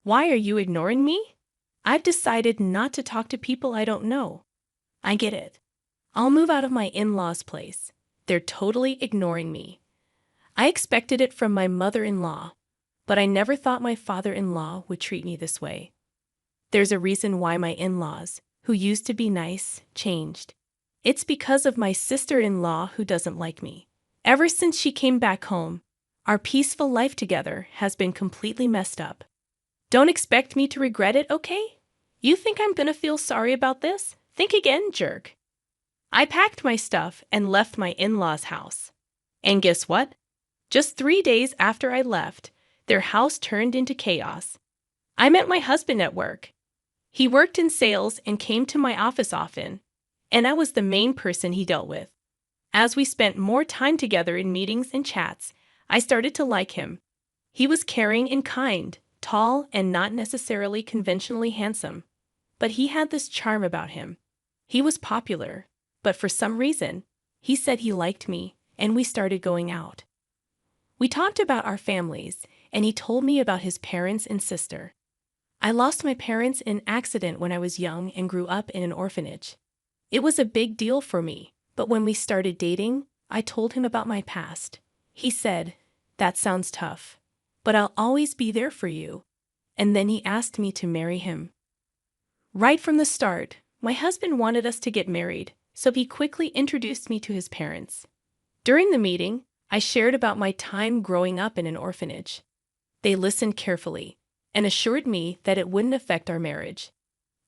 Why are you ignoring me? I've decided not to talk to people I don't know. I get it. I'll move out of my in-laws' place. They're totally ignoring me. I expected it from my mother-in-law, but I never thought my father-in-law would treat me this way. There's a reason why my in-laws, who used to be nice, changed. It's because of my sister-in-law who doesn't like me. Ever since she came back home, our peaceful life together has been completely messed up. Don't expect me to regret it, okay? You think I'm gonna feel sorry about this? Think again, jerk. I packed my stuff and left my in-laws' house. And guess what? Just 3 days after I left, their house turned into chaos. I met my husband at work. He worked in sales and came to my office often, and I was the main person he dealt with. As we spent more time together in meetings and chats, I started to like him. He was caring and kind, tall and not necessarily conventionally handsome. But he had this charm about him. He was popular, but for some reason, he said he liked me, and we started going out. We talked about our families, and he told me about his parents and sister. I lost my parents in an accident when I was young and grew up in an orphanage. It was a big deal for me, but when we started dating, I told him about my past. He said, "That sounds tough, but I'll always be there for you." And then he asked me to marry him. Right from the start, my husband wanted us to get married, so he quickly introduced me to his parents. During the meeting, I shared about my time growing up in an orphanage. They listened carefully and assured me that it wouldn't affect our marriage.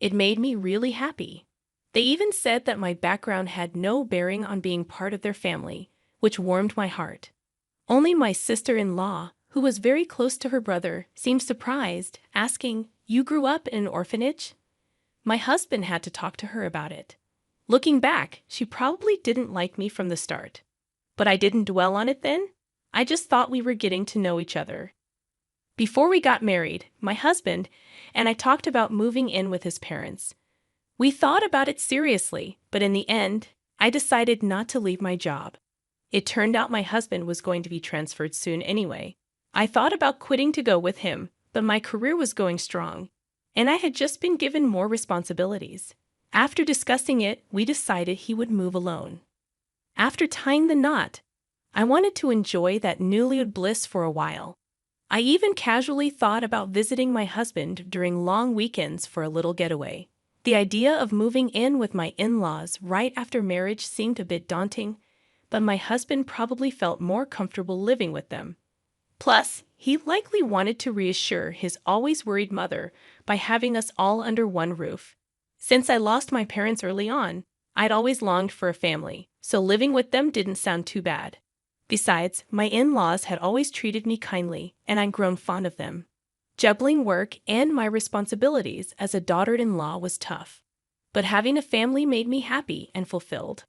It made me really happy. They even said that my background had no bearing on being part of their family, which warmed my heart. Only my sister-in-law, who was very close to her brother, seemed surprised, asking, "You grew up in an orphanage?" My husband had to talk to her about it. Looking back, she probably didn't like me from the start. But I didn't dwell on it then. I just thought we were getting to know each other. Before we got married, my husband and I talked about moving in with his parents. We thought about it seriously, but in the end, I decided not to leave my job. It turned out my husband was going to be transferred soon anyway. I thought about quitting to go with him, but my career was going strong, and I had just been given more responsibilities. After discussing it, we decided he would move alone. After tying the knot, I wanted to enjoy that newlywed bliss for a while. I even casually thought about visiting my husband during long weekends for a little getaway. The idea of moving in with my in-laws right after marriage seemed a bit daunting, but my husband probably felt more comfortable living with them. Plus, he likely wanted to reassure his always worried mother by having us all under one roof. Since I lost my parents early on, I'd always longed for a family, so living with them didn't sound too bad. Besides, my in-laws had always treated me kindly, and I'd grown fond of them. Juggling work and my responsibilities as a daughter-in-law was tough, but having a family made me happy and fulfilled.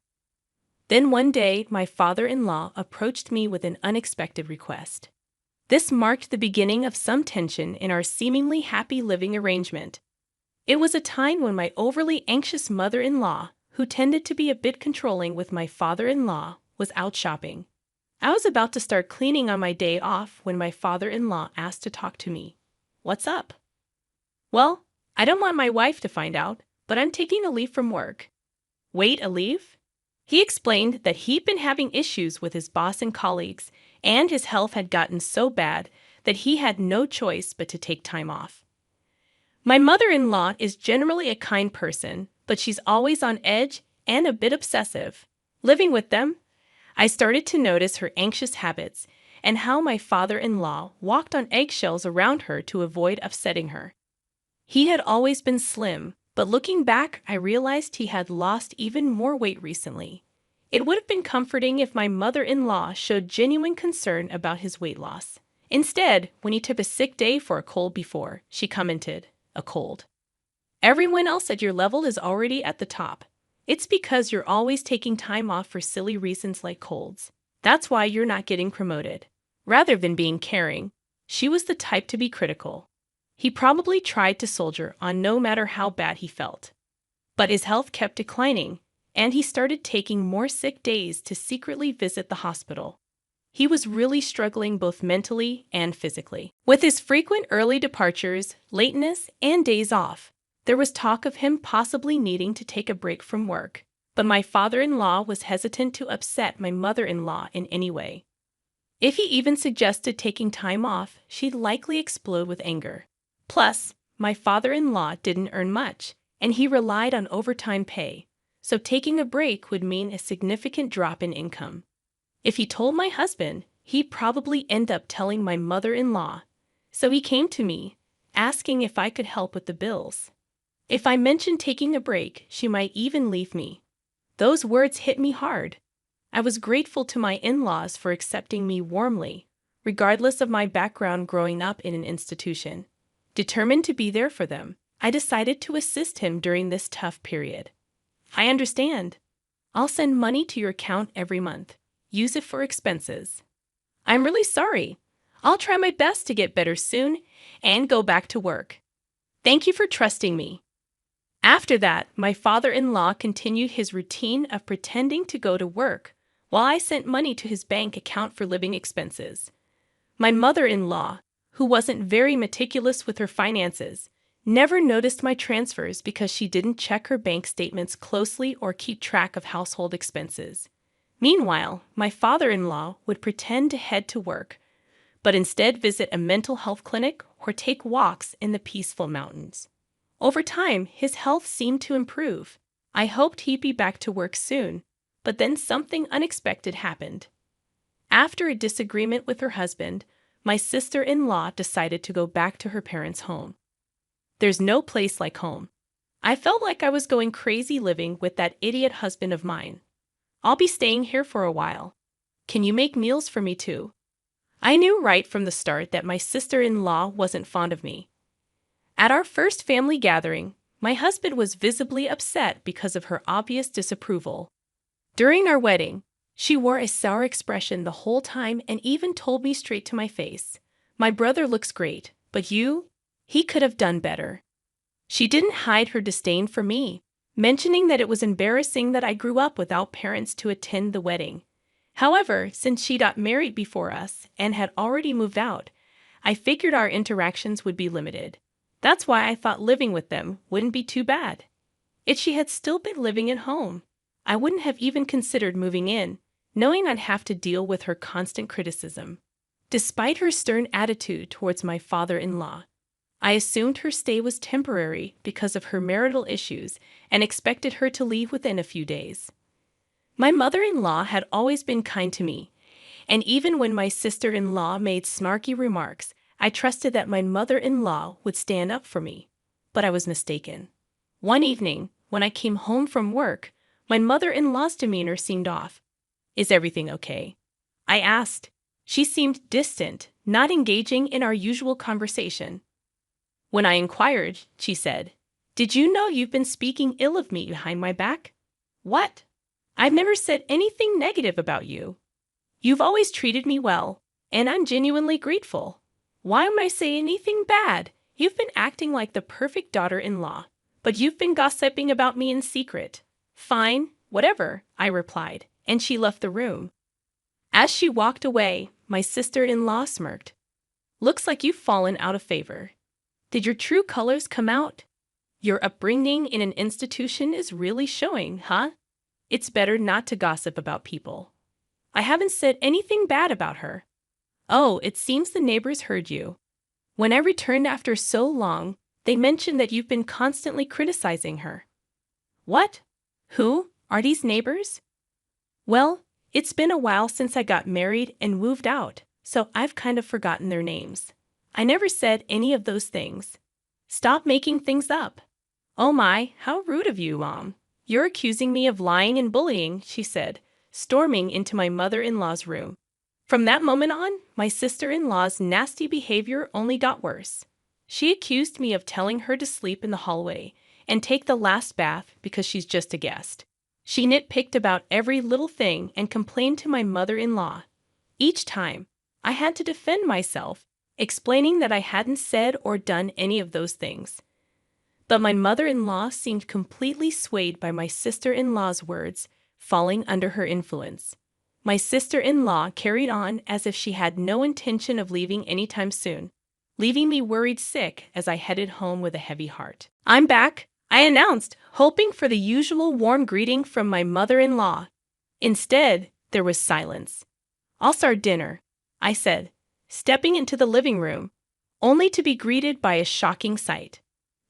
Then one day, my father-in-law approached me with an unexpected request. This marked the beginning of some tension in our seemingly happy living arrangement. It was a time when my overly anxious mother-in-law, who tended to be a bit controlling with my father-in-law, was out shopping. I was about to start cleaning on my day off when my father-in-law asked to talk to me. "What's up?" "Well, I don't want my wife to find out, but I'm taking a leave from work." "Wait, a leave?" He explained that he'd been having issues with his boss and colleagues, and his health had gotten so bad that he had no choice but to take time off. My mother-in-law is generally a kind person, but she's always on edge and a bit obsessive. Living with them, I started to notice her anxious habits and how my father-in-law walked on eggshells around her to avoid upsetting her. He had always been slim, but looking back, I realized he had lost even more weight recently. It would have been comforting if my mother-in-law showed genuine concern about his weight loss. Instead, when he took a sick day for a cold before, she commented, "A cold. Everyone else at your level is already at the top. It's because you're always taking time off for silly reasons like colds. That's why you're not getting promoted." Rather than being caring, she was the type to be critical. He probably tried to soldier on no matter how bad he felt. But his health kept declining, and he started taking more sick days to secretly visit the hospital. he was really struggling both mentally and physically. With his frequent early departures, lateness, and days off, there was talk of him possibly needing to take a break from work. But my father-in-law was hesitant to upset my mother-in-law in any way. If he even suggested taking time off, she'd likely explode with anger. Plus, my father-in-law didn't earn much, and he relied on overtime pay, so taking a break would mean a significant drop in income. If he told my husband, he'd probably end up telling my mother-in-law, so he came to me, asking if I could help with the bills. If I mentioned taking a break, she might even leave me. Those words hit me hard. I was grateful to my in-laws for accepting me warmly, regardless of my background growing up in an institution. Determined to be there for them, I decided to assist him during this tough period. I understand. I'll send money to your account every month. Use it for expenses. I'm really sorry. I'll try my best to get better soon and go back to work. Thank you for trusting me. After that, my father-in-law continued his routine of pretending to go to work while I sent money to his bank account for living expenses. My mother-in-law, who wasn't very meticulous with her finances, never noticed my transfers because she didn't check her bank statements closely or keep track of household expenses. Meanwhile, my father-in-law would pretend to head to work, but instead visit a mental health clinic or take walks in the peaceful mountains. Over time, his health seemed to improve. I hoped he'd be back to work soon, but then something unexpected happened. After a disagreement with her husband, my sister-in-law decided to go back to her parents' home. There's no place like home. I felt like I was going crazy living with that idiot husband of mine. I'll be staying here for a while. Can you make meals for me too? I knew right from the start that my sister-in-law wasn't fond of me. At our first family gathering, my husband was visibly upset because of her obvious disapproval. During our wedding, she wore a sour expression the whole time and even told me straight to my face, "My brother looks great, but you? He could have done better." She didn't hide her disdain for me, mentioning that it was embarrassing that I grew up without parents to attend the wedding. However, since she got married before us and had already moved out, I figured our interactions would be limited. That's why I thought living with them wouldn't be too bad. If she had still been living at home, I wouldn't have even considered moving in, knowing I'd have to deal with her constant criticism. Despite her stern attitude towards my father-in-law, I assumed her stay was temporary because of her marital issues and expected her to leave within a few days. My mother-in-law had always been kind to me, and even when my sister-in-law made snarky remarks, I trusted that my mother-in-law would stand up for me. But I was mistaken. One evening, when I came home from work, my mother-in-law's demeanor seemed off. "Is everything okay?" I asked. She seemed distant, not engaging in our usual conversation. When I inquired, she said, "Did you know you've been speaking ill of me behind my back?" "What? I've never said anything negative about you. You've always treated me well, and I'm genuinely grateful. Why would I say anything bad? You've been acting like the perfect daughter-in-law, but you've been gossiping about me in secret." "Fine, whatever," I replied, and she left the room. As she walked away, my sister-in-law smirked. "Looks like you've fallen out of favor. Did your true colors come out? Your upbringing in an institution is really showing, huh? It's better not to gossip about people." "I haven't said anything bad about her." "Oh, it seems the neighbors heard you. When I returned after so long, they mentioned that you've been constantly criticizing her." "What? Who? Are these neighbors?" "Well, it's been a while since I got married and moved out, so I've kind of forgotten their names. I never said any of those things. Stop making things up." "Oh my, how rude of you, Mom. You're accusing me of lying and bullying," she said, storming into my mother-in-law's room. From that moment on, my sister-in-law's nasty behavior only got worse. She accused me of telling her to sleep in the hallway and take the last bath because she's just a guest. She nitpicked about every little thing and complained to my mother-in-law. Each time, I had to defend myself, explaining that I hadn't said or done any of those things. But my mother-in-law seemed completely swayed by my sister-in-law's words, falling under her influence. My sister-in-law carried on as if she had no intention of leaving anytime soon, leaving me worried sick as I headed home with a heavy heart. "I'm back," I announced, hoping for the usual warm greeting from my mother-in-law. Instead, there was silence. "I'll start dinner," I said, stepping into the living room, only to be greeted by a shocking sight.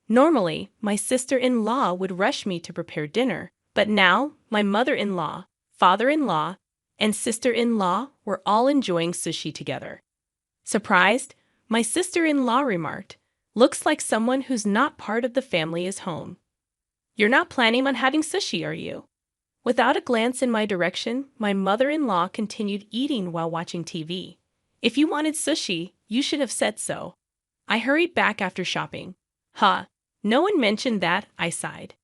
Normally, my sister-in-law would rush me to prepare dinner, but now my mother-in-law, father-in-law, and sister-in-law were all enjoying sushi together. Surprised, my sister-in-law remarked, "Looks like someone who's not part of the family is home. You're not planning on having sushi, are you?" Without a glance in my direction, my mother-in-law continued eating while watching TV. "If you wanted sushi, you should have said so." I hurried back after shopping. "Huh, no one mentioned that," I sighed.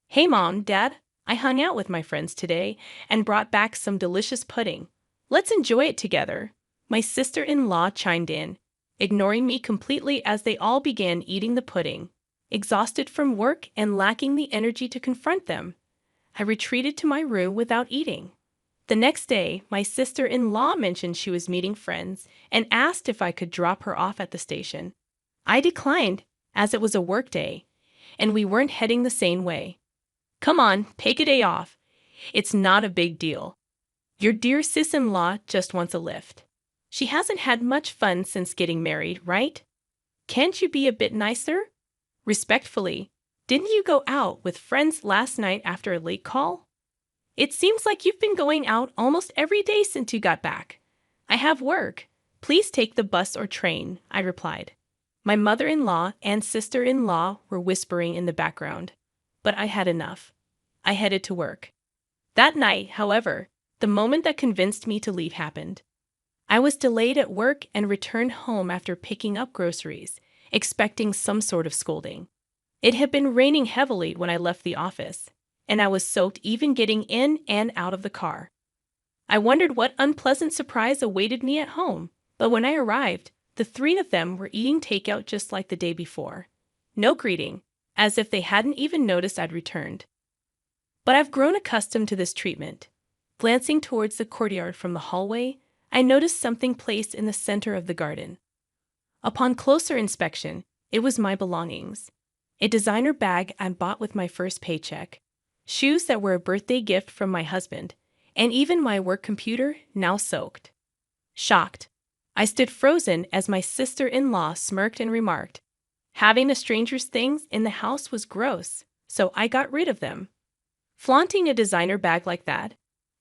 "Hey Mom, Dad, I hung out with my friends today and brought back some delicious pudding. Let's enjoy it together." My sister-in-law chimed in, ignoring me completely as they all began eating the pudding. Exhausted from work and lacking the energy to confront them, I retreated to my room without eating. The next day, my sister-in-law mentioned she was meeting friends and asked if I could drop her off at the station. I declined, as it was a work day, and we weren't heading the same way. "Come on, take a day off. It's not a big deal. Your dear sis-in-law just wants a lift. She hasn't had much fun since getting married, right? Can't you be a bit nicer?" Respectfully, "Didn't you go out with friends last night after a late call? It seems like you've been going out almost every day since you got back." "I have work. Please take the bus or train," I replied. My mother-in-law and sister-in-law were whispering in the background, but I had enough. I headed to work. That night, however, the moment that convinced me to leave happened. I was delayed at work and returned home after picking up groceries, expecting some sort of scolding. It had been raining heavily when I left the office, and I was soaked even getting in and out of the car. I wondered what unpleasant surprise awaited me at home, but when I arrived, the three of them were eating takeout just like the day before. No greeting, as if they hadn't even noticed I'd returned. But I've grown accustomed to this treatment. Glancing towards the courtyard from the hallway, I noticed something placed in the center of the garden. Upon closer inspection, it was my belongings. A designer bag I bought with my first paycheck, shoes that were a birthday gift from my husband, and even my work computer, now soaked. Shocked, I stood frozen as my sister-in-law smirked and remarked, "Having a stranger's things in the house was gross, so I got rid of them." Flaunting a designer bag like that?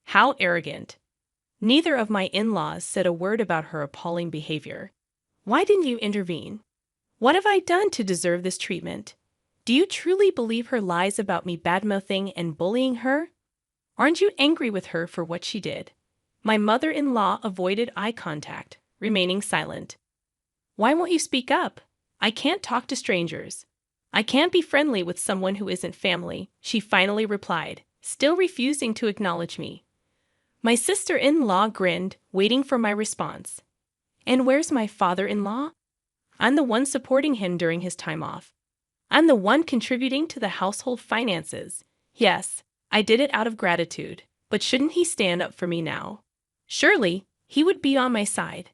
How arrogant. Neither of my in-laws said a word about her appalling behavior. Why didn't you intervene? What have I done to deserve this treatment? Do you truly believe her lies about me badmouthing and bullying her? Aren't you angry with her for what she did? My mother-in-law avoided eye contact, remaining silent. "Why won't you speak up? I can't talk to strangers. I can't be friendly with someone who isn't family," she finally replied, still refusing to acknowledge me. My sister-in-law grinned, waiting for my response. "And where's my father-in-law? I'm the one supporting him during his time off. I'm the one contributing to the household finances. Yes, I did it out of gratitude, but shouldn't he stand up for me now? Surely, he would be on my side."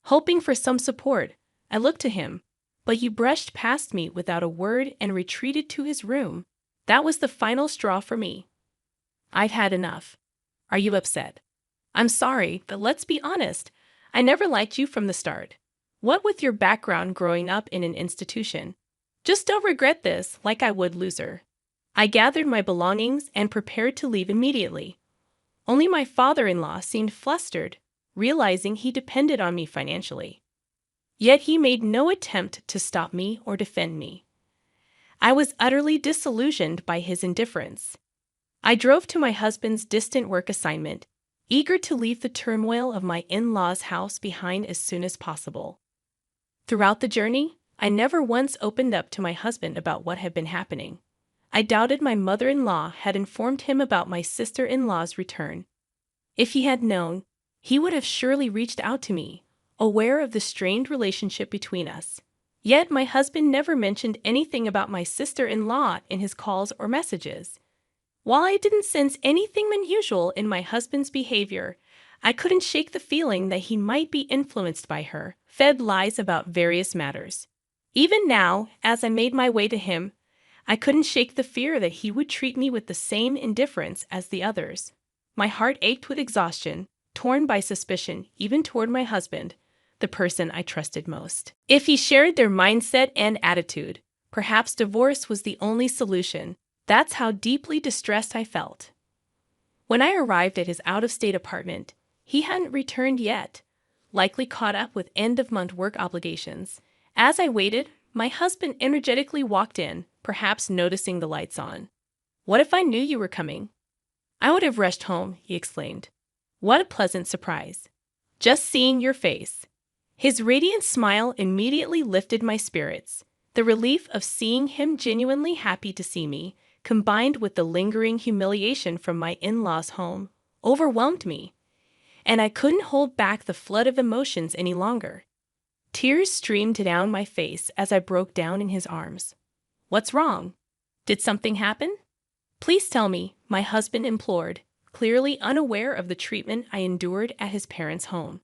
Hoping for some support, I looked to him, but you brushed past me without a word and retreated to his room. That was the final straw for me. "I've had enough. Are you upset?" "I'm sorry, but let's be honest. I never liked you from the start. What with your background growing up in an institution? Just don't regret this like I would loser." I gathered my belongings and prepared to leave immediately. Only my father-in-law seemed flustered, realizing he depended on me financially. Yet he made no attempt to stop me or defend me. I was utterly disillusioned by his indifference. I drove to my husband's distant work assignment, eager to leave the turmoil of my in-laws' house behind as soon as possible. Throughout the journey, I never once opened up to my husband about what had been happening. I doubted my mother-in-law had informed him about my sister-in-law's return. If he had known, he would have surely reached out to me, aware of the strained relationship between us. Yet my husband never mentioned anything about my sister-in-law in his calls or messages. While I didn't sense anything unusual in my husband's behavior, I couldn't shake the feeling that he might be influenced by her, fed lies about various matters. Even now, as I made my way to him, I couldn't shake the fear that he would treat me with the same indifference as the others. My heart ached with exhaustion, torn by suspicion even toward my husband, the person I trusted most. If he shared their mindset and attitude, perhaps divorce was the only solution. That's how deeply distressed I felt. When I arrived at his out-of-state apartment, he hadn't returned yet, likely caught up with end-of-month work obligations. As I waited, my husband energetically walked in, perhaps noticing the lights on. "What if I knew you were coming?" "I would have rushed home," he exclaimed. "What a pleasant surprise. Just seeing your face." His radiant smile immediately lifted my spirits. The relief of seeing him genuinely happy to see me, combined with the lingering humiliation from my in-laws' home, overwhelmed me, and I couldn't hold back the flood of emotions any longer. Tears streamed down my face as I broke down in his arms. "What's wrong? Did something happen? Please tell me," my husband implored, clearly unaware of the treatment I endured at his parents' home.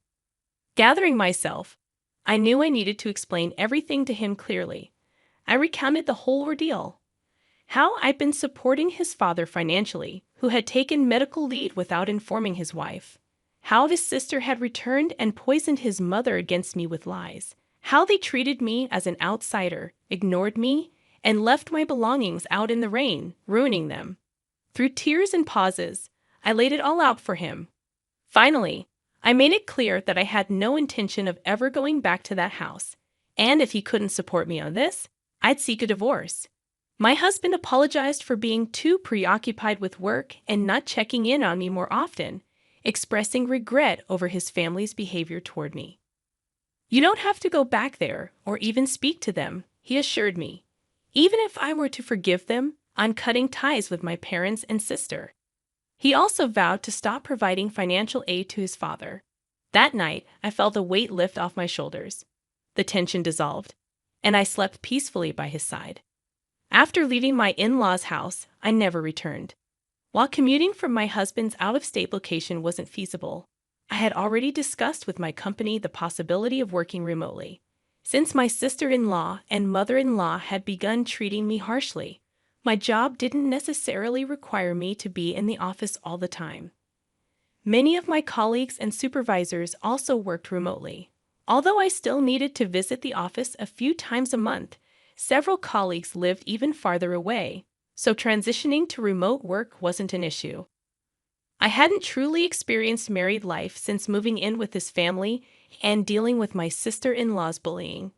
Gathering myself, I knew I needed to explain everything to him clearly. I recounted the whole ordeal. How I'd been supporting his father financially, who had taken medical leave without informing his wife. How his sister had returned and poisoned his mother against me with lies. How they treated me as an outsider, ignored me, and left my belongings out in the rain, ruining them. Through tears and pauses, I laid it all out for him. Finally, I made it clear that I had no intention of ever going back to that house, and if he couldn't support me on this, I'd seek a divorce. My husband apologized for being too preoccupied with work and not checking in on me more often, expressing regret over his family's behavior toward me. "You don't have to go back there or even speak to them," he assured me. "Even if I were to forgive them, I'm cutting ties with my parents and sister." He also vowed to stop providing financial aid to his father. That night, I felt a weight lift off my shoulders. The tension dissolved, and I slept peacefully by his side. After leaving my in-laws' house, I never returned. While commuting from my husband's out-of-state location wasn't feasible, I had already discussed with my company the possibility of working remotely. Since my sister-in-law and mother-in-law had begun treating me harshly, my job didn't necessarily require me to be in the office all the time. Many of my colleagues and supervisors also worked remotely. Although I still needed to visit the office a few times a month, several colleagues lived even farther away, so transitioning to remote work wasn't an issue. I hadn't truly experienced married life since moving in with his family and dealing with my sister-in-law's bullying.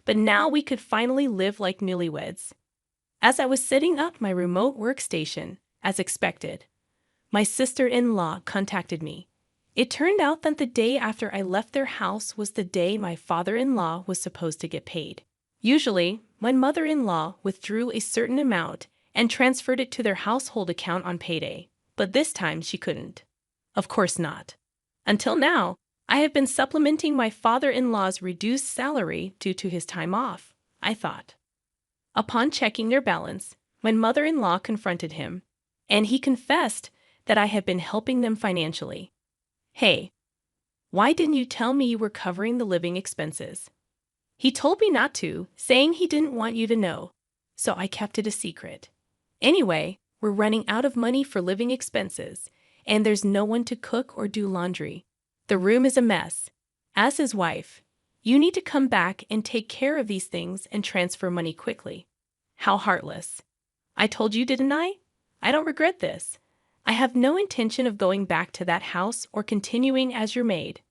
But now we could finally live like newlyweds. As I was setting up my remote workstation, as expected, my sister-in-law contacted me. It turned out that the day after I left their house was the day my father-in-law was supposed to get paid. Usually, my mother-in-law withdrew a certain amount and transferred it to their household account on payday, but this time she couldn't. Of course not. Until now, I have been supplementing my father-in-law's reduced salary due to his time off, I thought. Upon checking their balance, my mother-in-law confronted him, and he confessed that I had been helping them financially. "Hey, why didn't you tell me you were covering the living expenses?" "He told me not to, saying he didn't want you to know, so I kept it a secret. Anyway, we're running out of money for living expenses, and there's no one to cook or do laundry. The room is a mess. As his wife, you need to come back and take care of these things and transfer money quickly." How heartless. I told you, didn't I? I don't regret this. I have no intention of going back to that house or continuing as your maid.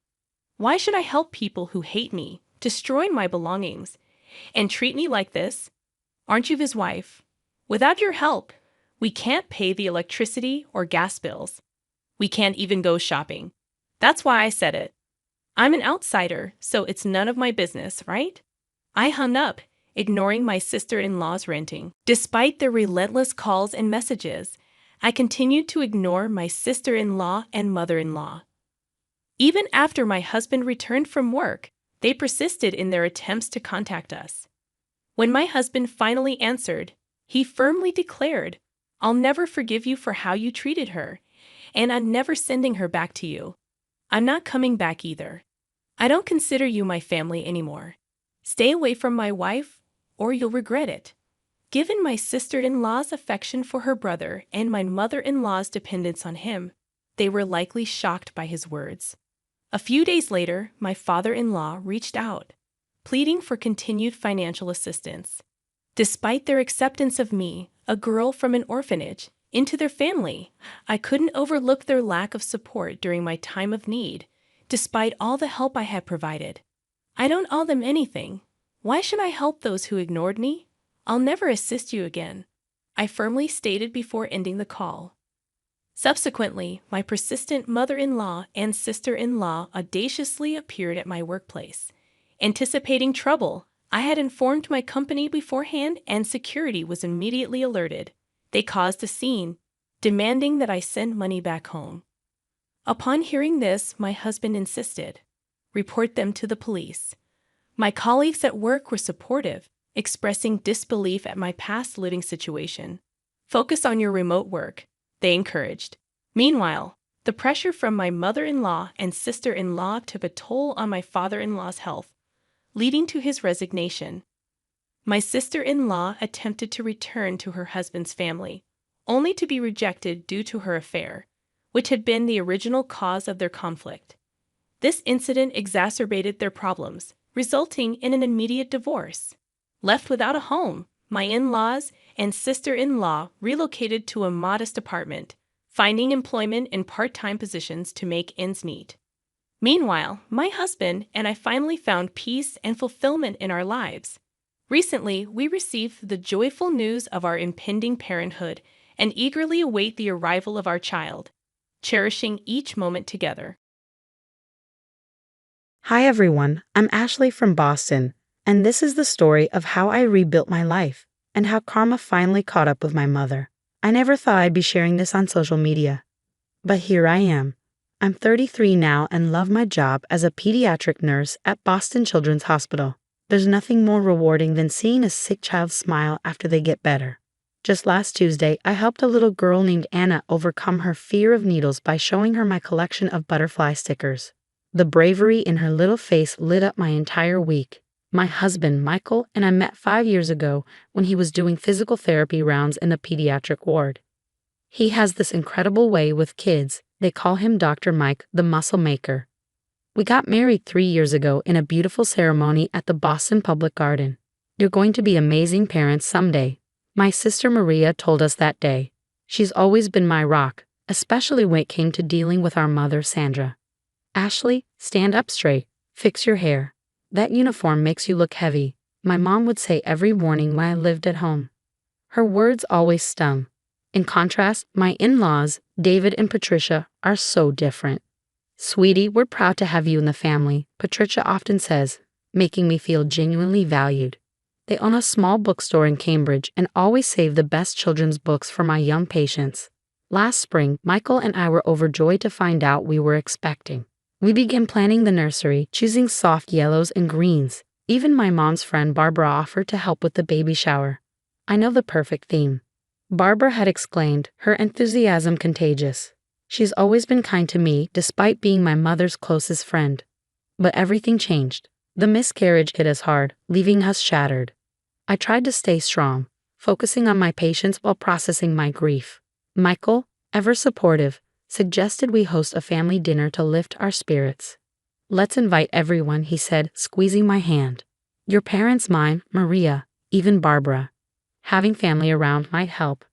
Why should I help people who hate me, destroy my belongings, and treat me like this? Aren't you his wife? Without your help, we can't pay the electricity or gas bills. We can't even go shopping. That's why I said it. I'm an outsider, so it's none of my business, right? I hung up, ignoring my sister-in-law's ranting. Despite their relentless calls and messages, I continued to ignore my sister-in-law and mother-in-law. Even after my husband returned from work, they persisted in their attempts to contact us. When my husband finally answered, he firmly declared, "I'll never forgive you for how you treated her, and I'm never sending her back to you." I'm not coming back either. I don't consider you my family anymore. Stay away from my wife, or you'll regret it. Given my sister-in-law's affection for her brother and my mother-in-law's dependence on him, they were likely shocked by his words. A few days later, my father-in-law reached out, pleading for continued financial assistance. Despite their acceptance of me, a girl from an orphanage, into their family, I couldn't overlook their lack of support during my time of need, despite all the help I had provided. I don't owe them anything. Why should I help those who ignored me? I'll never assist you again, I firmly stated before ending the call. Subsequently, my persistent mother-in-law and sister-in-law audaciously appeared at my workplace. Anticipating trouble, I had informed my company beforehand and security was immediately alerted. They caused a scene, demanding that I send money back home. Upon hearing this, my husband insisted, report them to the police. My colleagues at work were supportive, expressing disbelief at my past living situation. Focus on your remote work, they encouraged. Meanwhile, the pressure from my mother-in-law and sister-in-law took a toll on my father-in-law's health, leading to his resignation. My sister-in-law attempted to return to her husband's family, only to be rejected due to her affair, which had been the original cause of their conflict. This incident exacerbated their problems, resulting in an immediate divorce. Left without a home, my in-laws and sister-in-law relocated to a modest apartment, finding employment in part-time positions to make ends meet. Meanwhile, my husband and I finally found peace and fulfillment in our lives. Recently, we received the joyful news of our impending parenthood and eagerly await the arrival of our child, cherishing each moment together. Hi everyone, I'm Ashley from Boston, and this is the story of how I rebuilt my life and how karma finally caught up with my mother. I never thought I'd be sharing this on social media, but here I am. I'm 33 now and love my job as a pediatric nurse at Boston Children's Hospital. There's nothing more rewarding than seeing a sick child smile after they get better. Just last Tuesday, I helped a little girl named Anna overcome her fear of needles by showing her my collection of butterfly stickers. The bravery in her little face lit up my entire week. My husband, Michael, and I met 5 years ago when he was doing physical therapy rounds in the pediatric ward. He has this incredible way with kids. They call him Dr. Mike, the muscle maker. We got married 3 years ago in a beautiful ceremony at the Boston Public Garden. You're going to be amazing parents someday, my sister Maria told us that day. She's always been my rock, especially when it came to dealing with our mother, Sandra. Ashley, stand up straight, fix your hair. That uniform makes you look heavy, my mom would say every morning when I lived at home. Her words always stung. In contrast, my in-laws, David and Patricia, are so different. Sweetie, we're proud to have you in the family, Patricia often says, making me feel genuinely valued. They own a small bookstore in Cambridge and always save the best children's books for my young patients. Last spring, Michael and I were overjoyed to find out we were expecting. We began planning the nursery, choosing soft yellows and greens. Even my mom's friend Barbara offered to help with the baby shower. I know the perfect theme. Barbara had exclaimed, her enthusiasm contagious. She's always been kind to me, despite being my mother's closest friend. But everything changed. The miscarriage hit us hard, leaving us shattered. I tried to stay strong, focusing on my patients while processing my grief. Michael, ever supportive, suggested we host a family dinner to lift our spirits. Let's invite everyone, he said, squeezing my hand. Your parents, mine, Maria, even Barbara. Having family around might help.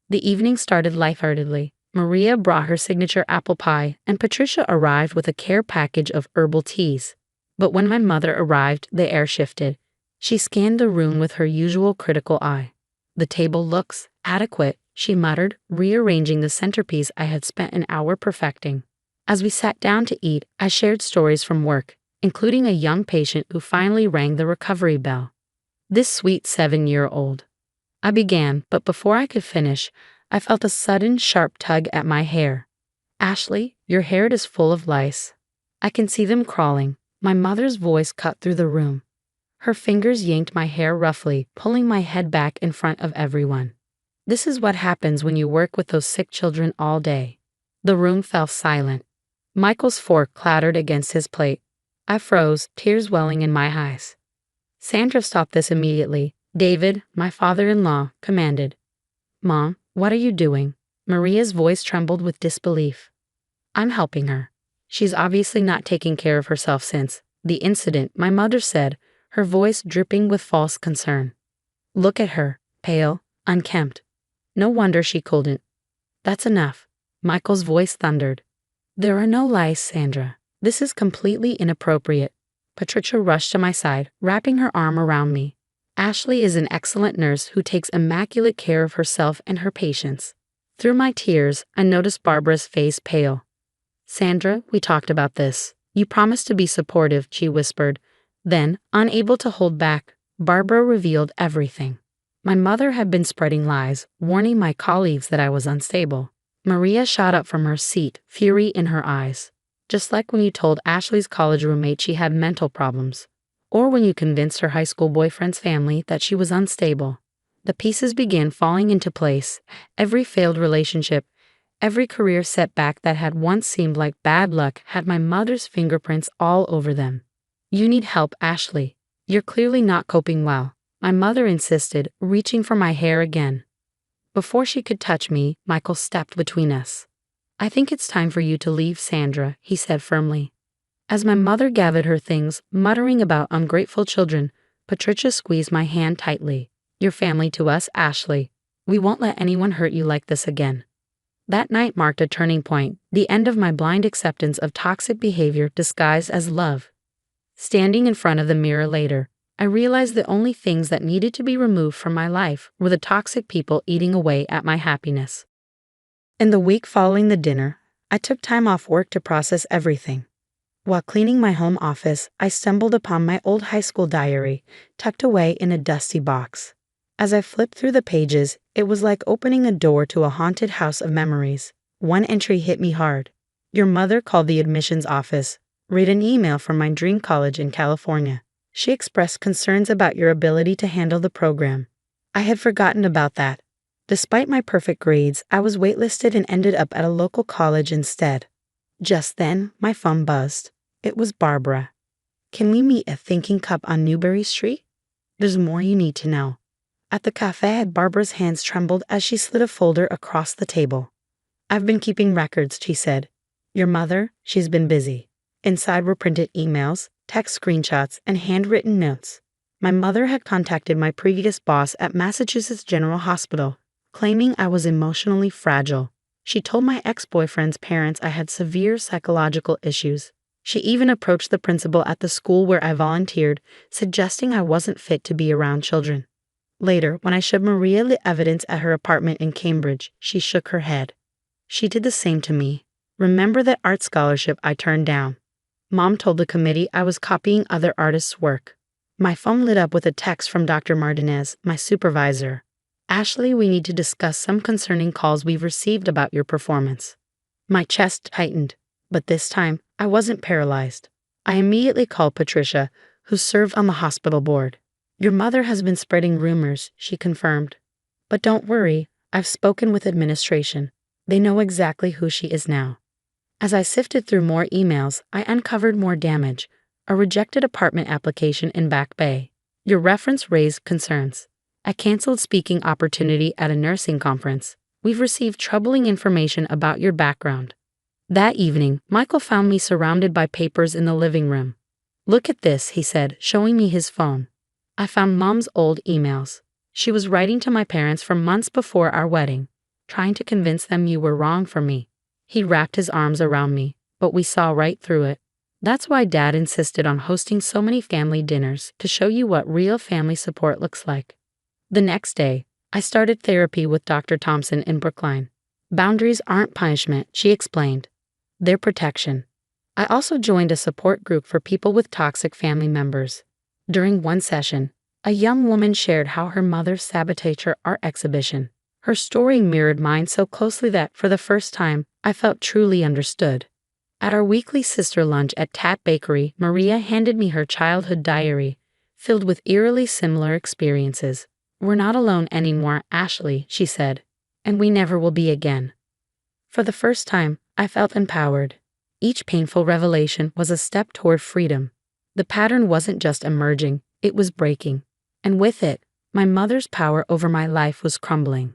The evening started lightheartedly. Maria brought her signature apple pie, and Patricia arrived with a care package of herbal teas. But when my mother arrived, the air shifted. She scanned the room with her usual critical eye. The table looks adequate, she muttered, rearranging the centerpiece I had spent an hour perfecting. As we sat down to eat, I shared stories from work, including a young patient who finally rang the recovery bell. This sweet 7-year-old. I began, but before I could finish, I felt a sudden, sharp tug at my hair. Ashley, your hair is full of lice. I can see them crawling. My mother's voice cut through the room. Her fingers yanked my hair roughly, pulling my head back in front of everyone. This is what happens when you work with those sick children all day. The room fell silent. Michael's fork clattered against his plate. I froze, tears welling in my eyes. Sandra stopped this immediately. David, my father-in-law, commanded. Mom, what are you doing? Maria's voice trembled with disbelief. I'm helping her. She's obviously not taking care of herself since the incident, my mother said, her voice dripping with false concern. Look at her, pale, unkempt. No wonder she couldn't. That's enough. Michael's voice thundered. There are no lies, Sandra. This is completely inappropriate. Patricia rushed to my side, wrapping her arm around me. Ashley is an excellent nurse who takes immaculate care of herself and her patients. Through my tears, I noticed Barbara's face pale. Sandra, we talked about this. You promised to be supportive, she whispered. Then, unable to hold back, Barbara revealed everything. My mother had been spreading lies, warning my colleagues that I was unstable. Maria shot up from her seat, fury in her eyes. Just like when you told Ashley's college roommate she had mental problems. Or when you convinced her high school boyfriend's family that she was unstable. The pieces began falling into place. Every failed relationship, every career setback that had once seemed like bad luck had my mother's fingerprints all over them. You need help, Ashley. You're clearly not coping well, my mother insisted, reaching for my hair again. Before she could touch me, Michael stepped between us. I think it's time for you to leave, Sandra, he said firmly. As my mother gathered her things, muttering about ungrateful children, Patricia squeezed my hand tightly. You're family to us, Ashley. We won't let anyone hurt you like this again. That night marked a turning point, the end of my blind acceptance of toxic behavior disguised as love. Standing in front of the mirror later, I realized the only things that needed to be removed from my life were the toxic people eating away at my happiness. In the week following the dinner, I took time off work to process everything. While cleaning my home office, I stumbled upon my old high school diary, tucked away in a dusty box. As I flipped through the pages, it was like opening a door to a haunted house of memories. One entry hit me hard. Your mother called the admissions office, read an email from my dream college in California. She expressed concerns about your ability to handle the program. I had forgotten about that. Despite my perfect grades, I was waitlisted and ended up at a local college instead. Just then, my phone buzzed. It was Barbara. Can we meet at Thinking Cup on Newbury Street? There's more you need to know. At the cafe, Barbara's hands trembled as she slid a folder across the table. I've been keeping records, she said. Your mother, she's been busy. Inside were printed emails, text screenshots, and handwritten notes. My mother had contacted my previous boss at Massachusetts General Hospital, claiming I was emotionally fragile. She told my ex-boyfriend's parents I had severe psychological issues. She even approached the principal at the school where I volunteered, suggesting I wasn't fit to be around children. Later, when I showed Maria the evidence at her apartment in Cambridge, she shook her head. She did the same to me. Remember that art scholarship I turned down? Mom told the committee I was copying other artists' work. My phone lit up with a text from Dr. Martinez, my supervisor. Ashley, we need to discuss some concerning calls we've received about your performance. My chest tightened, but this time I wasn't paralyzed. I immediately called Patricia, who served on the hospital board. Your mother has been spreading rumors, she confirmed. But don't worry, I've spoken with administration. They know exactly who she is now. As I sifted through more emails, I uncovered more damage. A rejected apartment application in Back Bay. Your reference raised concerns. A canceled speaking opportunity at a nursing conference. We've received troubling information about your background. That evening, Michael found me surrounded by papers in the living room. Look at this, he said, showing me his phone. I found Mom's old emails. She was writing to my parents for months before our wedding, trying to convince them you were wrong for me. He wrapped his arms around me, but we saw right through it. That's why Dad insisted on hosting so many family dinners to show you what real family support looks like. The next day, I started therapy with Dr. Thompson in Brookline. Boundaries aren't punishment, she explained. They're protection. I also joined a support group for people with toxic family members. During one session, a young woman shared how her mother sabotaged her art exhibition. Her story mirrored mine so closely that, for the first time, I felt truly understood. At our weekly sister lunch at Tat Bakery, Maria handed me her childhood diary, filled with eerily similar experiences. We're not alone anymore, Ashley, she said, and we never will be again. For the first time, I felt empowered. Each painful revelation was a step toward freedom. The pattern wasn't just emerging, it was breaking. And with it, my mother's power over my life was crumbling.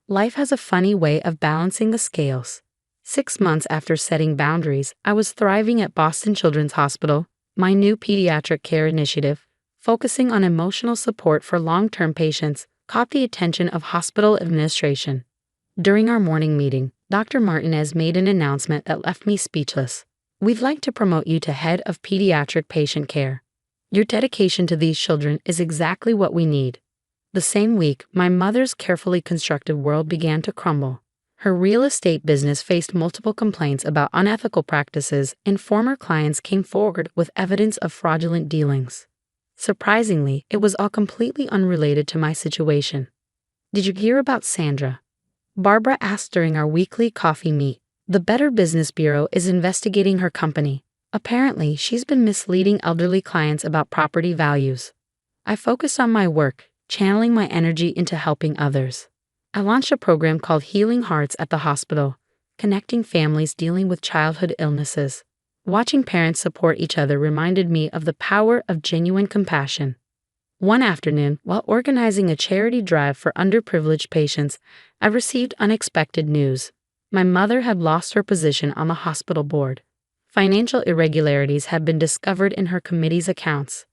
Life has a funny way of balancing the scales. 6 months after setting boundaries, I was thriving at Boston Children's Hospital, my new pediatric care initiative, focusing on emotional support for long-term patients, caught the attention of hospital administration. During our morning meeting, Dr. Martinez made an announcement that left me speechless. "We'd like to promote you to head of pediatric patient care. Your dedication to these children is exactly what we need." The same week, my mother's carefully constructed world began to crumble. Her real estate business faced multiple complaints about unethical practices, and former clients came forward with evidence of fraudulent dealings. Surprisingly, it was all completely unrelated to my situation. "Did you hear about Sandra?" Barbara asked during our weekly coffee meet. "The Better Business Bureau is investigating her company. Apparently, she's been misleading elderly clients about property values." I focused on my work, channeling my energy into helping others. I launched a program called Healing Hearts at the hospital, connecting families dealing with childhood illnesses. Watching parents support each other reminded me of the power of genuine compassion. One afternoon, while organizing a charity drive for underprivileged patients, I received unexpected news. My mother had lost her position on the hospital board. Financial irregularities had been discovered in her committee's accounts.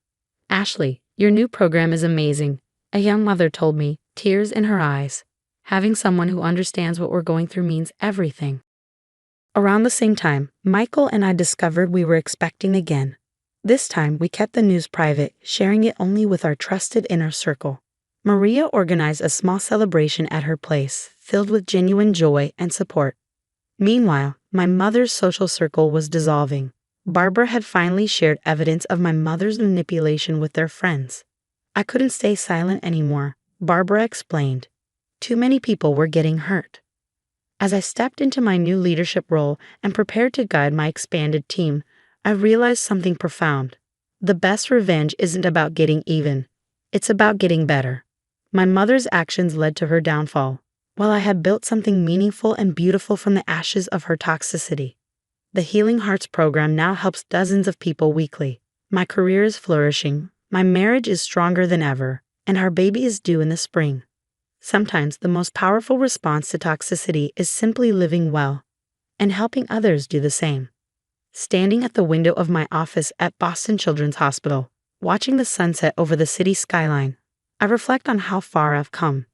"Ashley, your new program is amazing," a young mother told me, tears in her eyes. "Having someone who understands what we're going through means everything." Around the same time, Michael and I discovered we were expecting again. This time, we kept the news private, sharing it only with our trusted inner circle. Maria organized a small celebration at her place, filled with genuine joy and support. Meanwhile, my mother's social circle was dissolving. Barbara had finally shared evidence of my mother's manipulation with their friends. "I couldn't stay silent anymore," Barbara explained. "Too many people were getting hurt." As I stepped into my new leadership role and prepared to guide my expanded team, I realized something profound. The best revenge isn't about getting even. It's about getting better. My mother's actions led to her downfall, while I had built something meaningful and beautiful from the ashes of her toxicity. The Healing Hearts program now helps dozens of people weekly. My career is flourishing, my marriage is stronger than ever, and our baby is due in the spring. Sometimes the most powerful response to toxicity is simply living well and helping others do the same. Standing at the window of my office at Boston Children's Hospital, watching the sunset over the city skyline, I reflect on how far I've come.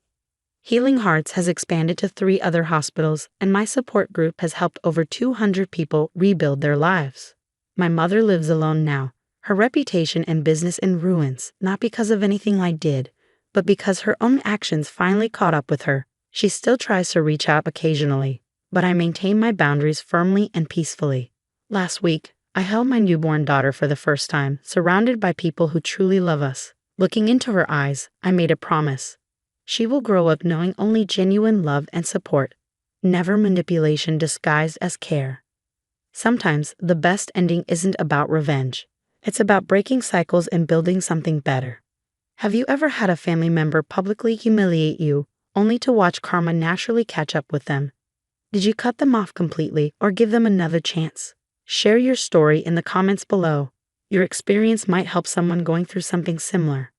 Healing Hearts has expanded to 3 other hospitals, and my support group has helped over 200 people rebuild their lives. My mother lives alone now, her reputation and business in ruins, not because of anything I did, but because her own actions finally caught up with her. She still tries to reach out occasionally, but I maintain my boundaries firmly and peacefully. Last week, I held my newborn daughter for the first time, surrounded by people who truly love us. Looking into her eyes, I made a promise. She will grow up knowing only genuine love and support, never manipulation disguised as care. Sometimes, the best ending isn't about revenge. It's about breaking cycles and building something better. Have you ever had a family member publicly humiliate you, only to watch karma naturally catch up with them? Did you cut them off completely or give them another chance? Share your story in the comments below. Your experience might help someone going through something similar.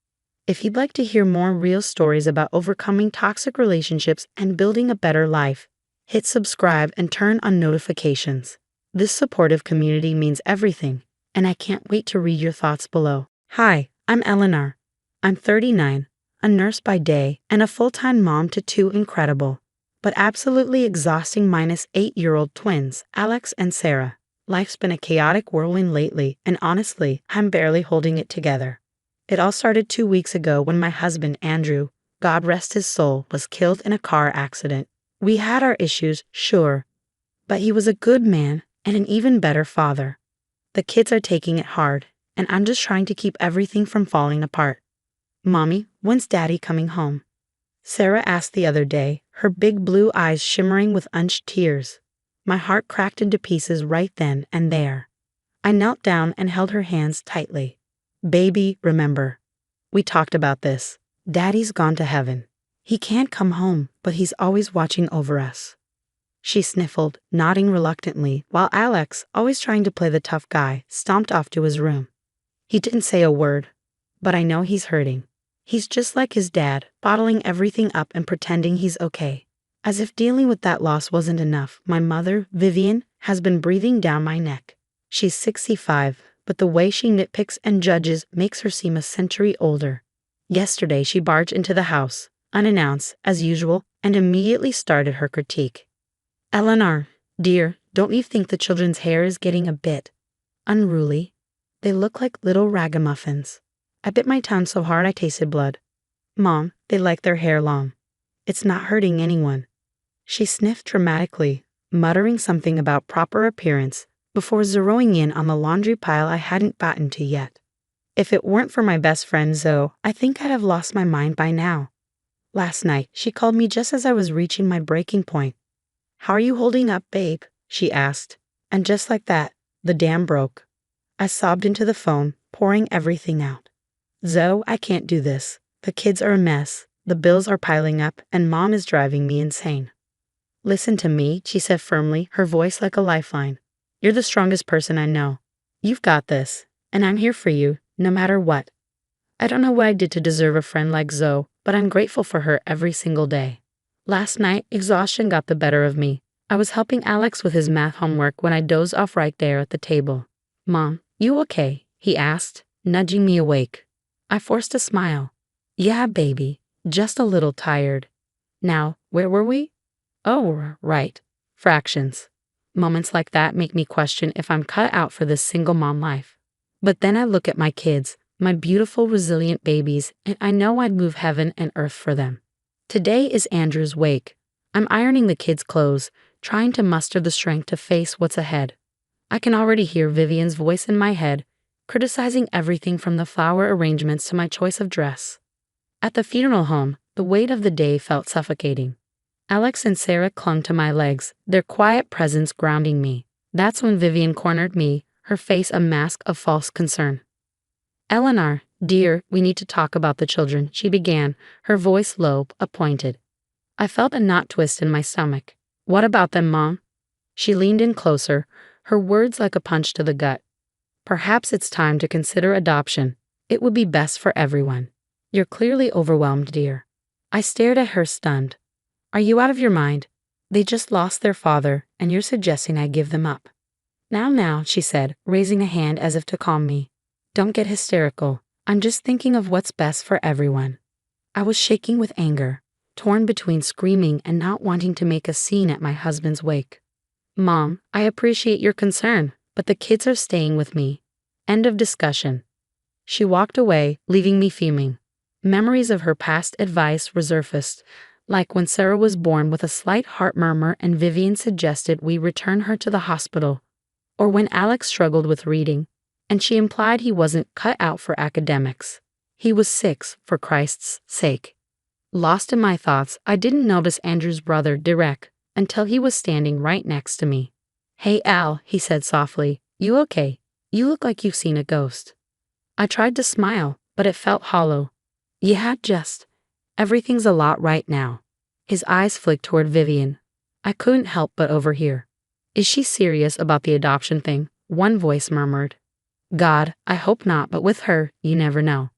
If you'd like to hear more real stories about overcoming toxic relationships and building a better life, hit subscribe and turn on notifications. This supportive community means everything, and I can't wait to read your thoughts below. Hi, I'm Eleanor. I'm 39, a nurse by day, and a full-time mom to 2 incredible, but absolutely exhausting -8-year-old twins, Alex and Sarah. Life's been a chaotic whirlwind lately, and honestly, I'm barely holding it together. It all started 2 weeks ago when my husband, Andrew, God rest his soul, was killed in a car accident. We had our issues, sure, but he was a good man and an even better father. The kids are taking it hard, and I'm just trying to keep everything from falling apart. "Mommy, when's Daddy coming home?" Sarah asked the other day, her big blue eyes shimmering with unshed tears. My heart cracked into pieces right then and there. I knelt down and held her hands tightly. "Baby, remember. We talked about this. Daddy's gone to heaven. He can't come home, but he's always watching over us." She sniffled, nodding reluctantly, while Alex, always trying to play the tough guy, stomped off to his room. He didn't say a word, but I know he's hurting. He's just like his dad, bottling everything up and pretending he's okay. As if dealing with that loss wasn't enough, my mother, Vivian, has been breathing down my neck. She's 65, but the way she nitpicks and judges makes her seem a century older. Yesterday she barged into the house, unannounced, as usual, and immediately started her critique. Eleanor, dear, don't you think the children's hair is getting a bit unruly? They look like little ragamuffins. I bit my tongue so hard I tasted blood. Mom, they like their hair long. It's not hurting anyone. She sniffed dramatically, muttering something about proper appearance, before zeroing in on the laundry pile I hadn't gotten to yet. If it weren't for my best friend Zoe, I think I'd have lost my mind by now. Last night, she called me just as I was reaching my breaking point. "How are you holding up, babe?" she asked. And just like that, the dam broke. I sobbed into the phone, pouring everything out. "Zoe, I can't do this. The kids are a mess, the bills are piling up, and Mom is driving me insane." "Listen to me," she said firmly, her voice like a lifeline. "You're the strongest person I know. You've got this, and I'm here for you, no matter what. I don't know what I did to deserve a friend like Zoe, but I'm grateful for her every single day." Last night, exhaustion got the better of me. I was helping Alex with his math homework when I dozed off right there at the table. "Mom, you okay?" he asked, nudging me awake. I forced a smile. "Yeah, baby, just a little tired." Now, where were we? Oh, right. Fractions. Moments like that make me question if I'm cut out for this single mom life. But then I look at my kids, my beautiful, resilient babies, and I know I'd move heaven and earth for them. Today is Andrew's wake. I'm ironing the kids' clothes, trying to muster the strength to face what's ahead. I can already hear Vivian's voice in my head, criticizing everything from the flower arrangements to my choice of dress. At the funeral home, the weight of the day felt suffocating. Alex and Sarah clung to my legs, their quiet presence grounding me. That's when Vivian cornered me, her face a mask of false concern. "Eleanor, dear, we need to talk about the children," she began, her voice low, appointed. I felt a knot twist in my stomach. "What about them, Mom?" She leaned in closer, her words like a punch to the gut. "Perhaps it's time to consider adoption. It would be best for everyone." "You're clearly overwhelmed, dear." I stared at her stunned. "Are you out of your mind? They just lost their father, and you're suggesting I give them up." Now, she said, raising a hand as if to calm me. "Don't get hysterical. I'm just thinking of what's best for everyone." I was shaking with anger, torn between screaming and not wanting to make a scene at my husband's wake. "Mom, I appreciate your concern, but the kids are staying with me. End of discussion." She walked away, leaving me fuming. Memories of her past advice resurfaced, like when Sarah was born with a slight heart murmur and Vivian suggested we return her to the hospital, or when Alex struggled with reading, and she implied he wasn't cut out for academics. He was 6, for Christ's sake. Lost in my thoughts, I didn't notice Andrew's brother, Derek, until he was standing right next to me. "Hey Al," he said softly, "you okay? You look like you've seen a ghost." I tried to smile, but it felt hollow. "Yeah, just. Everything's a lot right now." His eyes flicked toward Vivian. I couldn't help but overhear. "Is she serious about the adoption thing?" one voice murmured. "God, I hope not, but with her, you never know."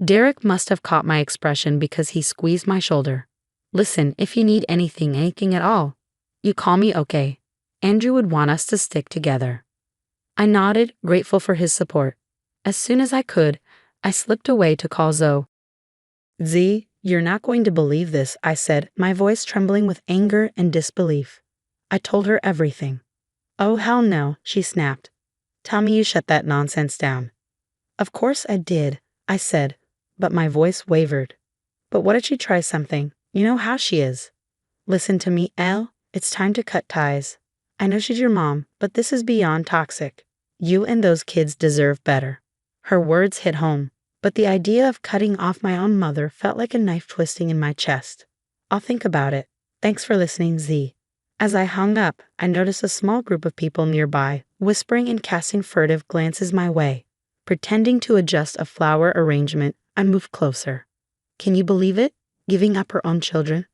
Derek must have caught my expression because he squeezed my shoulder. "Listen, if you need anything at all, you call me, okay? Andrew would want us to stick together." I nodded, grateful for his support. As soon as I could, I slipped away to call Zoe. "Z, you're not going to believe this," I said, my voice trembling with anger and disbelief. I told her everything. "Oh, hell no," she snapped. "Tell me you shut that nonsense down." "Of course I did," I said, but my voice wavered. "But what if she tries something? You know how she is." "Listen to me, Elle. It's time to cut ties. I know she's your mom, but this is beyond toxic. You and those kids deserve better." Her words hit home, but the idea of cutting off my own mother felt like a knife twisting in my chest. "I'll think about it. Thanks for listening, Z." As I hung up, I noticed a small group of people nearby, whispering and casting furtive glances my way. Pretending to adjust a flower arrangement, I moved closer. Can you believe it? Giving up her own children?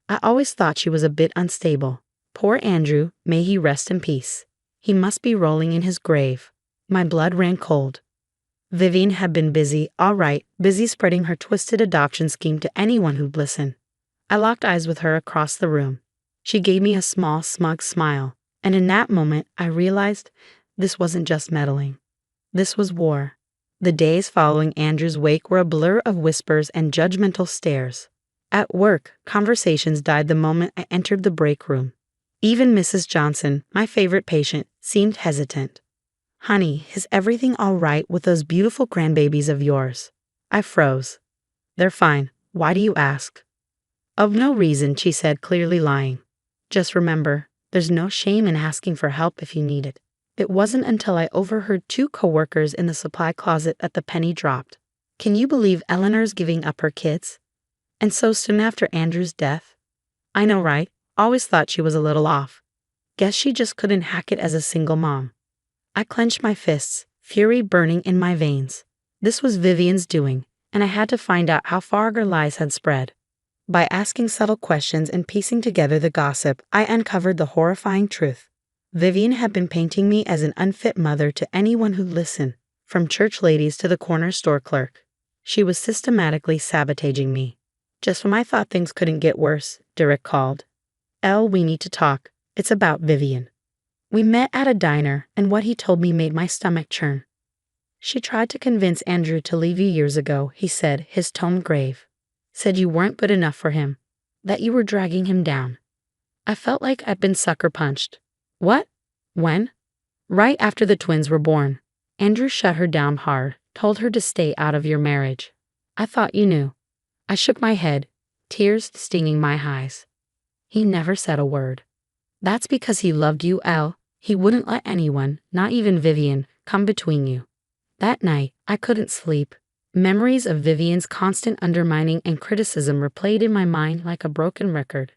I always thought she was a bit unstable. Poor Andrew, may he rest in peace. He must be rolling in his grave. My blood ran cold. Vivian had been busy, all right, busy spreading her twisted adoption scheme to anyone who'd listen. I locked eyes with her across the room. She gave me a small, smug smile, and in that moment I realized this wasn't just meddling. This was war. The days following Andrew's wake were a blur of whispers and judgmental stares. At work, conversations died the moment I entered the break room. Even Mrs. Johnson, my favorite patient, seemed hesitant. "Honey, is everything all right with those beautiful grandbabies of yours?" I froze. "They're fine. Why do you ask?" "Of no reason," she said, clearly lying. "Just remember, there's no shame in asking for help if you need it." It wasn't until I overheard two coworkers in the supply closet that the penny dropped. "Can you believe Eleanor's giving up her kids? And so soon after Andrew's death?" "I know, right? Always thought she was a little off. Guess she just couldn't hack it as a single mom." I clenched my fists, fury burning in my veins. This was Vivian's doing, and I had to find out how far her lies had spread. By asking subtle questions and piecing together the gossip, I uncovered the horrifying truth. Vivian had been painting me as an unfit mother to anyone who'd listen, from church ladies to the corner store clerk. She was systematically sabotaging me. Just when I thought things couldn't get worse, Derek called. "Elle, we need to talk. It's about Vivian." We met at a diner, and what he told me made my stomach churn. "She tried to convince Andrew to leave you years ago," he said, his tone grave. "Said you weren't good enough for him, that you were dragging him down." I felt like I'd been sucker punched. "What? When?" "Right after the twins were born. Andrew shut her down hard, told her to stay out of your marriage. I thought you knew." I shook my head, tears stinging my eyes. "He never said a word." "That's because he loved you, Elle. He wouldn't let anyone, not even Vivian, come between you." That night, I couldn't sleep. Memories of Vivian's constant undermining and criticism replayed in my mind like a broken record.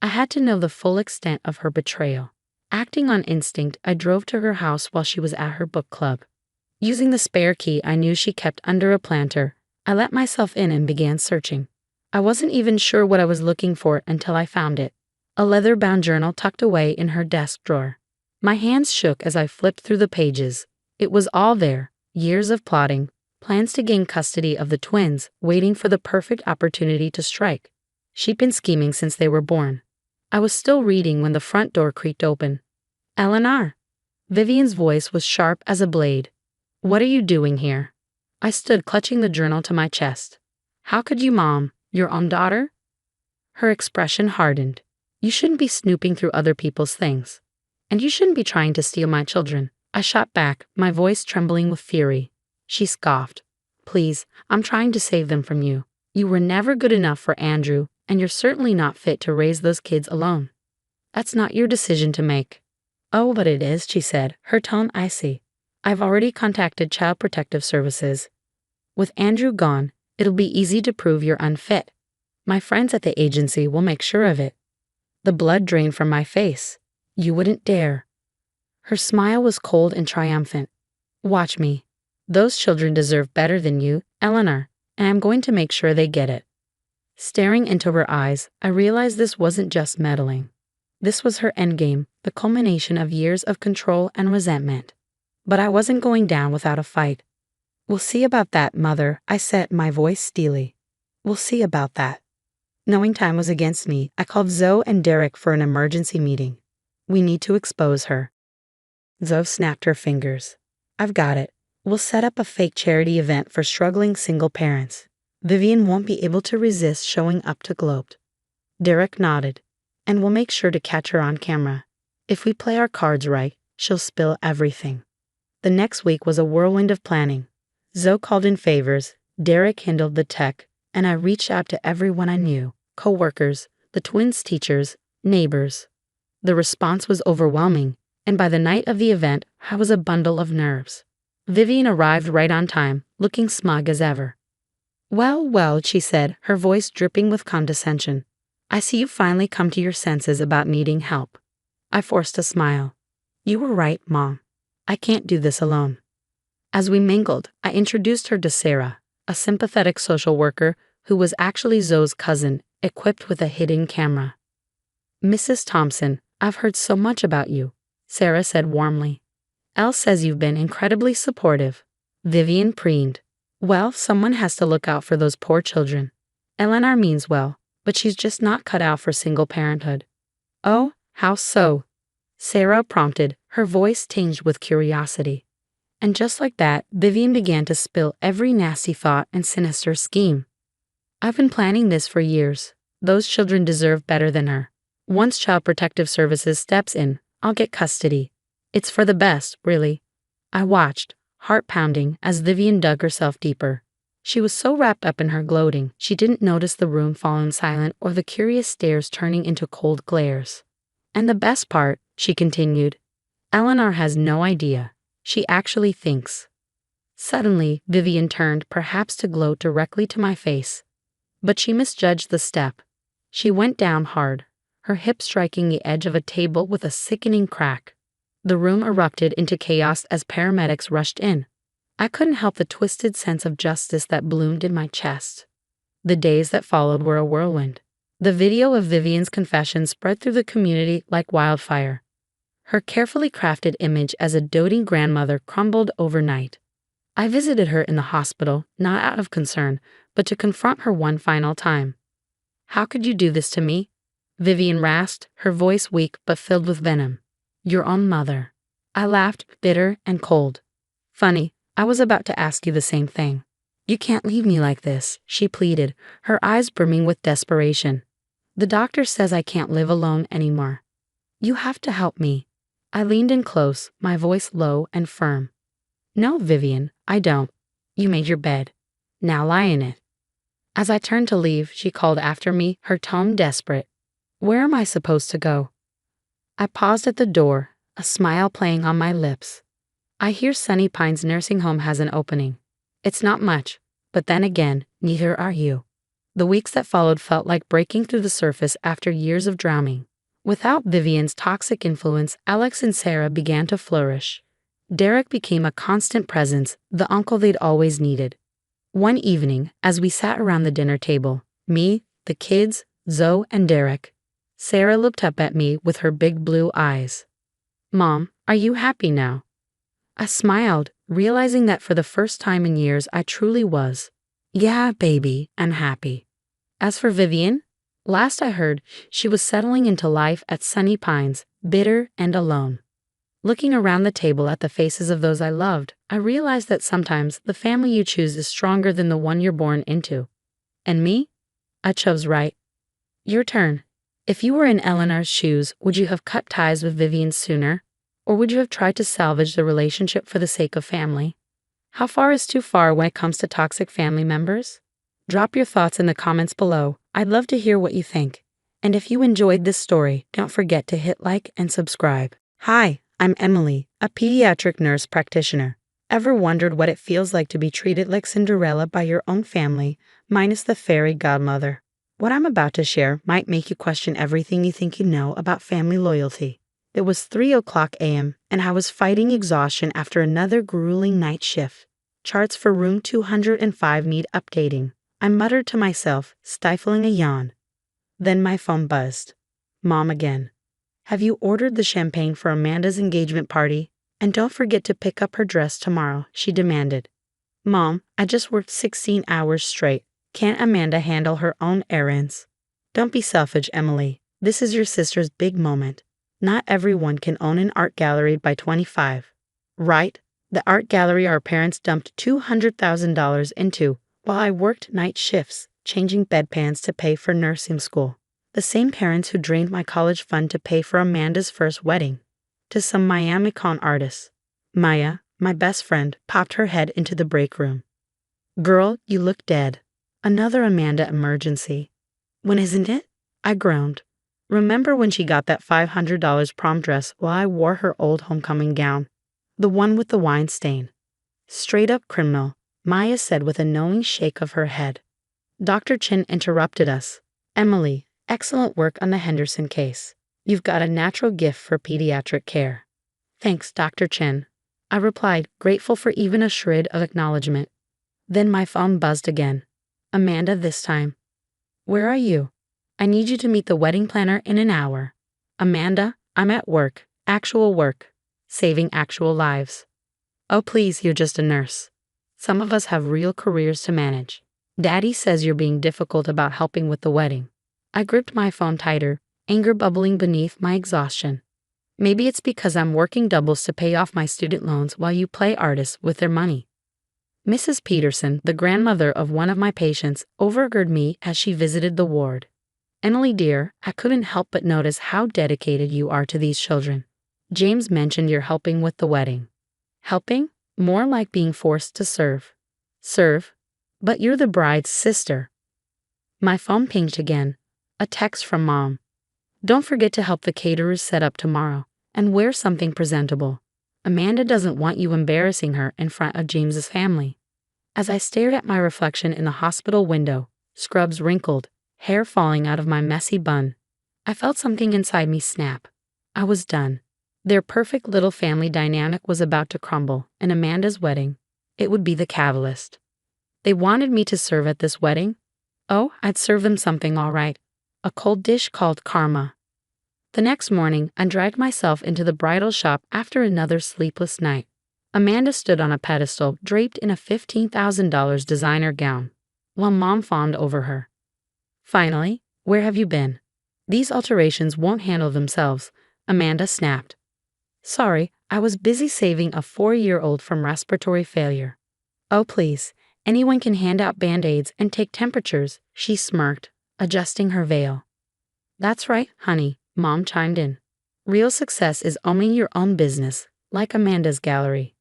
I had to know the full extent of her betrayal. Acting on instinct, I drove to her house while she was at her book club. Using the spare key I knew she kept under a planter, I let myself in and began searching. I wasn't even sure what I was looking for until I found it. A leather-bound journal tucked away in her desk drawer. My hands shook as I flipped through the pages. It was all there, years of plotting, plans to gain custody of the twins, waiting for the perfect opportunity to strike. She'd been scheming since they were born. I was still reading when the front door creaked open. "Eleanor." Vivian's voice was sharp as a blade. "What are you doing here?" I stood clutching the journal to my chest. "How could you, Mom? Your own daughter?" Her expression hardened. "You shouldn't be snooping through other people's things. And you shouldn't be trying to steal my children." I shot back, my voice trembling with fury. She scoffed. "Please, I'm trying to save them from you. You were never good enough for Andrew, and you're certainly not fit to raise those kids alone. That's not your decision to make." "Oh, but it is," she said, her tone icy. "I've already contacted Child Protective Services. With Andrew gone, it'll be easy to prove you're unfit. My friends at the agency will make sure of it." The blood drained from my face. "You wouldn't dare." Her smile was cold and triumphant. "Watch me. Those children deserve better than you, Eleanor, and I'm going to make sure they get it." Staring into her eyes, I realized this wasn't just meddling. This was her endgame, the culmination of years of control and resentment. But I wasn't going down without a fight. "We'll see about that, Mother," I said, my voice steely. "We'll see about that." Knowing time was against me, I called Zoe and Derek for an emergency meeting. "We need to expose her." Zoe snapped her fingers. "I've got it. We'll set up a fake charity event for struggling single parents. Vivian won't be able to resist showing up to gloat." Derek nodded. "And we'll make sure to catch her on camera. If we play our cards right, she'll spill everything." The next week was a whirlwind of planning. Zoe called in favors, Derek handled the tech, and I reached out to everyone I knew, co-workers, the twins' teachers, neighbors. The response was overwhelming, and by the night of the event, I was a bundle of nerves. Vivian arrived right on time, looking smug as ever. "Well, well," she said, her voice dripping with condescension. "I see you finally come to your senses about needing help." I forced a smile. "You were right, Mom. I can't do this alone." As we mingled, I introduced her to Sarah, a sympathetic social worker who was actually Zoe's cousin, equipped with a hidden camera. "Mrs. Thompson, I've heard so much about you, Sarah said warmly. Elle says you've been incredibly supportive. Vivian preened. Well, someone has to look out for those poor children. Eleanor means well, but she's just not cut out for single parenthood. Oh, how so? Sarah prompted, her voice tinged with curiosity. And just like that, Vivian began to spill every nasty thought and sinister scheme. I've been planning this for years. Those children deserve better than her. Once Child Protective Services steps in, I'll get custody. It's for the best, really. I watched, heart pounding, as Vivian dug herself deeper. She was so wrapped up in her gloating, she didn't notice the room falling silent or the curious stares turning into cold glares. And the best part, she continued, Eleanor has no idea. She actually thinks. Suddenly, Vivian turned, perhaps to gloat directly to my face. But she misjudged the step. She went down hard, her hip striking the edge of a table with a sickening crack. The room erupted into chaos as paramedics rushed in. I couldn't help the twisted sense of justice that bloomed in my chest. The days that followed were a whirlwind. The video of Vivian's confession spread through the community like wildfire. Her carefully crafted image as a doting grandmother crumbled overnight. I visited her in the hospital, not out of concern, but to confront her one final time. How could you do this to me? Vivian rasped, her voice weak but filled with venom. Your own mother. I laughed, bitter and cold. Funny, I was about to ask you the same thing. You can't leave me like this, she pleaded, her eyes brimming with desperation. The doctor says I can't live alone anymore. You have to help me. I leaned in close, my voice low and firm. No, Vivian, I don't. You made your bed. Now lie in it. As I turned to leave, she called after me, her tone desperate. Where am I supposed to go? I paused at the door, a smile playing on my lips. I hear Sunny Pines Nursing Home has an opening. It's not much, but then again, neither are you. The weeks that followed felt like breaking through the surface after years of drowning. Without Vivian's toxic influence, Alex and Sarah began to flourish. Derek became a constant presence, the uncle they'd always needed. One evening, as we sat around the dinner table, me, the kids, Zoe, and Derek, Sarah looked up at me with her big blue eyes. Mom, are you happy now? I smiled, realizing that for the first time in years I truly was. Yeah, baby, I'm happy. As for Vivian, last I heard, she was settling into life at Sunny Pines, bitter and alone. Looking around the table at the faces of those I loved, I realized that sometimes the family you choose is stronger than the one you're born into. And me? I chose right. Your turn. If you were in Eleanor's shoes, would you have cut ties with Vivian sooner? Or would you have tried to salvage the relationship for the sake of family? How far is too far when it comes to toxic family members? Drop your thoughts in the comments below. I'd love to hear what you think. And if you enjoyed this story, don't forget to hit like and subscribe. Hi, I'm Emily, a pediatric nurse practitioner. Ever wondered what it feels like to be treated like Cinderella by your own family, minus the fairy godmother? What I'm about to share might make you question everything you think you know about family loyalty. It was 3:00 a.m., and I was fighting exhaustion after another grueling night shift. Charts for room 205 need updating. I muttered to myself, stifling a yawn. Then my phone buzzed. Mom again. Have you ordered the champagne for Amanda's engagement party? And don't forget to pick up her dress tomorrow, she demanded. Mom, I just worked 16 hours straight. Can't Amanda handle her own errands? Don't be selfish, Emily. This is your sister's big moment. Not everyone can own an art gallery by 25. Right? The art gallery our parents dumped $200,000 into while I worked night shifts, changing bedpans to pay for nursing school. The same parents who drained my college fund to pay for Amanda's first wedding. To some Miami con artists. Maya, my best friend, popped her head into the break room. Girl, you look dead. Another Amanda emergency. When isn't it? I groaned. Remember when she got that $500 prom dress while I wore her old homecoming gown? The one with the wine stain. Straight up criminal, Maya said with a knowing shake of her head. Dr. Chin interrupted us. Emily, excellent work on the Henderson case. You've got a natural gift for pediatric care. Thanks, Dr. Chin. I replied, grateful for even a shred of acknowledgement. Then my phone buzzed again. Amanda this time. Where are you? I need you to meet the wedding planner in an hour. Amanda, I'm at work, actual work, saving actual lives. Oh, please, you're just a nurse. Some of us have real careers to manage. Daddy says you're being difficult about helping with the wedding. I gripped my phone tighter, anger bubbling beneath my exhaustion. Maybe it's because I'm working doubles to pay off my student loans while you play artists with their money. Mrs. Peterson, the grandmother of one of my patients, overheard me as she visited the ward. Emily dear, I couldn't help but notice how dedicated you are to these children. James mentioned you're helping with the wedding. Helping? More like being forced to serve. Serve? But you're the bride's sister. My phone pinged again. A text from Mom. Don't forget to help the caterers set up tomorrow, and wear something presentable. Amanda doesn't want you embarrassing her in front of James's family. As I stared at my reflection in the hospital window, scrubs wrinkled, hair falling out of my messy bun, I felt something inside me snap. I was done. Their perfect little family dynamic was about to crumble, and Amanda's wedding, it would be the catalyst. They wanted me to serve at this wedding? Oh, I'd serve them something all right. A cold dish called karma. The next morning, I dragged myself into the bridal shop after another sleepless night. Amanda stood on a pedestal draped in a $15,000 designer gown, while Mom fawned over her. Finally, where have you been? These alterations won't handle themselves, Amanda snapped. Sorry, I was busy saving a 4-year-old from respiratory failure. Oh please, anyone can hand out band-aids and take temperatures, she smirked, adjusting her veil. That's right, honey, Mom chimed in. Real success is owning your own business, like Amanda's gallery.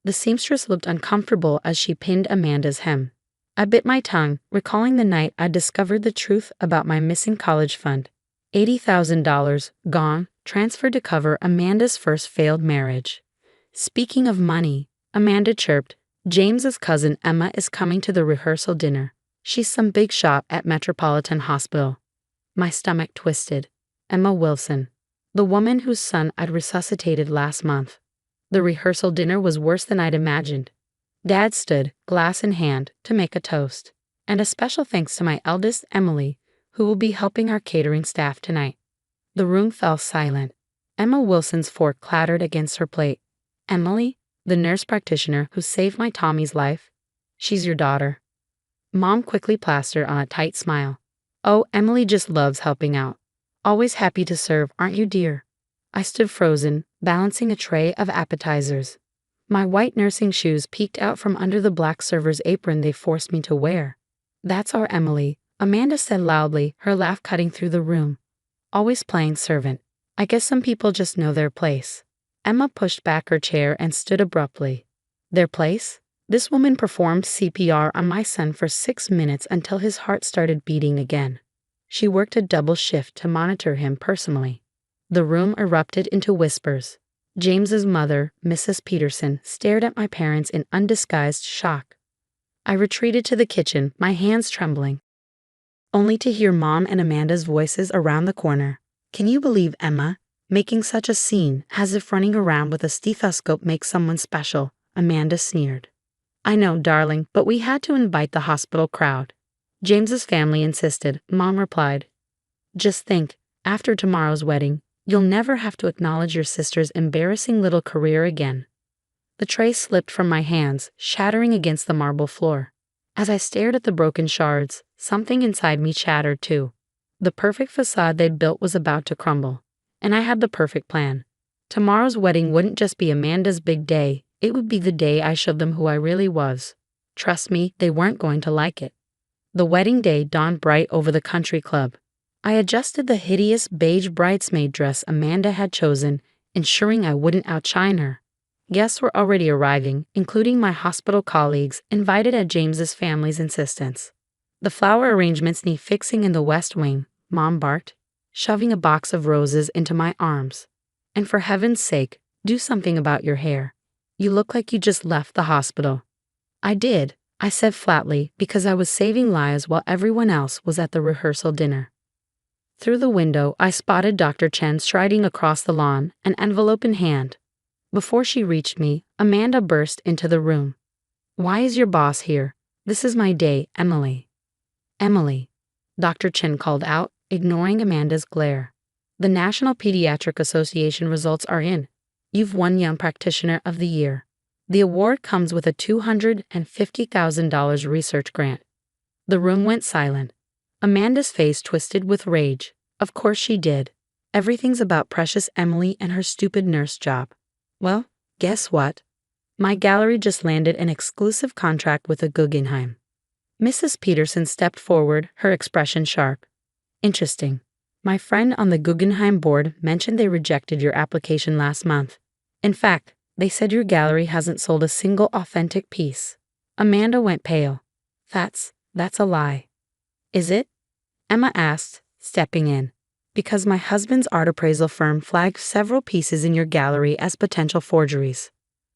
The seamstress looked uncomfortable as she pinned Amanda's hem. I bit my tongue, recalling the night I discovered the truth about my missing college fund. $80,000, gone, transferred to cover Amanda's first failed marriage. Speaking of money, Amanda chirped, James's cousin Emma is coming to the rehearsal dinner. She's some big shot at Metropolitan Hospital. My stomach twisted. Emma Wilson, the woman whose son I'd resuscitated last month. The rehearsal dinner was worse than I'd imagined. Dad stood, glass in hand, to make a toast. And a special thanks to my eldest, Emily, who will be helping our catering staff tonight. The room fell silent. Emma Wilson's fork clattered against her plate. Emily, the nurse practitioner who saved my Tommy's life? She's your daughter. Mom quickly plastered on a tight smile. Oh, Emily just loves helping out. Always happy to serve, aren't you, dear? I stood frozen, balancing a tray of appetizers. My white nursing shoes peeked out from under the black server's apron they forced me to wear. That's our Emily, Amanda said loudly, her laugh cutting through the room. Always playing servant. I guess some people just know their place. Emma pushed back her chair and stood abruptly. Their place? This woman performed CPR on my son for 6 minutes until his heart started beating again. She worked a double shift to monitor him personally. The room erupted into whispers. James's mother, Mrs. Peterson, stared at my parents in undisguised shock. I retreated to the kitchen, my hands trembling, only to hear Mom and Amanda's voices around the corner. Can you believe Emma? Making such a scene, as if running around with a stethoscope makes someone special, Amanda sneered. I know, darling, but we had to invite the hospital crowd. James's family insisted, Mom replied. Just think, after tomorrow's wedding, you'll never have to acknowledge your sister's embarrassing little career again. The tray slipped from my hands, shattering against the marble floor. As I stared at the broken shards, something inside me chattered too. The perfect facade they'd built was about to crumble. And I had the perfect plan. Tomorrow's wedding wouldn't just be Amanda's big day, it would be the day I showed them who I really was. Trust me, they weren't going to like it. The wedding day dawned bright over the country club. I adjusted the hideous beige bridesmaid dress Amanda had chosen, ensuring I wouldn't outshine her. Guests were already arriving, including my hospital colleagues invited at James's family's insistence. The flower arrangements need fixing in the West Wing, Mom barked, shoving a box of roses into my arms. And for heaven's sake, do something about your hair. You look like you just left the hospital. I did, I said flatly, because I was saving lives while everyone else was at the rehearsal dinner. Through the window, I spotted Dr. Chen striding across the lawn, an envelope in hand. Before she reached me, Amanda burst into the room. Why is your boss here? This is my day, Emily. Emily, Dr. Chen called out, ignoring Amanda's glare. The National Pediatric Association results are in. You've won Young Practitioner of the Year. The award comes with a $250,000 research grant. The room went silent. Amanda's face twisted with rage. Of course she did. Everything's about precious Emily and her stupid nurse job. Well, guess what? My gallery just landed an exclusive contract with the Guggenheim. Mrs. Peterson stepped forward, her expression sharp. Interesting. My friend on the Guggenheim board mentioned they rejected your application last month. In fact, they said your gallery hasn't sold a single authentic piece. Amanda went pale. That's a lie. Is it? Emma asked, stepping in. Because my husband's art appraisal firm flagged several pieces in your gallery as potential forgeries.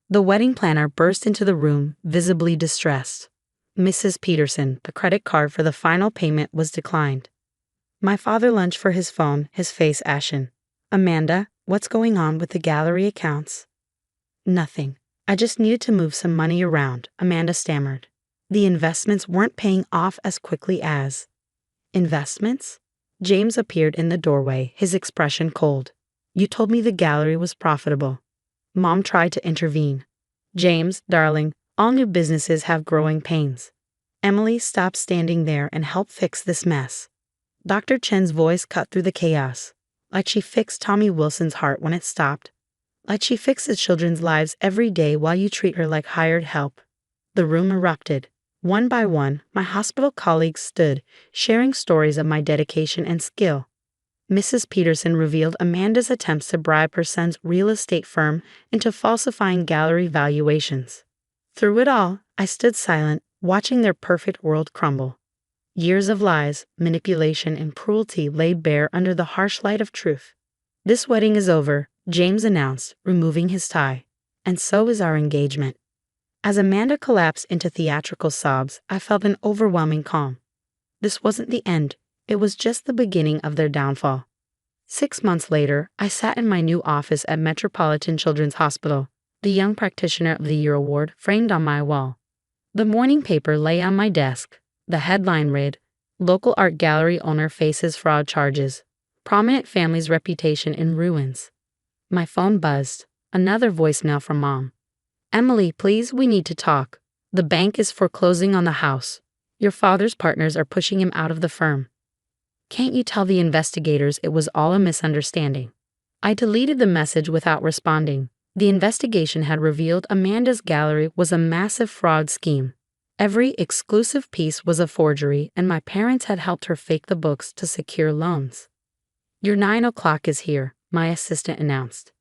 The wedding planner burst into the room, visibly distressed. Mrs. Peterson, the credit card for the final payment was declined. My father lunged for his phone, his face ashen. Amanda, what's going on with the gallery accounts? Nothing. I just needed to move some money around, Amanda stammered. The investments weren't paying off as quickly as. Investments? James appeared in the doorway, his expression cold. You told me the gallery was profitable. Mom tried to intervene. James, darling, all new businesses have growing pains. Emily, stop standing there and help fix this mess. Dr. Chen's voice cut through the chaos. Like she fixed Tommy Wilson's heart when it stopped. Like she fixes children's lives every day while you treat her like hired help. The room erupted. One by one, my hospital colleagues stood, sharing stories of my dedication and skill. Mrs. Peterson revealed Amanda's attempts to bribe her son's real estate firm into falsifying gallery valuations. Through it all, I stood silent, watching their perfect world crumble. Years of lies, manipulation, and cruelty laid bare under the harsh light of truth. This wedding is over, James announced, removing his tie. And so is our engagement. As Amanda collapsed into theatrical sobs, I felt an overwhelming calm. This wasn't the end. It was just the beginning of their downfall. 6 months later, I sat in my new office at Metropolitan Children's Hospital, the Young Practitioner of the Year award framed on my wall. The morning paper lay on my desk. The headline read, Local Art Gallery Owner Faces Fraud Charges. Prominent Family's Reputation in Ruins. My phone buzzed. Another voicemail from Mom. Emily, please, we need to talk. The bank is foreclosing on the house. Your father's partners are pushing him out of the firm. Can't you tell the investigators it was all a misunderstanding? I deleted the message without responding. The investigation had revealed Amanda's gallery was a massive fraud scheme. Every exclusive piece was a forgery, and my parents had helped her fake the books to secure loans. Your 9 o'clock is here, my assistant announced.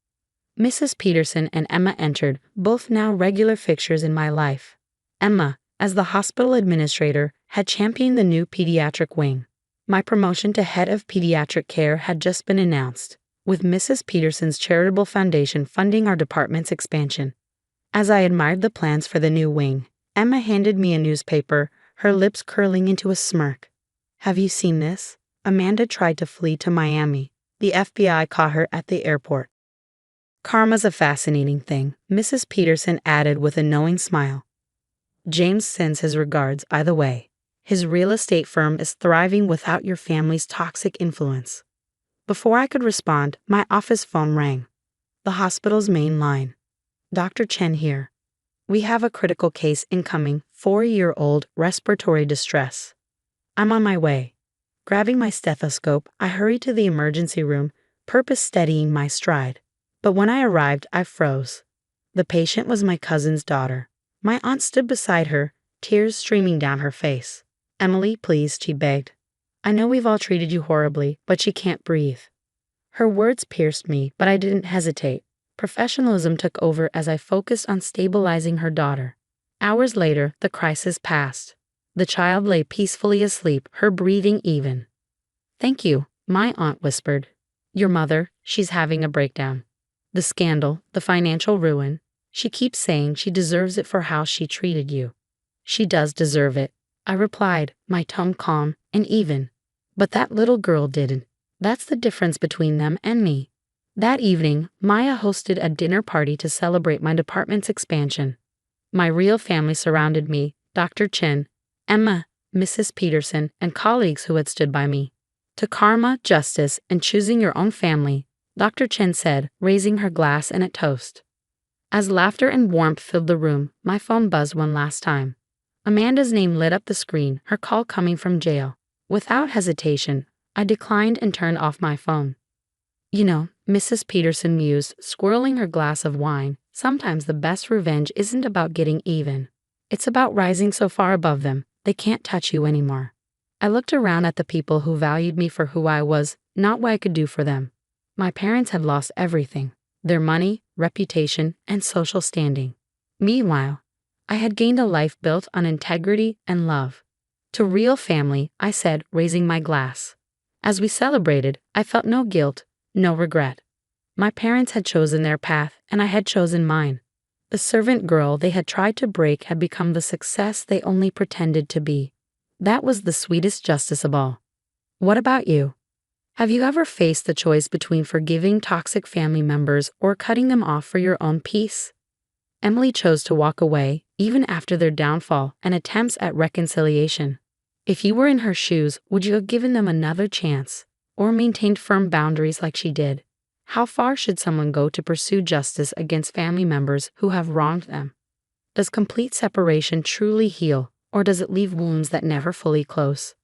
Mrs. Peterson and Emma entered, both now regular fixtures in my life. Emma, as the hospital administrator, had championed the new pediatric wing. My promotion to head of pediatric care had just been announced, with Mrs. Peterson's charitable foundation funding our department's expansion. As I admired the plans for the new wing, Emma handed me a newspaper, her lips curling into a smirk. Have you seen this? Amanda tried to flee to Miami. The FBI caught her at the airport. Karma's a fascinating thing, Mrs. Peterson added with a knowing smile. James sends his regards either way. His real estate firm is thriving without your family's toxic influence. Before I could respond, my office phone rang. The hospital's main line. Dr. Chen here. We have a critical case incoming, 4-year-old respiratory distress. I'm on my way. Grabbing my stethoscope, I hurried to the emergency room, purpose steadying my stride. But when I arrived, I froze. The patient was my cousin's daughter. My aunt stood beside her, tears streaming down her face. Emily, please, she begged. I know we've all treated you horribly, but she can't breathe. Her words pierced me, but I didn't hesitate. Professionalism took over as I focused on stabilizing her daughter. Hours later, the crisis passed. The child lay peacefully asleep, her breathing even. Thank you, my aunt whispered. Your mother, she's having a breakdown. The scandal, the financial ruin. She keeps saying she deserves it for how she treated you. She does deserve it, I replied, my tone calm and even. But that little girl didn't. That's the difference between them and me. That evening, Maya hosted a dinner party to celebrate my department's expansion. My real family surrounded me, Dr. Chen, Emma, Mrs. Peterson, and colleagues who had stood by me. To karma, justice, and choosing your own family, Dr. Chen said, raising her glass in a toast. As laughter and warmth filled the room, my phone buzzed one last time. Amanda's name lit up the screen, her call coming from jail. Without hesitation, I declined and turned off my phone. You know, Mrs. Peterson mused, swirling her glass of wine, sometimes the best revenge isn't about getting even. It's about rising so far above them, they can't touch you anymore. I looked around at the people who valued me for who I was, not what I could do for them. My parents had lost everything, their money, reputation, and social standing. Meanwhile, I had gained a life built on integrity and love. To real family, I said, raising my glass. As we celebrated, I felt no guilt, no regret. My parents had chosen their path, and I had chosen mine. The servant girl they had tried to break had become the success they only pretended to be. That was the sweetest justice of all. What about you? Have you ever faced the choice between forgiving toxic family members or cutting them off for your own peace? Emily chose to walk away, even after their downfall and attempts at reconciliation. If you were in her shoes, would you have given them another chance, or maintained firm boundaries like she did? How far should someone go to pursue justice against family members who have wronged them? Does complete separation truly heal, or does it leave wounds that never fully close?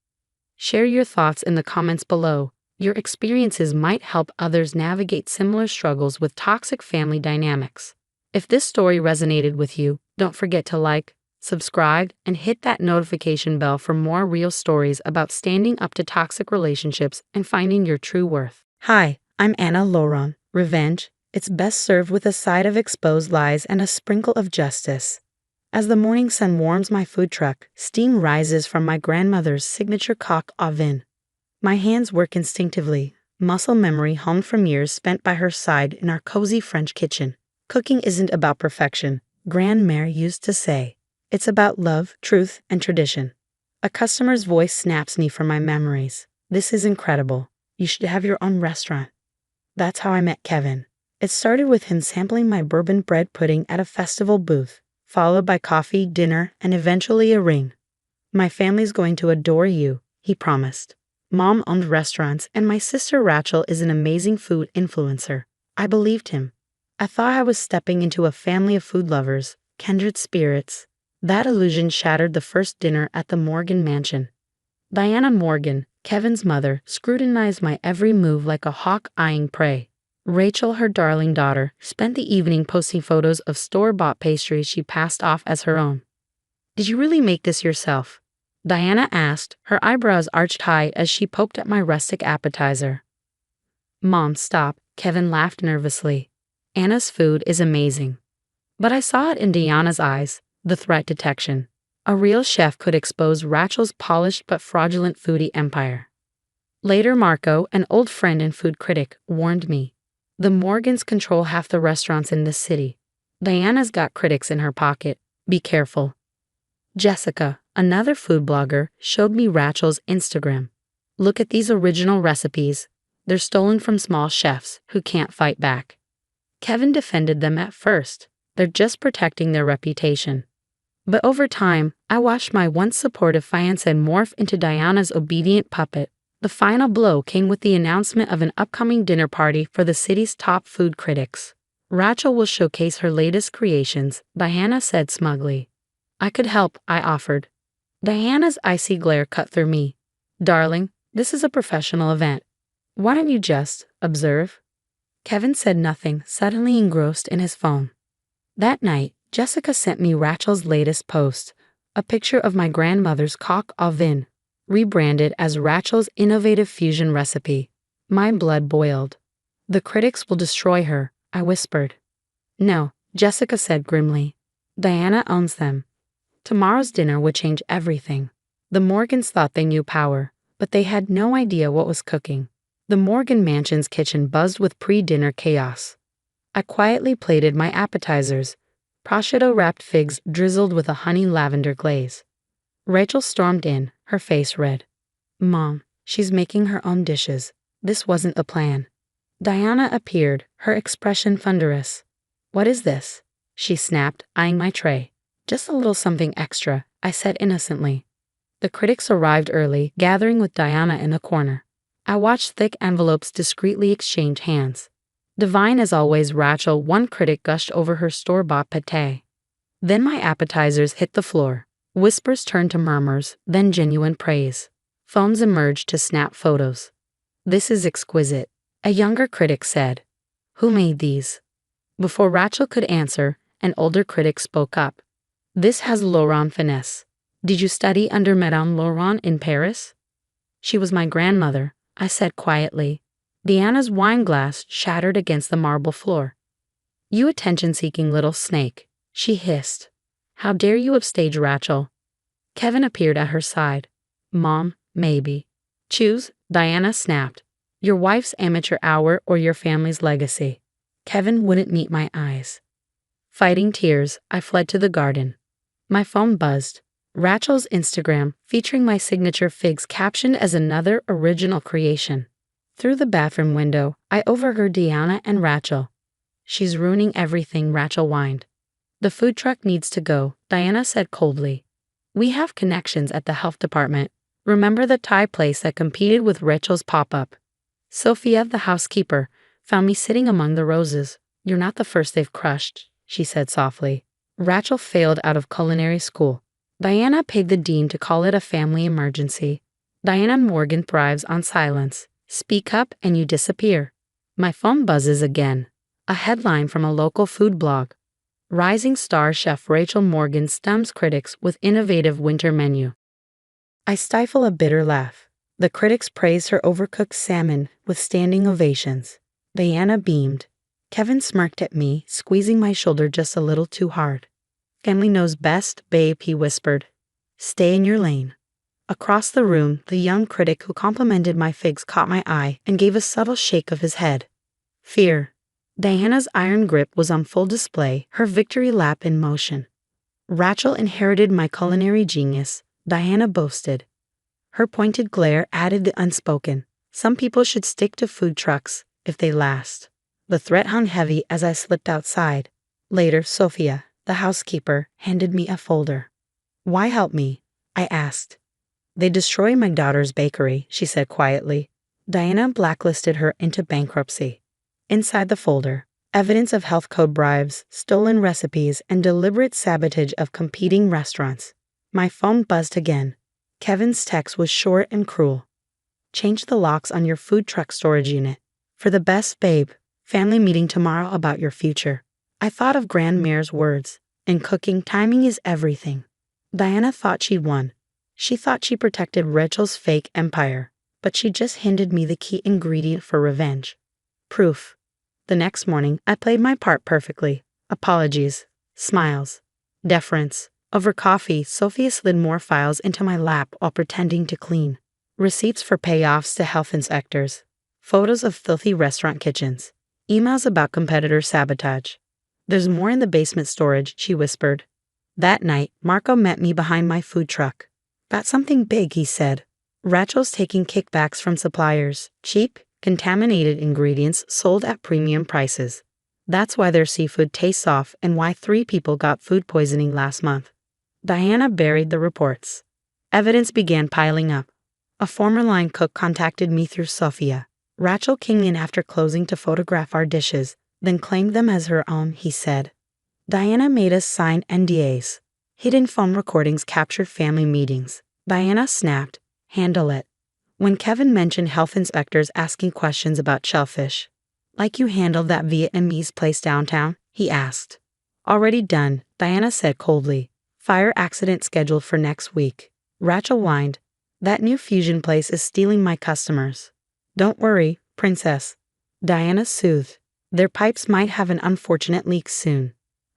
Share your thoughts in the comments below. Your experiences might help others navigate similar struggles with toxic family dynamics. If this story resonated with you, don't forget to like, subscribe, and hit that notification bell for more real stories about standing up to toxic relationships and finding your true worth. Hi, I'm Anna Lauron. Revenge, it's best served with a side of exposed lies and a sprinkle of justice. As the morning sun warms my food truck, steam rises from my grandmother's signature coq au vin. My hands work instinctively, muscle memory honed from years spent by her side in our cozy French kitchen. Cooking isn't about perfection, Grandmère used to say. It's about love, truth, and tradition. A customer's voice snaps me from my memories. This is incredible. You should have your own restaurant. That's how I met Kevin. It started with him sampling my bourbon bread pudding at a festival booth, followed by coffee, dinner, and eventually a ring. My family's going to adore you, he promised. Mom owned restaurants, and my sister Rachel is an amazing food influencer. I believed him. I thought I was stepping into a family of food lovers, kindred spirits. That illusion shattered the first dinner at the Morgan Mansion. Diana Morgan, Kevin's mother, scrutinized my every move like a hawk eyeing prey. Rachel, her darling daughter, spent the evening posting photos of store-bought pastries she passed off as her own. Did you really make this yourself? Diana asked, her eyebrows arched high as she poked at my rustic appetizer. Mom, stop, Kevin laughed nervously. Anna's food is amazing. But I saw it in Diana's eyes, the threat detection. A real chef could expose Rachel's polished but fraudulent foodie empire. Later, Marco, an old friend and food critic, warned me. The Morgans control half the restaurants in this city. Diana's got critics in her pocket. Be careful. Jessica, another food blogger, showed me Rachel's Instagram. Look at these original recipes. They're stolen from small chefs who can't fight back. Kevin defended them at first. They're just protecting their reputation. But over time, I watched my once supportive fiancé morph into Diana's obedient puppet. The final blow came with the announcement of an upcoming dinner party for the city's top food critics. Rachel will showcase her latest creations, Diana said smugly. I could help, I offered. Diana's icy glare cut through me. Darling, this is a professional event. Why don't you just observe? Kevin said nothing, suddenly engrossed in his phone. That night, Jessica sent me Rachel's latest post, a picture of my grandmother's coq au vin, rebranded as Rachel's innovative fusion recipe. My blood boiled. The critics will destroy her, I whispered. No, Jessica said grimly. Diana owns them. Tomorrow's dinner would change everything. The Morgans thought they knew power, but they had no idea what was cooking. The Morgan Mansion's kitchen buzzed with pre-dinner chaos. I quietly plated my appetizers, prosciutto-wrapped figs drizzled with a honey lavender glaze. Rachel stormed in, her face red. Mom, she's making her own dishes. This wasn't the plan. Diana appeared, her expression thunderous. What is this? She snapped, eyeing my tray. Just a little something extra, I said innocently. The critics arrived early, gathering with Diana in a corner. I watched thick envelopes discreetly exchange hands. Divine as always, Rachel, one critic gushed over her store-bought pâté. Then my appetizers hit the floor. Whispers turned to murmurs, then genuine praise. Phones emerged to snap photos. "This is exquisite," a younger critic said. "Who made these?" Before Rachel could answer, an older critic spoke up. "This has Laurent finesse. Did you study under Madame Laurent in Paris?" "She was my grandmother," I said quietly. Diana's wine glass shattered against the marble floor. "You attention-seeking little snake," she hissed. "How dare you upstage Rachel?" Kevin appeared at her side. "Mom, maybe. Choose," Diana snapped. "Your wife's amateur hour or your family's legacy." Kevin wouldn't meet my eyes. Fighting tears, I fled to the garden. My phone buzzed. Rachel's Instagram, featuring my signature figs captioned as another original creation. Through the bathroom window, I overheard Diana and Rachel. "She's ruining everything," Rachel whined. "The food truck needs to go," Diana said coldly. "We have connections at the health department. Remember the Thai place that competed with Rachel's pop-up?" Sophia, the housekeeper, found me sitting among the roses. "You're not the first they've crushed," she said softly. "Rachel failed out of culinary school. Diana paid the dean to call it a family emergency. Diana Morgan thrives on silence. Speak up and you disappear." My phone buzzes again. A headline from a local food blog. "Rising star chef Rachel Morgan stuns critics with innovative winter menu." I stifle a bitter laugh. The critics praised her overcooked salmon with standing ovations. Diana beamed. Kevin smirked at me, squeezing my shoulder just a little too hard. "Family knows best, babe," he whispered. "Stay in your lane." Across the room, the young critic who complimented my figs caught my eye and gave a subtle shake of his head. Fear. Diana's iron grip was on full display, her victory lap in motion. "Rachel inherited my culinary genius," Diana boasted. Her pointed glare added the unspoken. "Some people should stick to food trucks, if they last." The threat hung heavy as I slipped outside. Later, Sophia, the housekeeper, handed me a folder. "Why help me?" I asked. "They destroy my daughter's bakery," she said quietly. Diana blacklisted her into bankruptcy. Inside the folder, evidence of health code bribes, stolen recipes, and deliberate sabotage of competing restaurants. My phone buzzed again. Kevin's text was short and cruel. "Change the locks on your food truck storage unit. For the best, babe. Family meeting tomorrow about your future." I thought of Grandmare's words. In cooking, timing is everything. Diana thought she'd won. She thought she protected Rachel's fake empire, but she just handed me the key ingredient for revenge. Proof. The next morning, I played my part perfectly. Apologies. Smiles. Deference. Over coffee, Sophia slid more files into my lap while pretending to clean. Receipts for payoffs to health inspectors. Photos of filthy restaurant kitchens. Emails about competitor sabotage. "There's more in the basement storage," she whispered. That night, Marco met me behind my food truck. "Got something big," he said. "Rachel's taking kickbacks from suppliers. Cheap, contaminated ingredients sold at premium prices. That's why their seafood tastes off and why 3 people got food poisoning last month." Diana buried the reports. Evidence began piling up. A former line cook contacted me through Sophia. Rachel came in after closing to photograph our dishes, then claimed them as her own, he said. Diana made us sign NDAs. Hidden phone recordings captured family meetings. Diana snapped, "Handle it." When Kevin mentioned health inspectors asking questions about shellfish. "Like you handled that Vietnamese place downtown?" he asked. "Already done," Diana said coldly. "Fire accident scheduled for next week." Rachel whined. "That new fusion place is stealing my customers." "Don't worry, princess," Diana soothed. "Their pipes might have an unfortunate leak soon."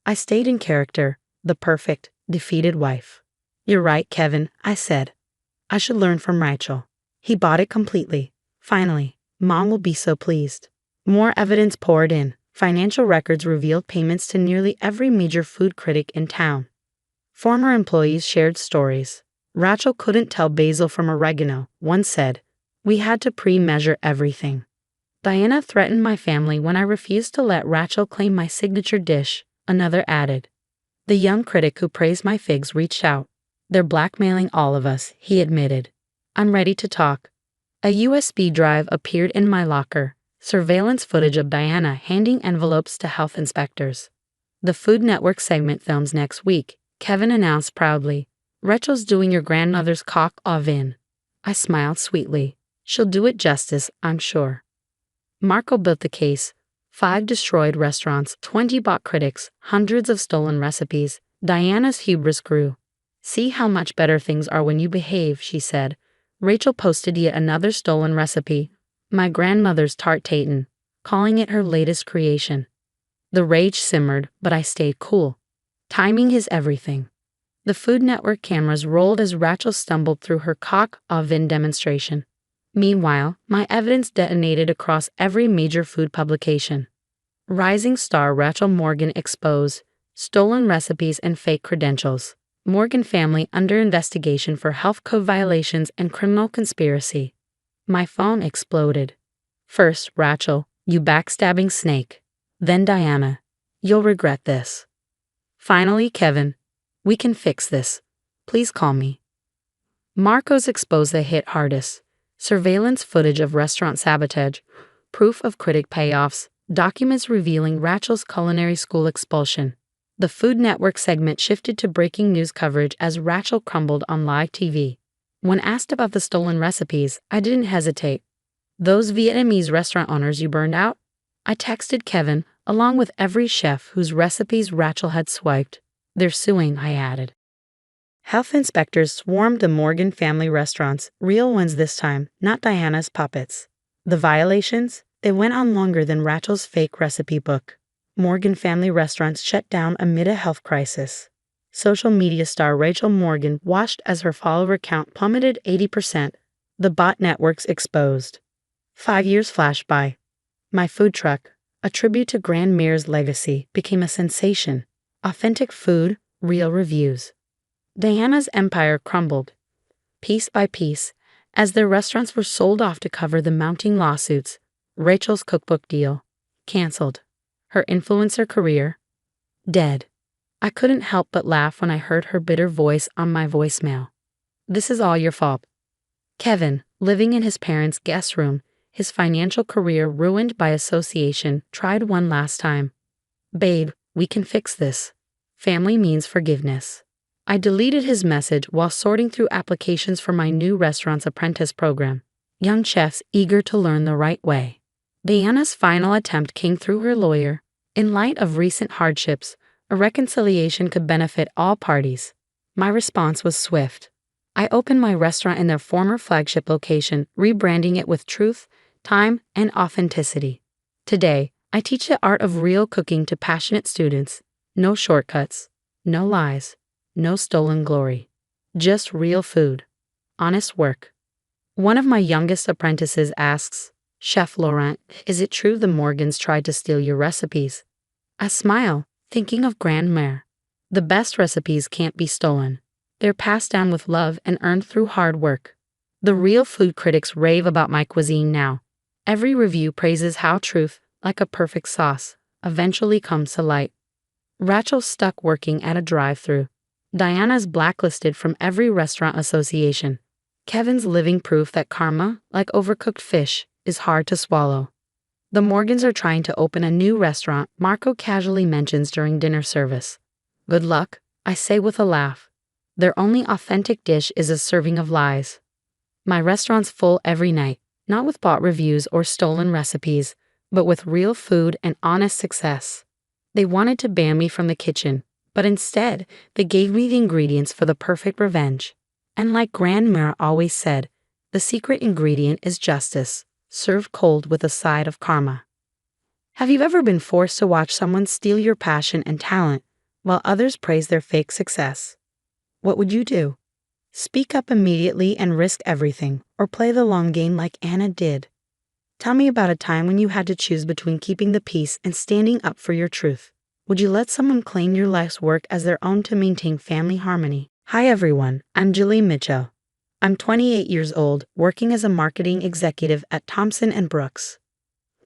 I stayed in character, the perfect, defeated wife. "You're right, Kevin," I said. "I should learn from Rachel." He bought it completely. "Finally, Mom will be so pleased." More evidence poured in. Financial records revealed payments to nearly every major food critic in town. Former employees shared stories. Rachel couldn't tell basil from oregano, one said. "We had to pre-measure everything." Diana threatened my family when I refused to let Rachel claim my signature dish, another added. The young critic who praised my figs reached out. "They're blackmailing all of us," he admitted. "I'm ready to talk." A USB drive appeared in my locker, surveillance footage of Diana handing envelopes to health inspectors. The Food Network segment films next week, Kevin announced proudly. Rachel's doing your grandmother's coq au vin. I smiled sweetly. She'll do it justice, I'm sure. Marco built the case. 5 destroyed restaurants, 20 bought critics, hundreds of stolen recipes. Diana's hubris grew. See how much better things are when you behave, she said. Rachel posted yet another stolen recipe, my grandmother's tart tatin, calling it her latest creation. The rage simmered, but I stayed cool. Timing is everything. The Food Network cameras rolled as Rachel stumbled through her coq au vin demonstration. Meanwhile, my evidence detonated across every major food publication. Rising star Rachel Morgan exposed, stolen recipes and fake credentials. Morgan family under investigation for health code violations and criminal conspiracy. My phone exploded. First, Rachel, you backstabbing snake. Then Diana. You'll regret this. Finally, Kevin. We can fix this. Please call me. Marco's expose hit hardest. Surveillance footage of restaurant sabotage, proof of critic payoffs, documents revealing Rachel's culinary school expulsion. The Food Network segment shifted to breaking news coverage as Rachel crumbled on live TV. When asked about the stolen recipes, I didn't hesitate. Those Vietnamese restaurant owners you burned out? I texted Kevin, along with every chef whose recipes Rachel had swiped. They're suing, I added. Health inspectors swarmed the Morgan family restaurants, real ones this time, not Diana's puppets. The violations? They went on longer than Rachel's fake recipe book. Morgan family restaurants shut down amid a health crisis. Social media star Rachel Morgan watched as her follower count plummeted 80%. The bot networks exposed. 5 years flashed by. My food truck, a tribute to Grand Mayor's legacy, became a sensation. Authentic food, real reviews. Diana's empire crumbled, piece by piece, as their restaurants were sold off to cover the mounting lawsuits. Rachel's cookbook deal, canceled. Her influencer career, dead. I couldn't help but laugh when I heard her bitter voice on my voicemail. This is all your fault. Kevin, living in his parents' guest room, his financial career ruined by association, tried one last time. Babe, we can fix this. Family means forgiveness. I deleted his message while sorting through applications for my new restaurant's apprentice program. Young chefs eager to learn the right way. Diana's final attempt came through her lawyer. In light of recent hardships, a reconciliation could benefit all parties. My response was swift. I opened my restaurant in their former flagship location, rebranding it with truth, time, and authenticity. Today, I teach the art of real cooking to passionate students. No shortcuts, no lies, no stolen glory. Just real food. Honest work. One of my youngest apprentices asks, Chef Laurent, is it true the Morgans tried to steal your recipes? I smile, thinking of Grandmère. The best recipes can't be stolen. They're passed down with love and earned through hard work. The real food critics rave about my cuisine now. Every review praises how truth, like a perfect sauce, eventually comes to light. Rachel's stuck working at a drive-thru. Diana's blacklisted from every restaurant association. Kevin's living proof that karma, like overcooked fish, is hard to swallow. The Morgans are trying to open a new restaurant, Marco casually mentions during dinner service. Good luck, I say with a laugh. Their only authentic dish is a serving of lies. My restaurant's full every night, not with bought reviews or stolen recipes, but with real food and honest success. They wanted to ban me from the kitchen, but instead, they gave me the ingredients for the perfect revenge. And like Grandmère always said, the secret ingredient is justice, served cold with a side of karma. Have you ever been forced to watch someone steal your passion and talent while others praise their fake success? What would you do? Speak up immediately and risk everything, or play the long game like Anna did. Tell me about a time when you had to choose between keeping the peace and standing up for your truth. Would you let someone claim your life's work as their own to maintain family harmony? Hi everyone, I'm Julie Mitchell. I'm 28 years old, working as a marketing executive at Thompson & Brooks.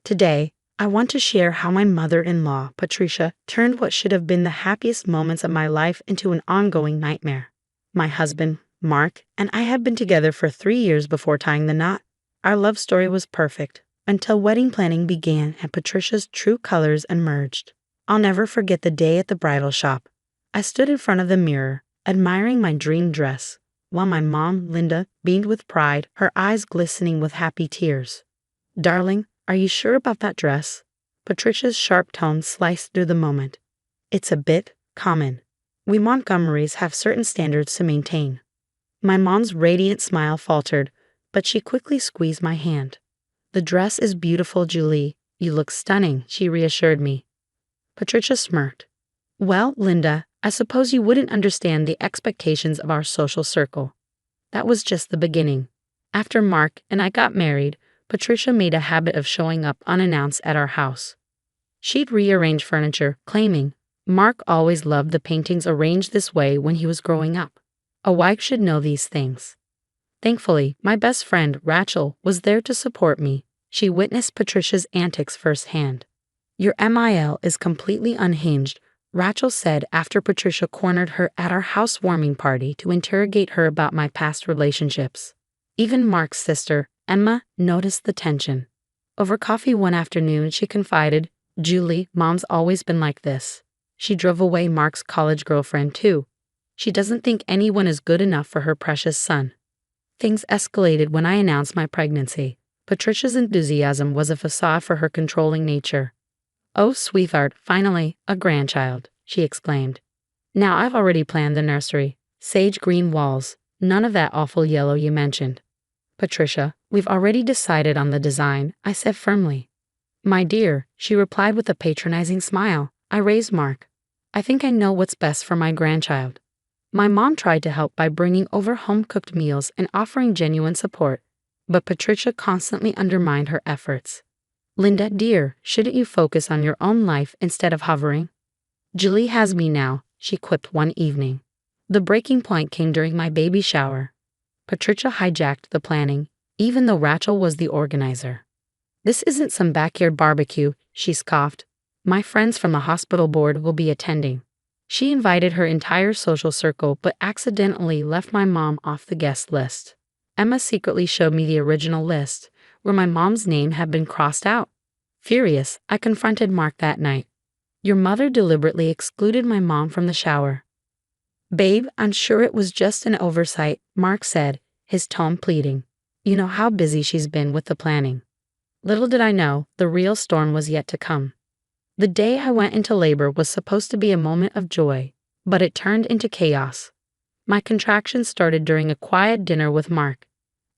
Today, I want to share how my mother-in-law, Patricia, turned what should have been the happiest moments of my life into an ongoing nightmare. My husband, Mark, and I had been together for 3 years before tying the knot. Our love story was perfect until wedding planning began and Patricia's true colors emerged. I'll never forget the day at the bridal shop. I stood in front of the mirror, admiring my dream dress, while my mom, Linda, beamed with pride, her eyes glistening with happy tears. "Darling, are you sure about that dress?" Patricia's sharp tone sliced through the moment. "It's a bit common. We Montgomerys have certain standards to maintain." My mom's radiant smile faltered, but she quickly squeezed my hand. "The dress is beautiful, Julie. You look stunning," she reassured me. Patricia smirked. "Well, Linda, I suppose you wouldn't understand the expectations of our social circle." That was just the beginning. After Mark and I got married, Patricia made a habit of showing up unannounced at our house. She'd rearrange furniture, claiming, "Mark always loved the paintings arranged this way when he was growing up. A wife should know these things." Thankfully, my best friend, Rachel, was there to support me. She witnessed Patricia's antics firsthand. "Your MIL is completely unhinged," Rachel said after Patricia cornered her at our housewarming party to interrogate her about my past relationships. Even Mark's sister, Emma, noticed the tension. Over coffee one afternoon, she confided, "Julie, Mom's always been like this. She drove away Mark's college girlfriend, too. She doesn't think anyone is good enough for her precious son." Things escalated when I announced my pregnancy. Patricia's enthusiasm was a facade for her controlling nature. "Oh, sweetheart, finally, a grandchild," she exclaimed. "Now I've already planned the nursery. Sage green walls, none of that awful yellow you mentioned." "Patricia, we've already decided on the design," I said firmly. "My dear," she replied with a patronizing smile. I raised Mark. "I think I know what's best for my grandchild." My mom tried to help by bringing over home-cooked meals and offering genuine support, but Patricia constantly undermined her efforts. "Linda, dear, shouldn't you focus on your own life instead of hovering?" "Julie has me now," she quipped one evening. The breaking point came during my baby shower. Patricia hijacked the planning, even though Rachel was the organizer. "This isn't some backyard barbecue," she scoffed. "My friends from the hospital board will be attending." She invited her entire social circle but accidentally left my mom off the guest list. Emma secretly showed me the original list, where my mom's name had been crossed out. Furious, I confronted Mark that night. "Your mother deliberately excluded my mom from the shower." "Babe, I'm sure it was just an oversight," Mark said, his tone pleading. "You know how busy she's been with the planning." Little did I know, the real storm was yet to come. The day I went into labor was supposed to be a moment of joy, but it turned into chaos. My contractions started during a quiet dinner with Mark.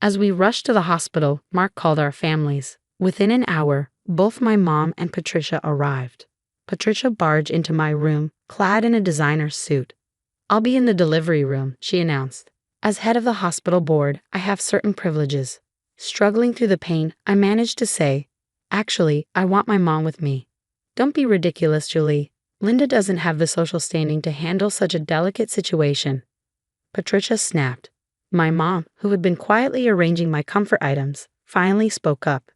As we rushed to the hospital, Mark called our families. Within an hour, both my mom and Patricia arrived. Patricia barged into my room, clad in a designer suit. "I'll be in the delivery room," she announced. "As head of the hospital board, I have certain privileges." Struggling through the pain, I managed to say, "Actually, I want my mom with me." "Don't be ridiculous, Julie. Linda doesn't have the social standing to handle such a delicate situation." Patricia snapped. My mom, who had been quietly arranging my comfort items, finally spoke up.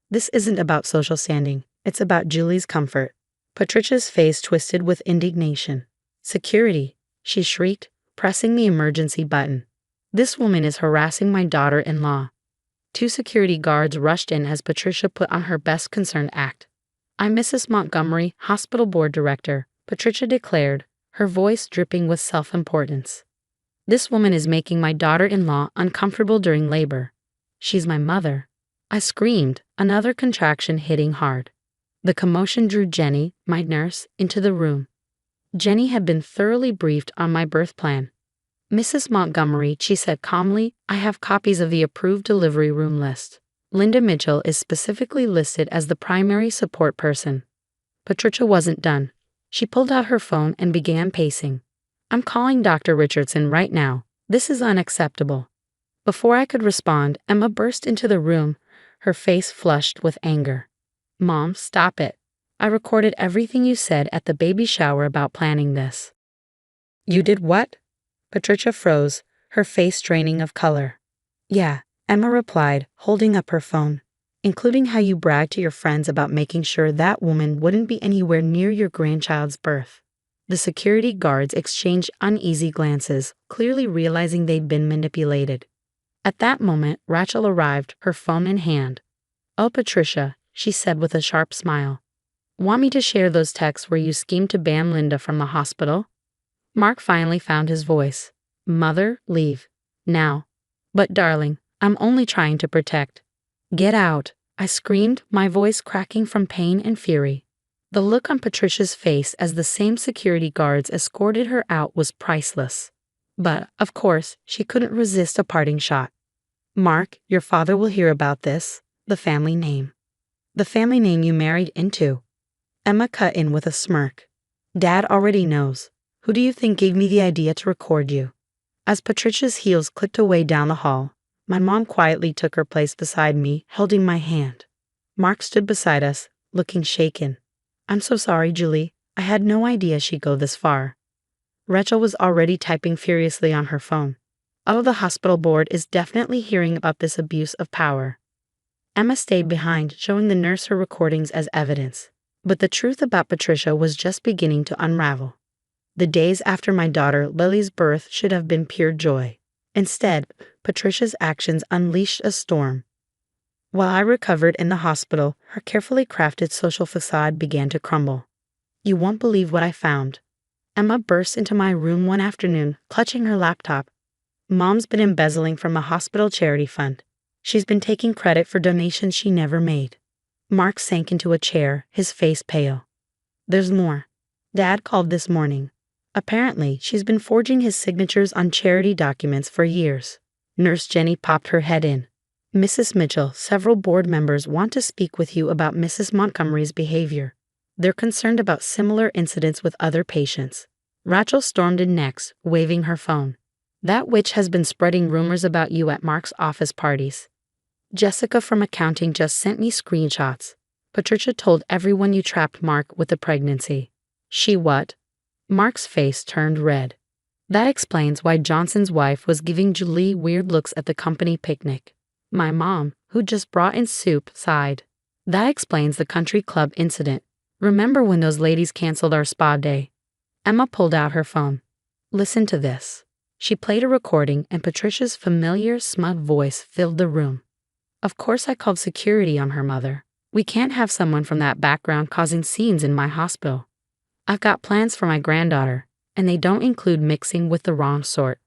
"This isn't about social standing. It's about Julie's comfort." Patricia's face twisted with indignation. "Security," she shrieked, pressing the emergency button. "This woman is harassing my daughter-in-law." Two security guards rushed in as Patricia put on her best concerned act. "I'm Mrs. Montgomery, hospital board director," Patricia declared, her voice dripping with self-importance. "This woman is making my daughter-in-law uncomfortable during labor. She's my mother." I screamed, another contraction hitting hard. The commotion drew Jenny, my nurse, into the room. Jenny had been thoroughly briefed on my birth plan. "Mrs. Montgomery," she said calmly, "I have copies of the approved delivery room list. Linda Mitchell is specifically listed as the primary support person." Patricia wasn't done. She pulled out her phone and began pacing. "I'm calling Dr. Richardson right now. This is unacceptable." Before I could respond, Emma burst into the room, her face flushed with anger. "Mom, stop it. I recorded everything you said at the baby shower about planning this." "You did what?" Patricia froze, her face draining of color. "Yeah," Emma replied, holding up her phone, "including how you bragged to your friends about making sure that woman wouldn't be anywhere near your grandchild's birth." The security guards exchanged uneasy glances, clearly realizing they'd been manipulated. At that moment, Rachel arrived, her phone in hand. "Oh, Patricia," she said with a sharp smile. "Want me to share those texts where you schemed to ban Linda from the hospital?" Mark finally found his voice. "Mother, leave. Now." "But darling, I'm only trying to protect." "Get out," I screamed, my voice cracking from pain and fury. The look on Patricia's face as the same security guards escorted her out was priceless. But, of course, she couldn't resist a parting shot. "Mark, your father will hear about this. The family name. The family name you married into." Emma cut in with a smirk. "Dad already knows. Who do you think gave me the idea to record you?" As Patricia's heels clicked away down the hall, my mom quietly took her place beside me, holding my hand. Mark stood beside us, looking shaken. "I'm so sorry, Julie. I had no idea she'd go this far." Rachel was already typing furiously on her phone. "Oh, the hospital board is definitely hearing about this abuse of power." Emma stayed behind, showing the nurse her recordings as evidence. But the truth about Patricia was just beginning to unravel. The days after my daughter Lily's birth should have been pure joy. Instead, Patricia's actions unleashed a storm. While I recovered in the hospital, her carefully crafted social facade began to crumble. "You won't believe what I found." Emma burst into my room one afternoon, clutching her laptop. "Mom's been embezzling from a hospital charity fund. She's been taking credit for donations she never made." Mark sank into a chair, his face pale. "There's more. Dad called this morning. Apparently, she's been forging his signatures on charity documents for years." Nurse Jenny popped her head in. "Mrs. Mitchell, several board members want to speak with you about Mrs. Montgomery's behavior. They're concerned about similar incidents with other patients." Rachel stormed in next, waving her phone. "That witch has been spreading rumors about you at Mark's office parties. Jessica from accounting just sent me screenshots. Patricia told everyone you trapped Mark with the pregnancy." "She what?" Mark's face turned red. "That explains why Johnson's wife was giving Julie weird looks at the company picnic." My mom, who just brought in soup, sighed. "That explains the country club incident. Remember when those ladies canceled our spa day?" Emma pulled out her phone. "Listen to this." She played a recording, and Patricia's familiar, smug voice filled the room. "Of course I called security on her mother. We can't have someone from that background causing scenes in my hospital. I've got plans for my granddaughter, and they don't include mixing with the wrong sort."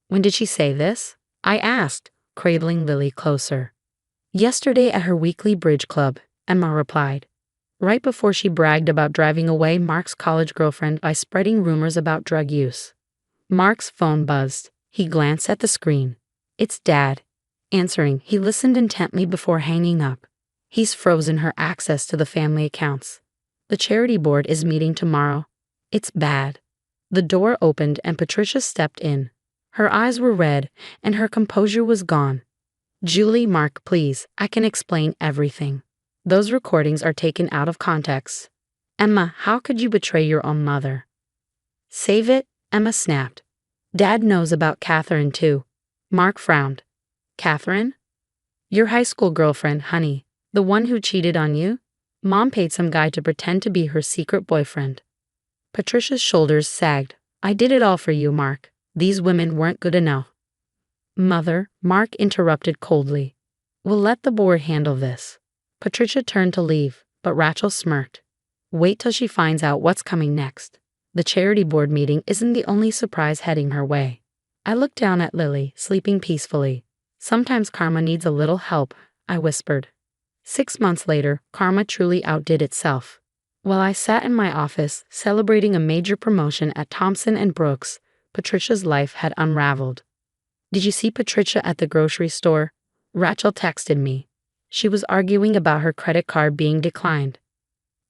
"When did she say this?" I asked, cradling Lily closer. "Yesterday at her weekly bridge club," Emma replied. "Right before she bragged about driving away Mark's college girlfriend by spreading rumors about drug use." Mark's phone buzzed. He glanced at the screen. "It's Dad." Answering, he listened intently before hanging up. "He's frozen her access to the family accounts. The charity board is meeting tomorrow. It's bad." The door opened and Patricia stepped in. Her eyes were red, and her composure was gone. "Julie, Mark, please, I can explain everything. Those recordings are taken out of context." "Emma, how could you betray your own mother?" "Save it," Emma snapped. "Dad knows about Catherine, too." Mark frowned. "Catherine?" "Your high school girlfriend, honey. The one who cheated on you? Mom paid some guy to pretend to be her secret boyfriend." Patricia's shoulders sagged. "I did it all for you, Mark. These women weren't good enough." "Mother," Mark interrupted coldly. "We'll let the board handle this." Patricia turned to leave, but Rachel smirked. "Wait till she finds out what's coming next. The charity board meeting isn't the only surprise heading her way." I looked down at Lily, sleeping peacefully. "Sometimes karma needs a little help," I whispered. 6 months later, karma truly outdid itself. While I sat in my office, celebrating a major promotion at Thompson & Brooks, Patricia's life had unraveled. "Did you see Patricia at the grocery store?" Rachel texted me. She was arguing about her credit card being declined.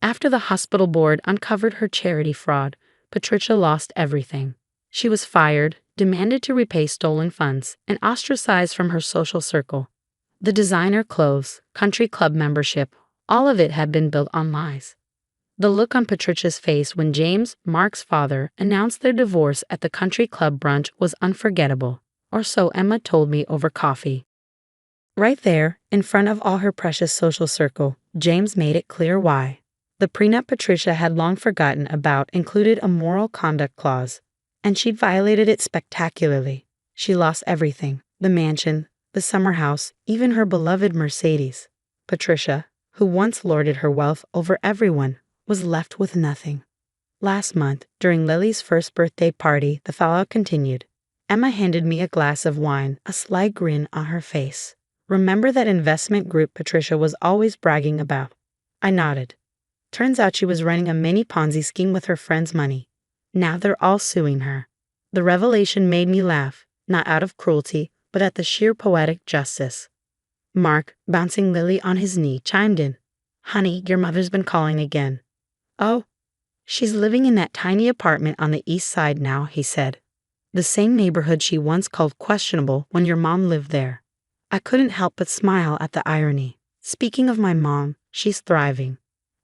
After the hospital board uncovered her charity fraud, Patricia lost everything. She was fired, demanded to repay stolen funds, and ostracized from her social circle. The designer clothes, country club membership, all of it had been built on lies. The look on Patricia's face when James, Mark's father, announced their divorce at the country club brunch was unforgettable, or so Emma told me over coffee. Right there, in front of all her precious social circle, James made it clear why. The prenup Patricia had long forgotten about included a moral conduct clause, and she'd violated it spectacularly. She lost everything: The mansion, the summer house, even her beloved Mercedes. Patricia, who once lorded her wealth over everyone, was left with nothing. Last month, during Lily's first birthday party, the fallout continued. Emma handed me a glass of wine, a sly grin on her face. Remember that investment group Patricia was always bragging about? I nodded. Turns out she was running a mini Ponzi scheme with her friends' money. Now they're all suing her. The revelation made me laugh, not out of cruelty, but at the sheer poetic justice. Mark, bouncing Lily on his knee, chimed in. Honey, your mother's been calling again. Oh, she's living in that tiny apartment on the east side now, he said. The same neighborhood she once called questionable when your mom lived there. I couldn't help but smile at the irony. Speaking of my mom, she's thriving.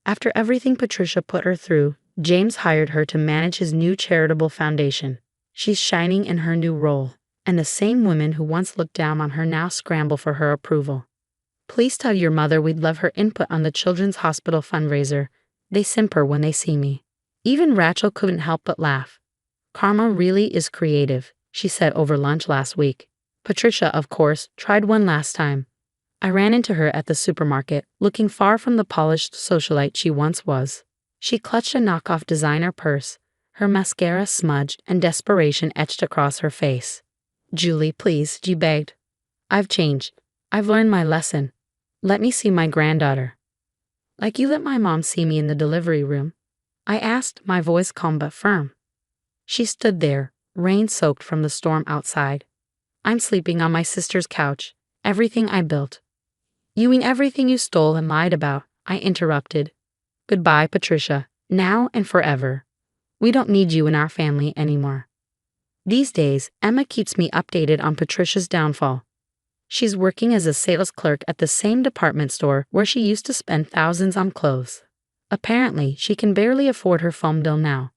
After everything Patricia put her through, James hired her to manage his new charitable foundation. She's shining in her new role, and the same women who once looked down on her now scramble for her approval. Please tell your mother we'd love her input on the Children's Hospital fundraiser. They simper when they see me. Even Rachel couldn't help but laugh. Karma really is creative, she said over lunch last week. Patricia, of course, tried one last time. I ran into her at the supermarket, looking far from the polished socialite she once was. She clutched a knockoff designer purse, her mascara smudged and desperation etched across her face. Julie, please, she begged. I've changed. I've learned my lesson. Let me see my granddaughter. Like you let my mom see me in the delivery room? I asked, my voice calm but firm. She stood there, rain-soaked from the storm outside. I'm sleeping on my sister's couch. Everything I built. You mean everything you stole and lied about, I interrupted. Goodbye, Patricia, now and forever. We don't need you in our family anymore. These days, Emma keeps me updated on Patricia's downfall. She's working as a sales clerk at the same department store where she used to spend thousands on clothes. Apparently, she can barely afford her phone bill now.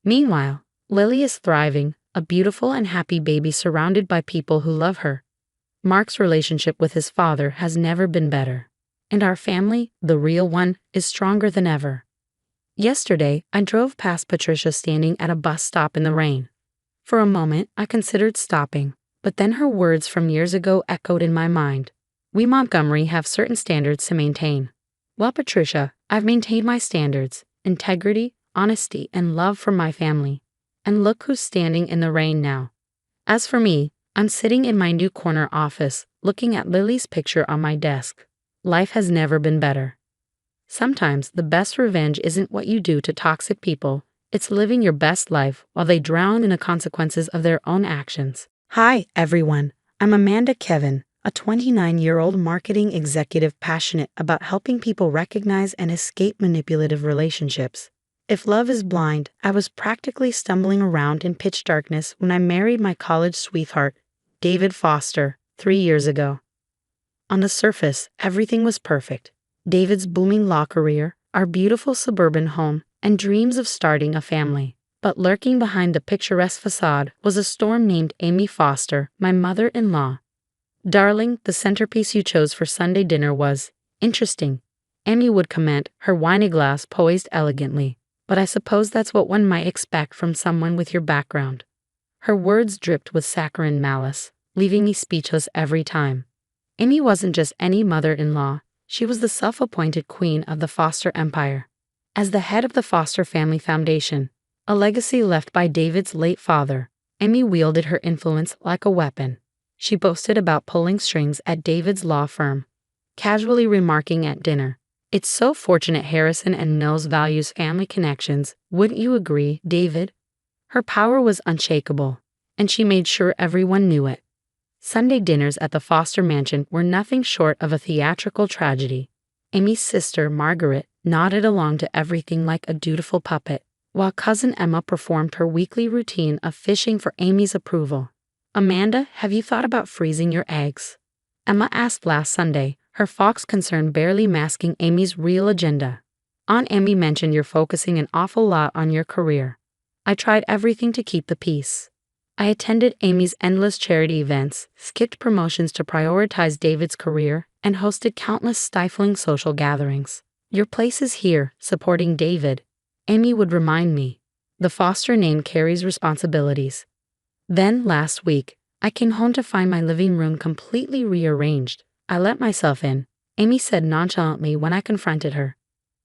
Meanwhile, Lily is thriving, a beautiful and happy baby surrounded by people who love her. Mark's relationship with his father has never been better. And our family, the real one, is stronger than ever. Yesterday, I drove past Patricia standing at a bus stop in the rain. For a moment, I considered stopping, but then her words from years ago echoed in my mind. We Montgomery have certain standards to maintain. Well, Patricia, I've maintained my standards, integrity, honesty, and love for my family. And look who's standing in the rain now. As for me, I'm sitting in my new corner office, looking at Lily's picture on my desk. Life has never been better. Sometimes the best revenge isn't what you do to toxic people, it's living your best life while they drown in the consequences of their own actions. Hi, everyone. I'm Amanda Kevin, a 29-year-old marketing executive passionate about helping people recognize and escape manipulative relationships. If love is blind, I was practically stumbling around in pitch darkness when I married my college sweetheart, David Foster, 3 years ago. On the surface, everything was perfect. David's booming law career, our beautiful suburban home, and dreams of starting a family. But lurking behind the picturesque facade was a storm named Amy Foster, my mother-in-law. Darling, the centerpiece you chose for Sunday dinner was interesting, Amy would comment, her wine glass poised elegantly. But I suppose that's what one might expect from someone with your background. Her words dripped with saccharine malice, leaving me speechless every time. Amy wasn't just any mother-in-law, she was the self-appointed queen of the Foster empire. As the head of the Foster Family Foundation, a legacy left by David's late father, Amy wielded her influence like a weapon. She boasted about pulling strings at David's law firm, casually remarking at dinner, "It's so fortunate Harrison and Mills values family connections, wouldn't you agree, David?" Her power was unshakable, and she made sure everyone knew it. Sunday dinners at the Foster mansion were nothing short of a theatrical tragedy. Amy's sister, Margaret, nodded along to everything like a dutiful puppet, while cousin Emma performed her weekly routine of fishing for Amy's approval. "Amanda, have you thought about freezing your eggs?" Emma asked last Sunday, her fox concern barely masking Amy's real agenda. "Aunt Amy mentioned you're focusing an awful lot on your career." I tried everything to keep the peace. I attended Amy's endless charity events, skipped promotions to prioritize David's career, and hosted countless stifling social gatherings. "Your place is here, supporting David," Amy would remind me. "The Foster name carries responsibilities." Then, last week, I came home to find my living room completely rearranged. I let myself in, Amy said nonchalantly when I confronted her.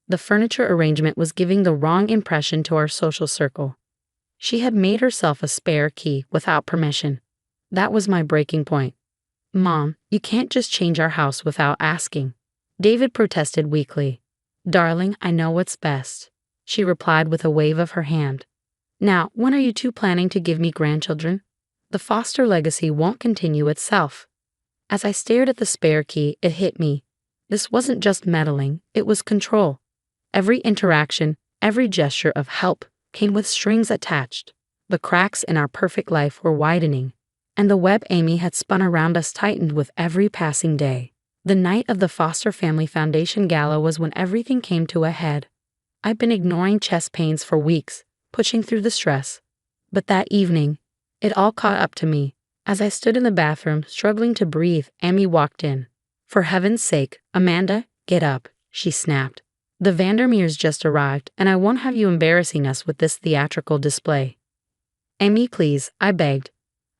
The furniture arrangement was giving the wrong impression to our social circle. She had made herself a spare key without permission. That was my breaking point. Mom, you can't just change our house without asking. David protested weakly. Darling, I know what's best, she replied with a wave of her hand. Now, when are you two planning to give me grandchildren? The foster legacy won't continue itself. As I stared at the spare key, it hit me. This wasn't just meddling, it was control. Every interaction, every gesture of help came with strings attached. The cracks in our perfect life were widening, and the web Amy had spun around us tightened with every passing day. The night of the Foster Family Foundation Gala was when everything came to a head. I'd been ignoring chest pains for weeks, pushing through the stress. But that evening, it all caught up to me. As I stood in the bathroom, struggling to breathe, Amy walked in. For heaven's sake, Amanda, get up, she snapped. The Vandermeers just arrived, and I won't have you embarrassing us with this theatrical display. Amy, please, I begged.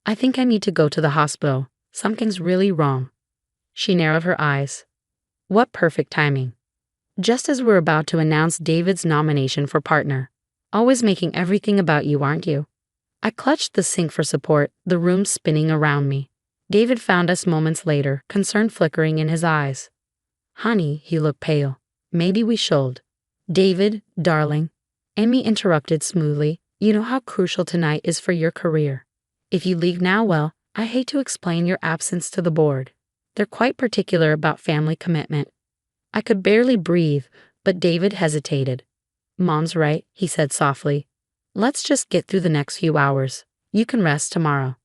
I think I need to go to the hospital. Something's really wrong. She narrowed her eyes. What perfect timing. Just as we're about to announce David's nomination for partner. Always making everything about you, aren't you? I clutched the sink for support, the room spinning around me. David found us moments later, concern flickering in his eyes. Honey, he looked pale. Maybe we should. David, darling. Amy interrupted smoothly. You know how crucial tonight is for your career. If you leave now, well, I hate to explain your absence to the board. They're quite particular about family commitment. I could barely breathe, but David hesitated. Mom's right, he said softly. Let's just get through the next few hours. You can rest tomorrow.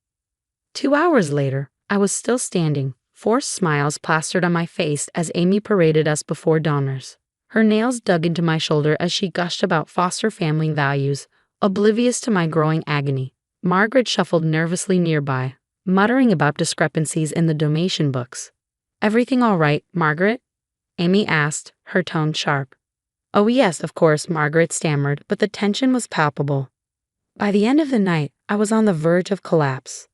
2 hours later, I was still standing, forced smiles plastered on my face as Amy paraded us before donors. Her nails dug into my shoulder as she gushed about foster family values, oblivious to my growing agony. Margaret shuffled nervously nearby, muttering about discrepancies in the donation books. Everything all right, Margaret? Amy asked, her tone sharp. Oh yes, of course, Margaret stammered, but the tension was palpable. By the end of the night, I was on the verge of collapse.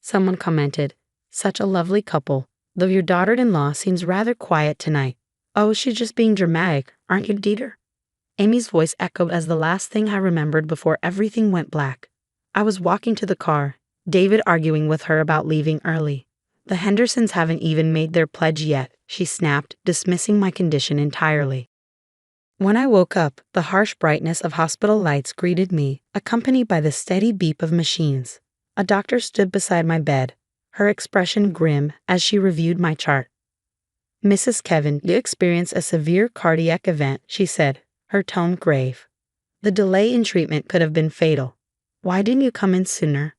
Someone commented, such a lovely couple, though your daughter-in-law seems rather quiet tonight. Oh, she's just being dramatic, aren't you, Dieter? Amy's voice echoed as the last thing I remembered before everything went black. I was walking to the car, David arguing with her about leaving early. The Hendersons haven't even made their pledge yet, she snapped, dismissing my condition entirely. When I woke up, the harsh brightness of hospital lights greeted me, accompanied by the steady beep of machines. A doctor stood beside my bed, her expression grim as she reviewed my chart. Mrs. Kevin, you experienced a severe cardiac event, she said, her tone grave. The delay in treatment could have been fatal. Why didn't you come in sooner?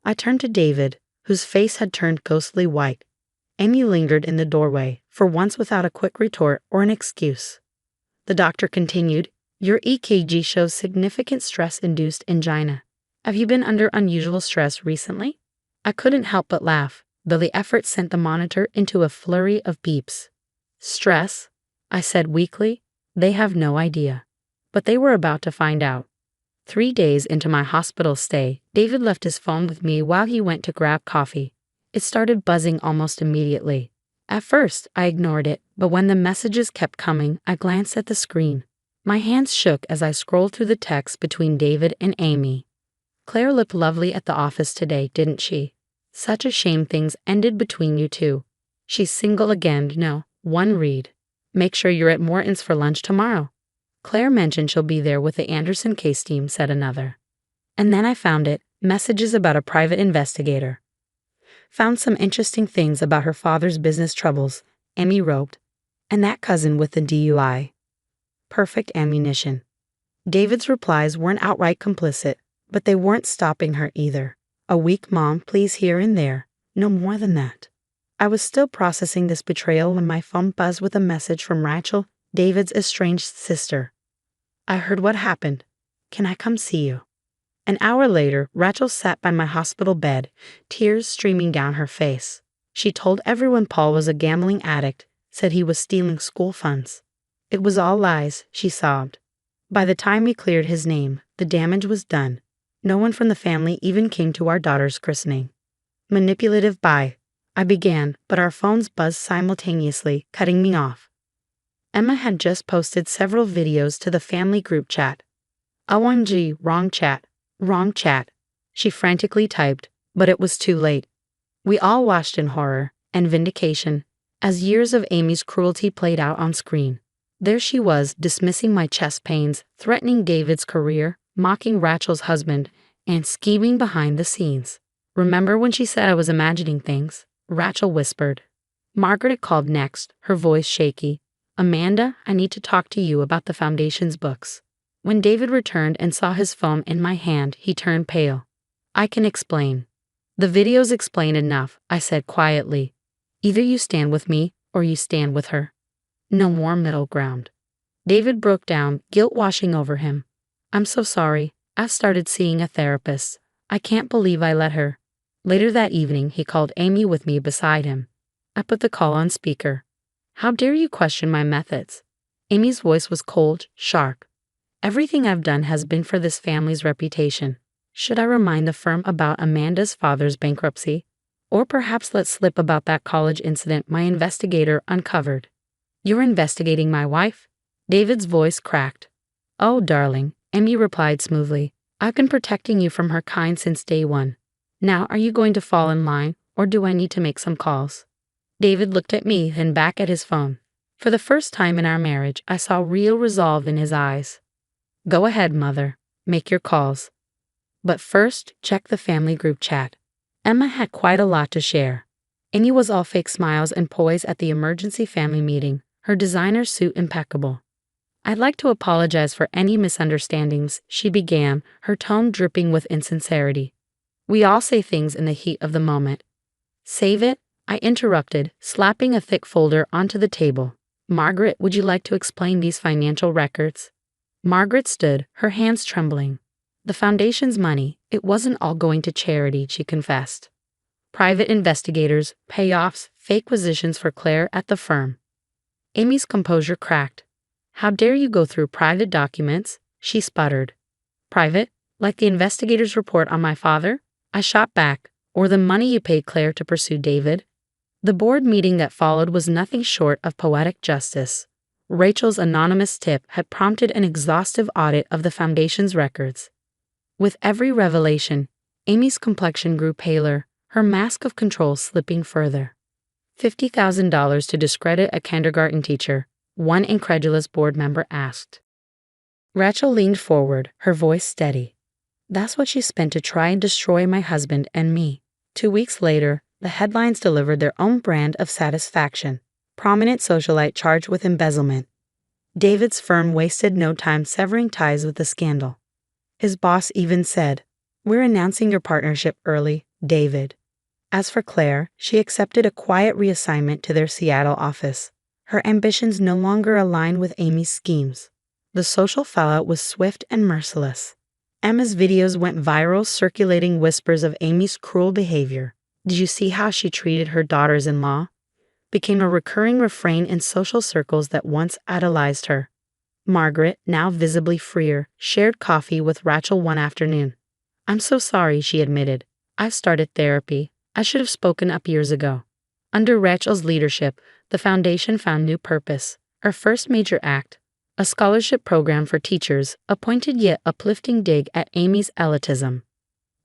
I turned to David, whose face had turned ghostly white. Amy lingered in the doorway, for once without a quick retort or an excuse. The doctor continued, your EKG shows significant stress-induced angina. Have you been under unusual stress recently? I couldn't help but laugh, though the effort sent the monitor into a flurry of beeps. Stress? I said weakly. They have no idea. But they were about to find out. 3 days into my hospital stay, David left his phone with me while he went to grab coffee. It started buzzing almost immediately. At first, I ignored it, but when the messages kept coming, I glanced at the screen. My hands shook as I scrolled through the text between David and Amy. Claire looked lovely at the office today, didn't she? Such a shame things ended between you two. She's single again, no, one read. Make sure you're at Morton's for lunch tomorrow. Claire mentioned she'll be there with the Anderson case team, said another. And then I found it, messages about a private investigator. Found some interesting things about her father's business troubles, Amy wrote. And that cousin with the DUI. Perfect ammunition. David's replies weren't outright complicit, but they weren't stopping her either. A weak mom, please, here and there. No more than that. I was still processing this betrayal when my phone buzzed with a message from Rachel, David's estranged sister. I heard what happened. Can I come see you? An hour later, Rachel sat by my hospital bed, tears streaming down her face. She told everyone Paul was a gambling addict, said he was stealing school funds. It was all lies, she sobbed. By the time we cleared his name, the damage was done. No one from the family even came to our daughter's christening. Manipulative by. I began, but our phones buzzed simultaneously, cutting me off. Emma had just posted several videos to the family group chat. OMG, wrong chat. Wrong chat. She frantically typed, but it was too late. We all watched in horror and vindication as years of Amy's cruelty played out on screen. There she was, dismissing my chest pains, threatening David's career, mocking Rachel's husband, and scheming behind the scenes. Remember when she said I was imagining things? Rachel whispered. Margaret called next, her voice shaky. Amanda, I need to talk to you about the Foundation's books. When David returned and saw his phone in my hand, he turned pale. I can explain. The videos explain enough, I said quietly. Either you stand with me, or you stand with her. No more middle ground. David broke down, guilt washing over him. I'm so sorry. I've started seeing a therapist. I can't believe I let her. Later that evening, he called Amy with me beside him. I put the call on speaker. How dare you question my methods? Amy's voice was cold, sharp. Everything I've done has been for this family's reputation. Should I remind the firm about Amanda's father's bankruptcy? Or perhaps let slip about that college incident my investigator uncovered? You're investigating my wife? David's voice cracked. Oh, darling, Amy replied smoothly. I've been protecting you from her kind since day one. Now are you going to fall in line, or do I need to make some calls? David looked at me, then back at his phone. For the first time in our marriage, I saw real resolve in his eyes. Go ahead, mother. Make your calls. But first, check the family group chat. Emma had quite a lot to share. Amy was all fake smiles and poise at the emergency family meeting, her designer suit impeccable. I'd like to apologize for any misunderstandings, she began, her tone dripping with insincerity. We all say things in the heat of the moment. Save it, I interrupted, slapping a thick folder onto the table. Margaret, would you like to explain these financial records? Margaret stood, her hands trembling. The Foundation's money, it wasn't all going to charity, she confessed. Private investigators, payoffs, fake positions for Claire at the firm. Amy's composure cracked. How dare you go through private documents? She sputtered. Private? Like the investigator's report on my father? I shot back. Or the money you paid Claire to pursue David? The board meeting that followed was nothing short of poetic justice. Rachel's anonymous tip had prompted an exhaustive audit of the Foundation's records. With every revelation, Amy's complexion grew paler, her mask of control slipping further. $50,000 to discredit a kindergarten teacher, one incredulous board member asked. Rachel leaned forward, her voice steady. That's what she spent to try and destroy my husband and me. 2 weeks later, the headlines delivered their own brand of satisfaction. Prominent socialite charged with embezzlement. David's firm wasted no time severing ties with the scandal. His boss even said, We're announcing your partnership early, David. As for Claire, she accepted a quiet reassignment to their Seattle office. Her ambitions no longer aligned with Amy's schemes. The social fallout was swift and merciless. Emma's videos went viral, circulating whispers of Amy's cruel behavior. Did you see how she treated her daughters-in-law? Became a recurring refrain in social circles that once idolized her. Margaret, now visibly freer, shared coffee with Rachel one afternoon. I'm so sorry, she admitted. I've started therapy. I should have spoken up years ago. Under Rachel's leadership, the Foundation found new purpose. Our first major act, a scholarship program for teachers, a pointed yet uplifting dig at Amy's elitism.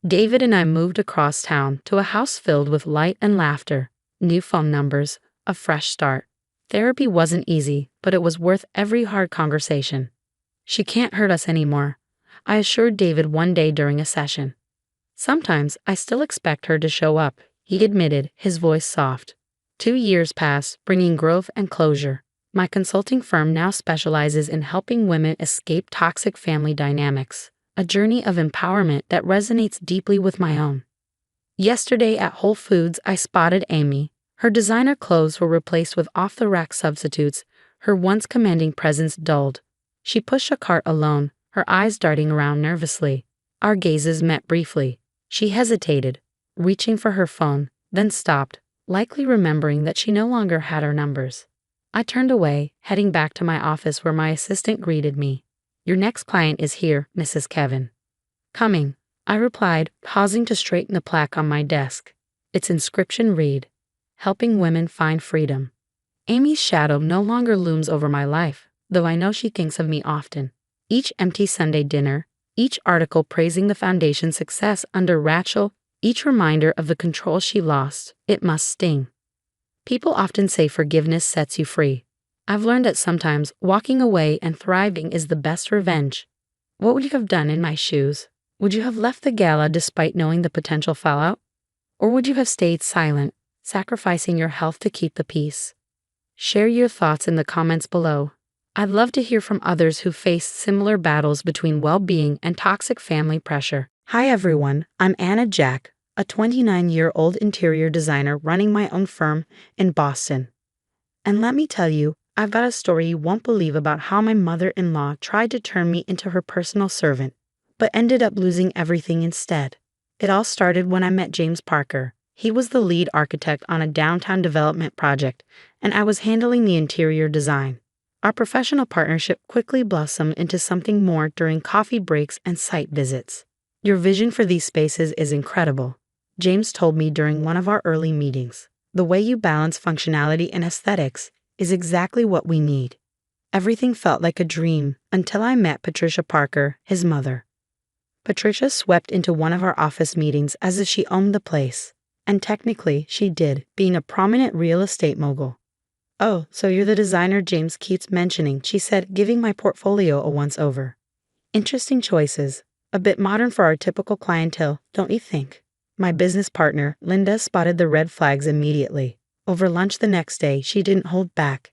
David and I moved across town to a house filled with light and laughter, new phone numbers, a fresh start. Therapy wasn't easy, but it was worth every hard conversation. She can't hurt us anymore, I assured David one day during a session. Sometimes I still expect her to show up, he admitted, his voice soft. 2 years passed, bringing growth and closure. My consulting firm now specializes in helping women escape toxic family dynamics, a journey of empowerment that resonates deeply with my own. Yesterday at Whole Foods, I spotted Amy. Her designer clothes were replaced with off-the-rack substitutes, her once commanding presence dulled. She pushed a cart alone, her eyes darting around nervously. Our gazes met briefly. She hesitated, reaching for her phone, then stopped, likely remembering that she no longer had our numbers. I turned away, heading back to my office where my assistant greeted me. Your next client is here, Mrs. Kevin. Coming, I replied, pausing to straighten the plaque on my desk. Its inscription read, "Helping women find freedom." Amy's shadow no longer looms over my life, though I know she thinks of me often. Each empty Sunday dinner, each article praising the foundation's success under Rachel, each reminder of the control she lost, it must sting. People often say forgiveness sets you free. I've learned that sometimes walking away and thriving is the best revenge. What would you have done in my shoes? Would you have left the gala despite knowing the potential fallout? Or would you have stayed silent, sacrificing your health to keep the peace? Share your thoughts in the comments below. I'd love to hear from others who faced similar battles between well-being and toxic family pressure. Hi everyone, I'm Anna Jack, a 29-year-old interior designer running my own firm in Boston. And let me tell you, I've got a story you won't believe about how my mother-in-law tried to turn me into her personal servant, but ended up losing everything instead. It all started when I met James Parker. He was the lead architect on a downtown development project, and I was handling the interior design. Our professional partnership quickly blossomed into something more during coffee breaks and site visits. "Your vision for these spaces is incredible," James told me during one of our early meetings. "The way you balance functionality and aesthetics is exactly what we need." Everything felt like a dream until I met Patricia Parker, his mother. Patricia swept into one of our office meetings as if she owned the place. And technically, she did, being a prominent real estate mogul. "Oh, so you're the designer James keeps mentioning," she said, giving my portfolio a once-over. "Interesting choices. A bit modern for our typical clientele, don't you think?" My business partner, Linda, spotted the red flags immediately. Over lunch the next day, she didn't hold back.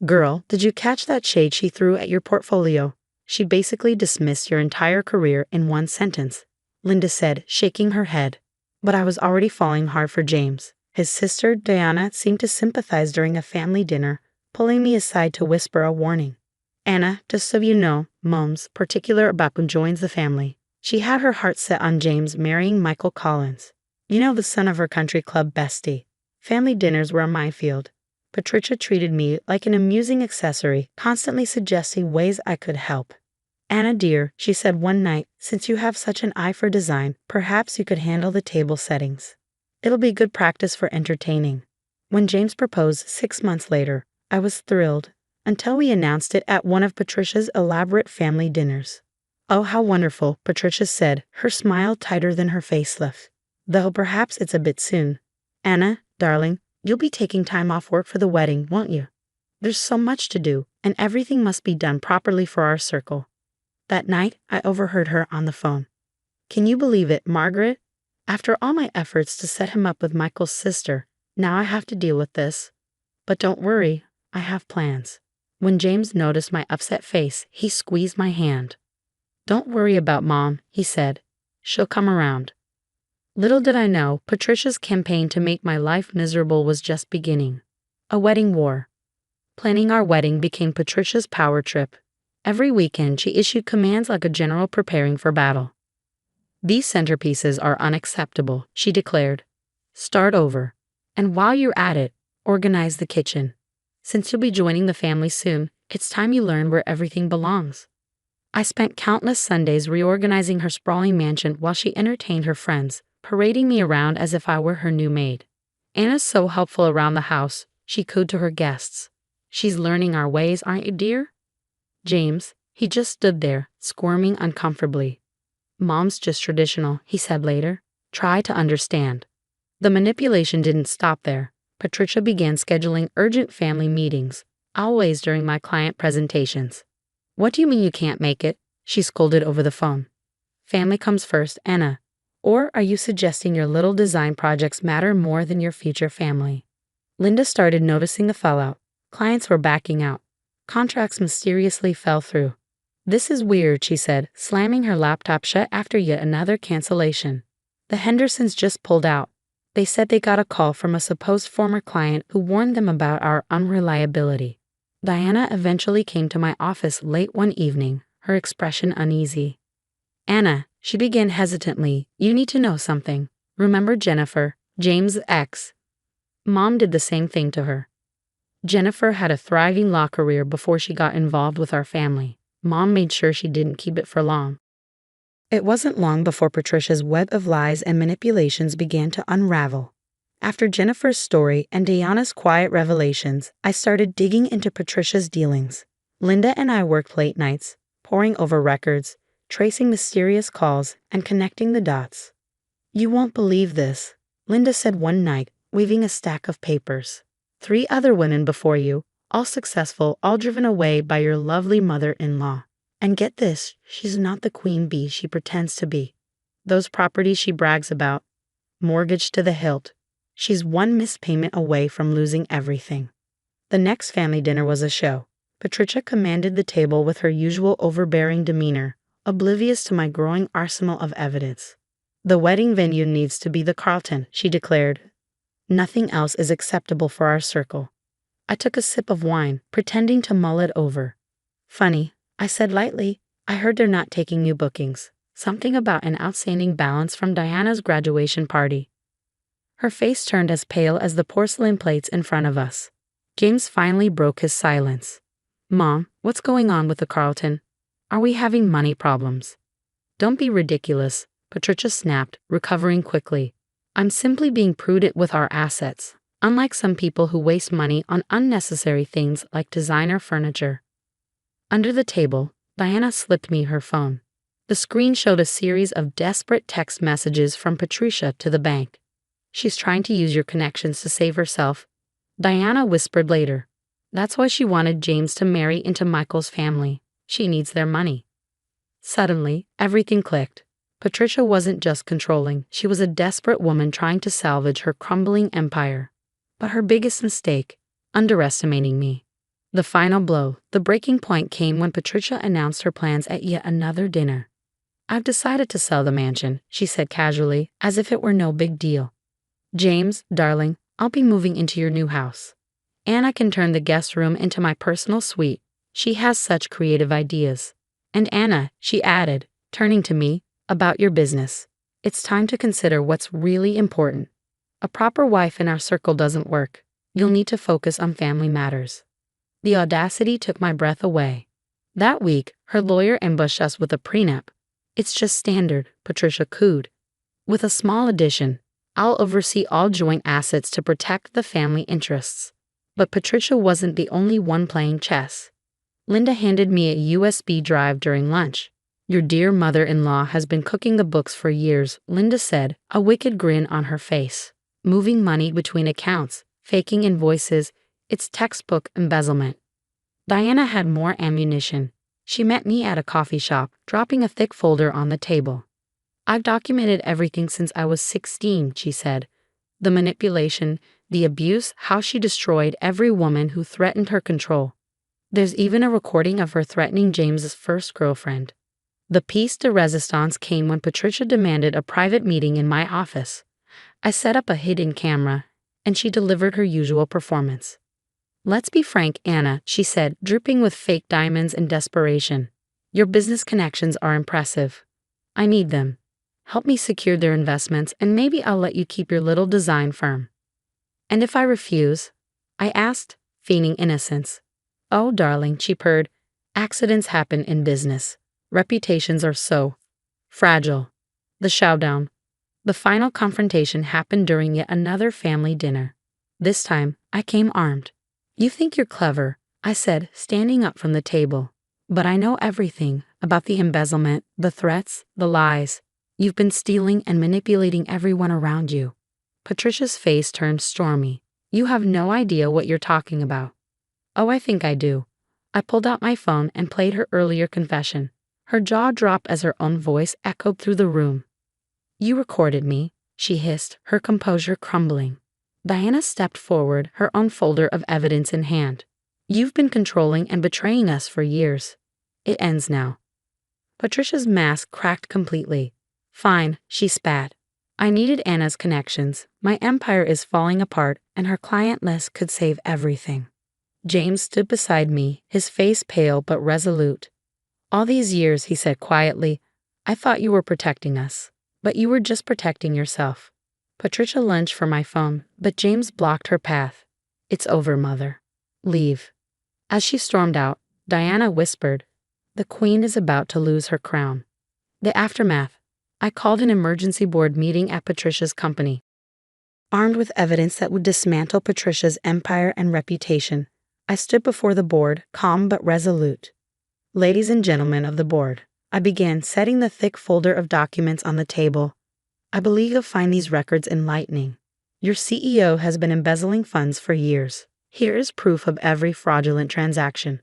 "Girl, did you catch that shade she threw at your portfolio? She basically dismissed your entire career in one sentence," Linda said, shaking her head. But I was already falling hard for James. His sister, Diana, seemed to sympathize during a family dinner, pulling me aside to whisper a warning. "Anna, just so you know, Mom's particular about who joins the family. She had her heart set on James marrying Michael Collins. You know, the son of her country club bestie. Family dinners were a minefield. Patricia treated me like an amusing accessory, constantly suggesting ways I could help. Anna dear," she said one night, "since you have such an eye for design, perhaps you could handle the table settings. It'll be good practice for entertaining." When James proposed 6 months later, I was thrilled, until we announced it at one of Patricia's elaborate family dinners. "Oh, how wonderful," Patricia said, her smile tighter than her facelift. "Though perhaps it's a bit soon. Anna, darling, you'll be taking time off work for the wedding, won't you? There's so much to do, and everything must be done properly for our circle." That night, I overheard her on the phone. "Can you believe it, Margaret? After all my efforts to set him up with Michael's sister, now I have to deal with this. But don't worry, I have plans." When James noticed my upset face, he squeezed my hand. "Don't worry about Mom," he said. "She'll come around." Little did I know, Patricia's campaign to make my life miserable was just beginning. A wedding war. Planning our wedding became Patricia's power trip. Every weekend, she issued commands like a general preparing for battle. "These centerpieces are unacceptable," she declared. "Start over. And while you're at it, organize the kitchen. Since you'll be joining the family soon, it's time you learn where everything belongs." I spent countless Sundays reorganizing her sprawling mansion while she entertained her friends, parading me around as if I were her new maid. "Anna's so helpful around the house," she cooed to her guests. "She's learning our ways, aren't you, dear?" James, he just stood there, squirming uncomfortably. "Mom's just traditional," he said later. "Try to understand." The manipulation didn't stop there. Patricia began scheduling urgent family meetings, always during my client presentations. "What do you mean you can't make it?" she scolded over the phone. "Family comes first, Anna. Or are you suggesting your little design projects matter more than your future family?" Linda started noticing the fallout. Clients were backing out. Contracts mysteriously fell through. "This is weird," she said, slamming her laptop shut after yet another cancellation. "The Hendersons just pulled out. They said they got a call from a supposed former client who warned them about our unreliability." Diana eventually came to my office late one evening, her expression uneasy. "Anna," she began hesitantly, "you need to know something. Remember Jennifer, James' ex? Mom did the same thing to her. Jennifer had a thriving law career before she got involved with our family. Mom made sure she didn't keep it for long." It wasn't long before Patricia's web of lies and manipulations began to unravel. After Jennifer's story and Diana's quiet revelations, I started digging into Patricia's dealings. Linda and I worked late nights, poring over records, tracing mysterious calls, and connecting the dots. "You won't believe this," Linda said one night, waving a stack of papers. "3 other women before you, all successful, all driven away by your lovely mother-in-law. And get this, she's not the queen bee she pretends to be. Those properties she brags about, mortgaged to the hilt. She's one missed payment away from losing everything." The next family dinner was a show. Patricia commanded the table with her usual overbearing demeanor, oblivious to my growing arsenal of evidence. "The wedding venue needs to be the Carlton," she declared. "Nothing else is acceptable for our circle." I took a sip of wine, pretending to mull it over. "Funny," I said lightly. "I heard they're not taking new bookings. Something about an outstanding balance from Diana's graduation party." Her face turned as pale as the porcelain plates in front of us. James finally broke his silence. "Mom, what's going on with the Carlton? Are we having money problems?" "Don't be ridiculous," Patricia snapped, recovering quickly. "I'm simply being prudent with our assets, unlike some people who waste money on unnecessary things like designer furniture." Under the table, Diana slipped me her phone. The screen showed a series of desperate text messages from Patricia to the bank. "She's trying to use your connections to save herself," Diana whispered later. "That's why she wanted James to marry into Michael's family. She needs their money." Suddenly, everything clicked. Patricia wasn't just controlling, she was a desperate woman trying to salvage her crumbling empire. But her biggest mistake, underestimating me. The final blow, the breaking point, came when Patricia announced her plans at yet another dinner. "I've decided to sell the mansion," she said casually, as if it were no big deal. "James, darling, I'll be moving into your new house. Anna can turn the guest room into my personal suite. She has such creative ideas. And Anna," she added, turning to me, "about your business. It's time to consider what's really important. A proper wife in our circle doesn't work. You'll need to focus on family matters." The audacity took my breath away. That week, her lawyer ambushed us with a prenup. "It's just standard," Patricia cooed. "With a small addition. I'll oversee all joint assets to protect the family interests." But Patricia wasn't the only one playing chess. Linda handed me a USB drive during lunch. "Your dear mother-in-law has been cooking the books for years," Linda said, a wicked grin on her face. "Moving money between accounts, faking invoices, it's textbook embezzlement." Diana had more ammunition. She met me at a coffee shop, dropping a thick folder on the table. "I've documented everything since I was 16, she said. The manipulation, the abuse, how she destroyed every woman who threatened her control. There's even a recording of her threatening James's first girlfriend." The piece de resistance came when Patricia demanded a private meeting in my office. I set up a hidden camera, and she delivered her usual performance. "Let's be frank, Anna," she said, dripping with fake diamonds and desperation. "Your business connections are impressive. I need them. Help me secure their investments, and maybe I'll let you keep your little design firm." "And if I refuse?" I asked, feigning innocence. "Oh, darling," she purred, "accidents happen in business. Reputations are so fragile." The showdown. The final confrontation happened during yet another family dinner. This time, I came armed. "You think you're clever," I said, standing up from the table. "But I know everything about the embezzlement, the threats, the lies. You've been stealing and manipulating everyone around you." Patricia's face turned stormy. "You have no idea what you're talking about." "Oh, I think I do." I pulled out my phone and played her earlier confession. Her jaw dropped as her own voice echoed through the room. "You recorded me," she hissed, her composure crumbling. Diana stepped forward, her own folder of evidence in hand. "You've been controlling and betraying us for years. It ends now." Patricia's mask cracked completely. "Fine," she spat. "I needed Anna's connections. My empire is falling apart, and her client list could save everything." James stood beside me, his face pale but resolute. "All these years," he said quietly, "I thought you were protecting us. But you were just protecting yourself." Patricia lunged for my phone, but James blocked her path. "It's over, Mother. Leave." As she stormed out, Diana whispered, "The Queen is about to lose her crown." The aftermath. I called an emergency board meeting at Patricia's company. Armed with evidence that would dismantle Patricia's empire and reputation, I stood before the board, calm but resolute. Ladies and gentlemen of the board, I began setting the thick folder of documents on the table. I believe you'll find these records enlightening. Your CEO has been embezzling funds for years. Here is proof of every fraudulent transaction.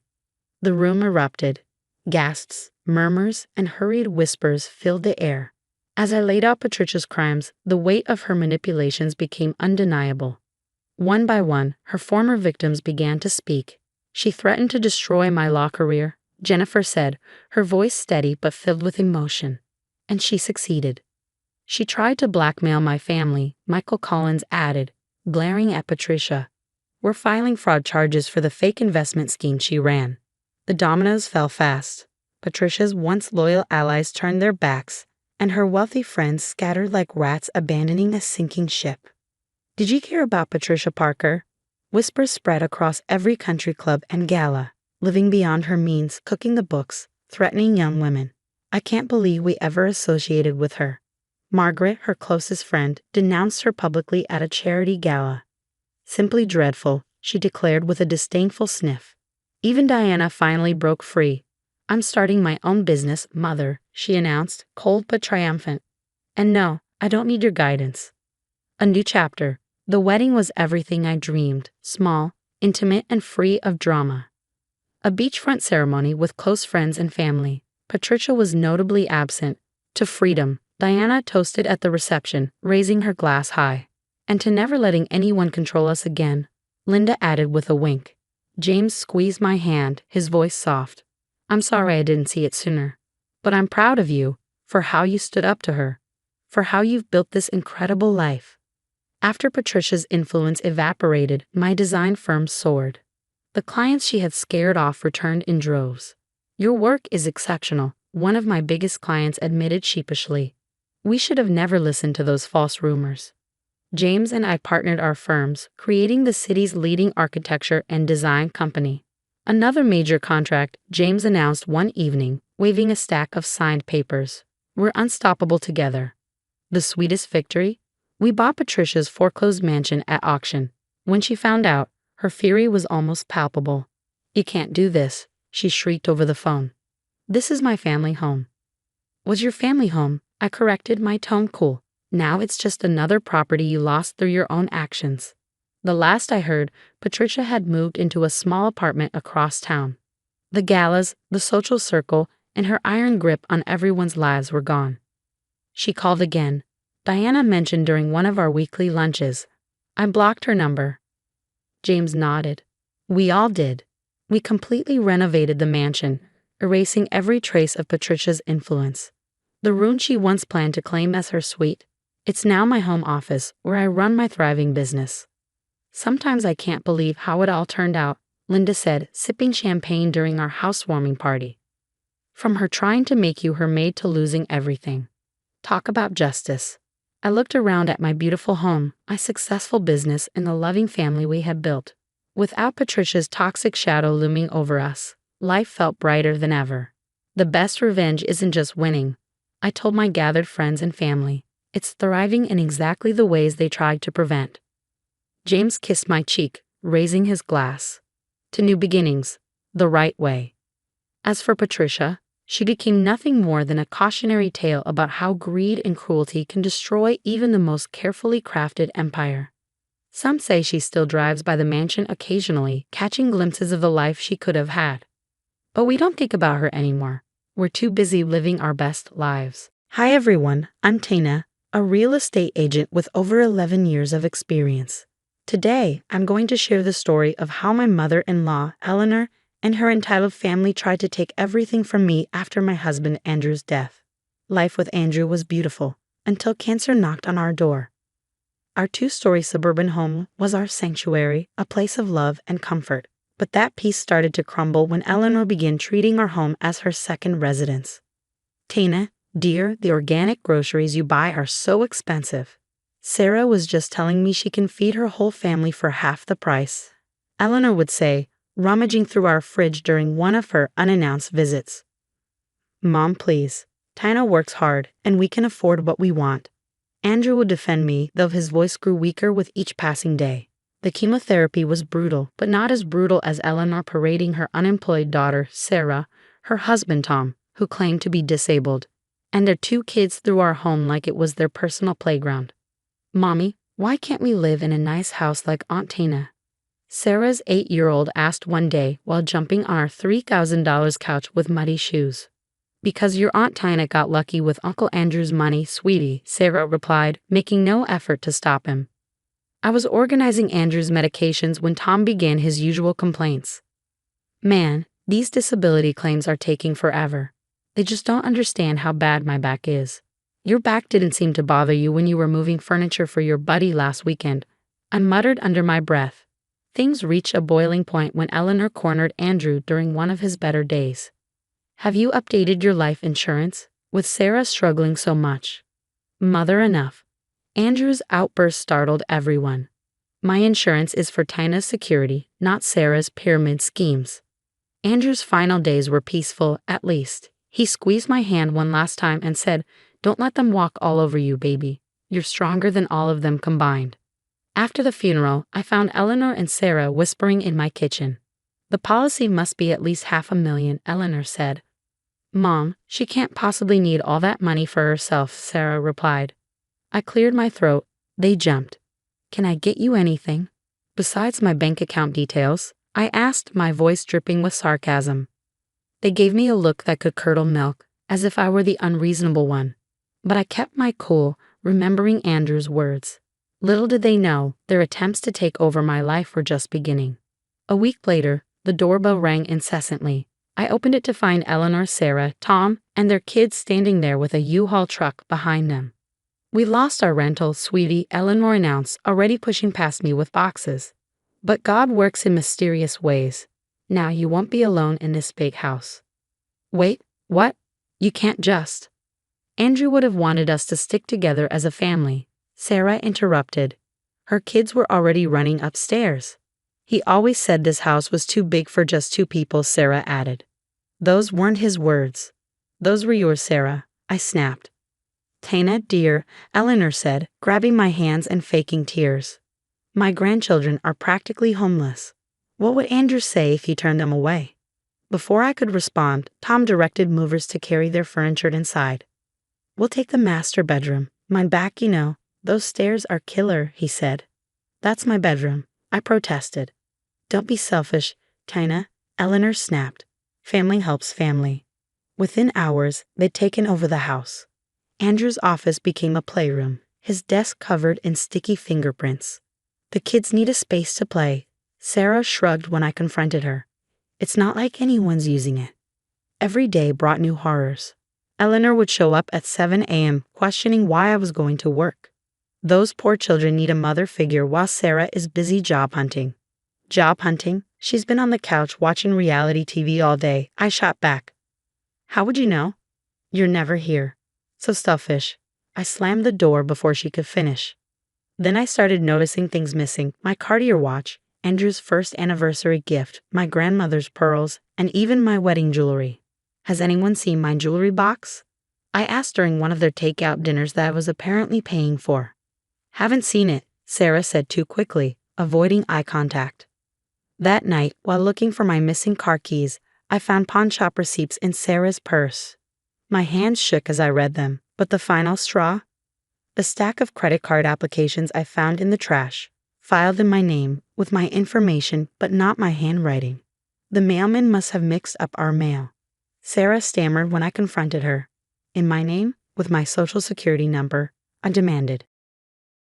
The room erupted. Gasps, murmurs, and hurried whispers filled the air. As I laid out Patricia's crimes, the weight of her manipulations became undeniable. One by one, her former victims began to speak. She threatened to destroy my law career, Jennifer said, her voice steady but filled with emotion. And she succeeded. She tried to blackmail my family, Michael Collins added, glaring at Patricia. We're filing fraud charges for the fake investment scheme she ran. The dominoes fell fast. Patricia's once loyal allies turned their backs, and her wealthy friends scattered like rats abandoning a sinking ship. Did you hear about Patricia Parker? Whispers spread across every country club and gala, living beyond her means, cooking the books, threatening young women. I can't believe we ever associated with her. Margaret, her closest friend, denounced her publicly at a charity gala. Simply dreadful, she declared with a disdainful sniff. Even Diana finally broke free. I'm starting my own business, Mother, she announced, cold but triumphant. And no, I don't need your guidance. A new chapter. The wedding was everything I dreamed, small, intimate, and free of drama. A beachfront ceremony with close friends and family. Patricia was notably absent. To freedom, Diana toasted at the reception, raising her glass high. And to never letting anyone control us again, Linda added with a wink. James squeezed my hand, his voice soft. I'm sorry I didn't see it sooner. But I'm proud of you, for how you stood up to her, for how you've built this incredible life. After Patricia's influence evaporated, my design firm soared. The clients she had scared off returned in droves. Your work is exceptional, one of my biggest clients admitted sheepishly. We should have never listened to those false rumors. James and I partnered our firms, creating the city's leading architecture and design company. Another major contract, James announced one evening, waving a stack of signed papers. We're unstoppable together. The sweetest victory? We bought Patricia's foreclosed mansion at auction. When she found out, her fury was almost palpable. You can't do this, she shrieked over the phone. This is my family home. Was your family home? I corrected, my tone cool. Now it's just another property you lost through your own actions. The last I heard, Patricia had moved into a small apartment across town. The galas, the social circle, and her iron grip on everyone's lives were gone. She called again. Diana mentioned during one of our weekly lunches. I blocked her number. James nodded. We all did. We completely renovated the mansion, erasing every trace of Patricia's influence. The room she once planned to claim as her suite, it's now my home office where I run my thriving business. Sometimes I can't believe how it all turned out, Linda said, sipping champagne during our housewarming party. From her trying to make you her maid to losing everything. Talk about justice. I looked around at my beautiful home, my successful business, and the loving family we had built. Without Patricia's toxic shadow looming over us, life felt brighter than ever. The best revenge isn't just winning, I told my gathered friends and family. It's thriving in exactly the ways they tried to prevent. James kissed my cheek, raising his glass. To new beginnings, the right way. As for Patricia, she became nothing more than a cautionary tale about how greed and cruelty can destroy even the most carefully crafted empire. Some say she still drives by the mansion occasionally, catching glimpses of the life she could have had. But we don't think about her anymore. We're too busy living our best lives. Hi everyone, I'm Tina, a real estate agent with over 11 years of experience. Today, I'm going to share the story of how my mother-in-law, Eleanor, and her entitled family tried to take everything from me after my husband Andrew's death. Life with Andrew was beautiful, until cancer knocked on our door. Our two-story suburban home was our sanctuary, a place of love and comfort. But that peace started to crumble when Eleanor began treating our home as her second residence. Tina, dear, the organic groceries you buy are so expensive. Sarah was just telling me she can feed her whole family for half the price, Eleanor would say, rummaging through our fridge during one of her unannounced visits. Mom, please. Tina works hard, and we can afford what we want. Andrew would defend me, though his voice grew weaker with each passing day. The chemotherapy was brutal, but not as brutal as Eleanor parading her unemployed daughter, Sarah, her husband, Tom, who claimed to be disabled, and their 2 kids through our home like it was their personal playground. "Mommy, why can't we live in a nice house like Aunt Tina?" Sarah's 8-year-old asked one day while jumping on our $3,000 couch with muddy shoes. "Because your Aunt Tina got lucky with Uncle Andrew's money, sweetie," Sarah replied, making no effort to stop him. I was organizing Andrew's medications when Tom began his usual complaints. "Man, these disability claims are taking forever. They just don't understand how bad my back is. Your back didn't seem to bother you when you were moving furniture for your buddy last weekend," I muttered under my breath. Things reached a boiling point when Eleanor cornered Andrew during one of his better days. "Have you updated your life insurance? With Sarah struggling so much." "Mother enough." Andrew's outburst startled everyone. "My insurance is for Tina's security, not Sarah's pyramid schemes." Andrew's final days were peaceful, at least. He squeezed my hand one last time and said, "Don't let them walk all over you, baby. You're stronger than all of them combined." After the funeral, I found Eleanor and Sarah whispering in my kitchen. "The policy must be at least $500,000, Eleanor said. "Mom, she can't possibly need all that money for herself," Sarah replied. I cleared my throat. They jumped. "Can I get you anything besides my bank account details?" I asked, my voice dripping with sarcasm. They gave me a look that could curdle milk, as if I were the unreasonable one. But I kept my cool, remembering Andrew's words. Little did they know, their attempts to take over my life were just beginning. A week later, the doorbell rang incessantly. I opened it to find Eleanor, Sarah, Tom, and their kids standing there with a U-Haul truck behind them. "We lost our rental, sweetie," Eleanor announced, already pushing past me with boxes. "But God works in mysterious ways. Now you won't be alone in this big house." "Wait, what? You can't just." "Andrew would have wanted us to stick together as a family," Sarah interrupted. Her kids were already running upstairs. "He always said this house was too big for just 2 people," Sarah added. "Those weren't his words." "Those were yours, Sarah," I snapped. "Tina, dear," Eleanor said, grabbing my hands and faking tears. "My grandchildren are practically homeless. What would Andrew say if he turned them away?" Before I could respond, Tom directed movers to carry their furniture inside. "We'll take the master bedroom. My back, you know. Those stairs are killer," he said. "That's my bedroom," I protested. "Don't be selfish, Tina," Eleanor snapped. "Family helps family." Within hours, they'd taken over the house. Andrew's office became a playroom, his desk covered in sticky fingerprints. "The kids need a space to play," Sarah shrugged when I confronted her. "It's not like anyone's using it." Every day brought new horrors. Eleanor would show up at 7 a.m. questioning why I was going to work. "Those poor children need a mother figure while Sarah is busy job hunting." "Job hunting? She's been on the couch watching reality TV all day," I shot back. "How would you know? You're never here. So selfish." I slammed the door before she could finish. Then I started noticing things missing: my Cartier watch, Andrew's first anniversary gift, my grandmother's pearls, and even my wedding jewelry. "Has anyone seen my jewelry box?" I asked during one of their takeout dinners that I was apparently paying for. "Haven't seen it," Sarah said too quickly, avoiding eye contact. That night, while looking for my missing car keys, I found pawn shop receipts in Sarah's purse. My hands shook as I read them, but the final straw? The stack of credit card applications I found in the trash, filed in my name, with my information but not my handwriting. The mailman must have mixed up our mail. Sarah stammered when I confronted her. "In my name, with my social security number," I demanded.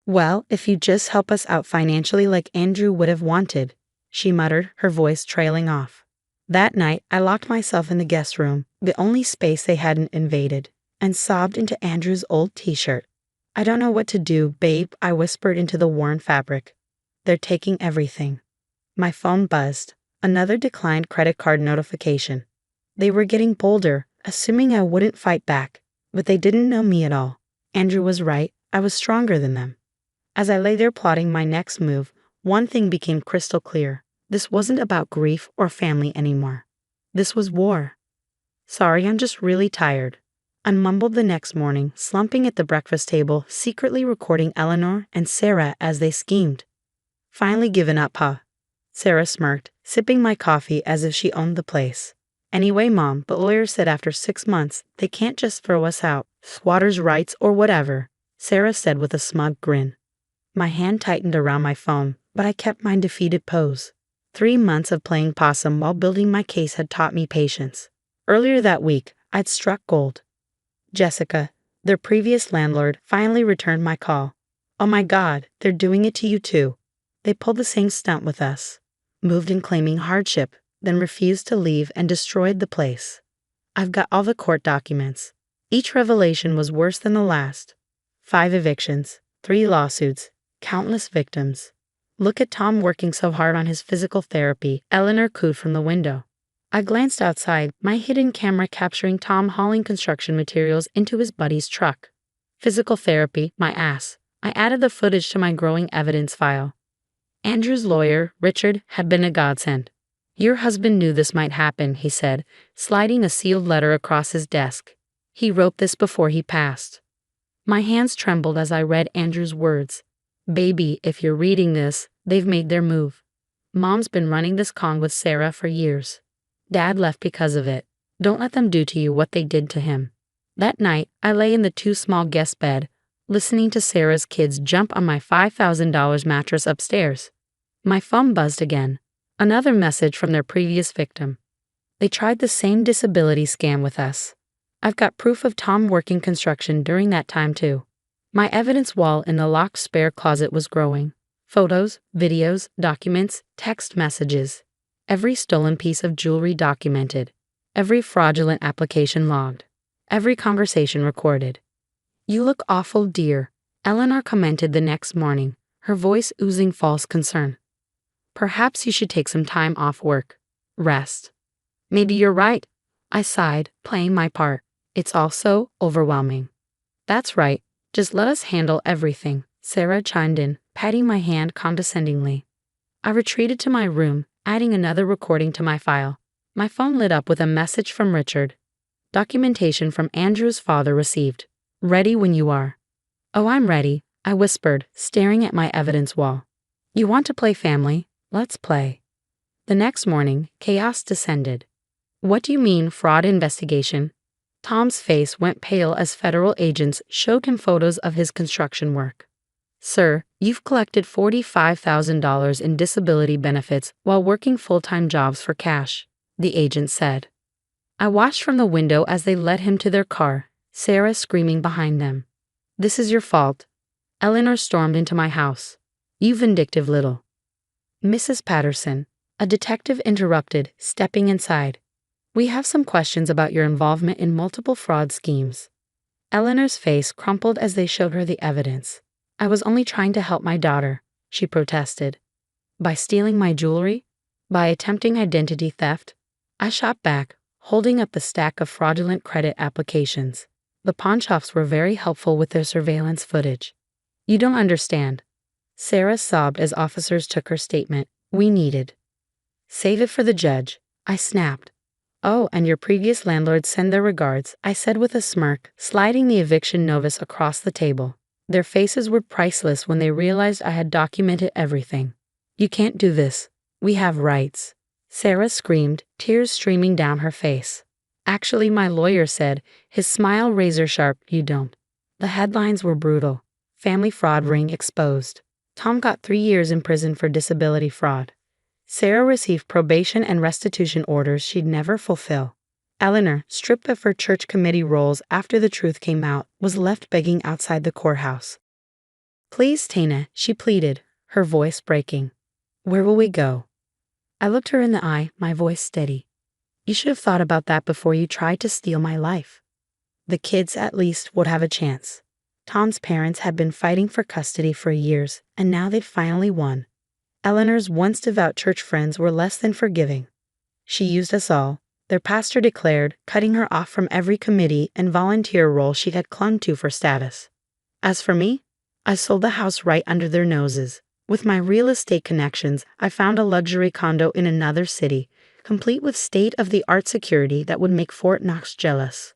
"Well, if you just help us out financially like Andrew would have wanted," she muttered, her voice trailing off. That night, I locked myself in the guest room, the only space they hadn't invaded, and sobbed into Andrew's old t-shirt. "I don't know what to do, babe," I whispered into the worn fabric. "They're taking everything." My phone buzzed. Another declined credit card notification. They were getting bolder, assuming I wouldn't fight back, but they didn't know me at all. Andrew was right. I was stronger than them. As I lay there plotting my next move, one thing became crystal clear. This wasn't about grief or family anymore. This was war. "Sorry, I'm just really tired." I mumbled the next morning, slumping at the breakfast table, secretly recording Eleanor and Sarah as they schemed. Finally given up, huh? Sarah smirked, sipping my coffee as if she owned the place. Anyway, Mom, but lawyers said after 6 months, they can't just throw us out, squatters' rights or whatever, Sarah said with a smug grin. My hand tightened around my phone, but I kept my defeated pose. 3 months of playing possum while building my case had taught me patience. Earlier that week, I'd struck gold. Jessica, their previous landlord, finally returned my call. Oh my God, they're doing it to you too. They pulled the same stunt with us. Moved in claiming hardship, then refused to leave and destroyed the place. I've got all the court documents. Each revelation was worse than the last. 5 evictions, 3 lawsuits, countless victims. Look at Tom working so hard on his physical therapy, Eleanor cooed from the window. I glanced outside, my hidden camera capturing Tom hauling construction materials into his buddy's truck. Physical therapy, my ass. I added the footage to my growing evidence file. Andrew's lawyer, Richard, had been a godsend. Your husband knew this might happen, he said, sliding a sealed letter across his desk. He wrote this before he passed. My hands trembled as I read Andrew's words. Baby, if you're reading this, they've made their move. Mom's been running this con with Sarah for years. Dad left because of it. Don't let them do to you what they did to him. That night, I lay in the too small guest bed, listening to Sarah's kids jump on my $5,000 mattress upstairs. My phone buzzed again. Another message from their previous victim. They tried the same disability scam with us. I've got proof of Tom working construction during that time too. My evidence wall in the locked spare closet was growing. Photos, videos, documents, text messages. Every stolen piece of jewelry documented. Every fraudulent application logged. Every conversation recorded. You look awful, dear, Eleanor commented the next morning, her voice oozing false concern. Perhaps you should take some time off work. Rest. Maybe you're right, I sighed, playing my part. It's all so overwhelming. That's right, just let us handle everything, Sarah chimed in, patting my hand condescendingly. I retreated to my room, adding another recording to my file. My phone lit up with a message from Richard. Documentation from Andrew's father received. Ready when you are. Oh, I'm ready, I whispered, staring at my evidence wall. You want to play family? Let's play. The next morning, chaos descended. What do you mean, fraud investigation? Tom's face went pale as federal agents showed him photos of his construction work. Sir, you've collected $45,000 in disability benefits while working full-time jobs for cash, the agent said. I watched from the window as they led him to their car, Sarah screaming behind them. This is your fault. Eleanor stormed into my house. You vindictive little. Mrs. Patterson, a detective interrupted, stepping inside. We have some questions about your involvement in multiple fraud schemes. Eleanor's face crumpled as they showed her the evidence. I was only trying to help my daughter, she protested. By stealing my jewelry? By attempting identity theft? I shot back, holding up the stack of fraudulent credit applications. The pawnshops were very helpful with their surveillance footage. You don't understand. Sarah sobbed as officers took her statement. We needed. Save it for the judge, I snapped. Oh, and your previous landlords send their regards, I said with a smirk, sliding the eviction notice across the table. Their faces were priceless when they realized I had documented everything. You can't do this. We have rights. Sarah screamed, tears streaming down her face. Actually, my lawyer said, his smile razor sharp, you don't. The headlines were brutal. Family fraud ring exposed. Tom got 3 years in prison for disability fraud. Sarah received probation and restitution orders she'd never fulfill. Eleanor, stripped of her church committee roles after the truth came out, was left begging outside the courthouse. Please, Tana, she pleaded, her voice breaking. Where will we go? I looked her in the eye, my voice steady. You should have thought about that before you tried to steal my life. The kids, at least, would have a chance. Tom's parents had been fighting for custody for years, and now they'd finally won. Eleanor's once devout church friends were less than forgiving. She used us all, their pastor declared, cutting her off from every committee and volunteer role she had clung to for status. As for me, I sold the house right under their noses. With my real estate connections, I found a luxury condo in another city, complete with state-of-the-art security that would make Fort Knox jealous.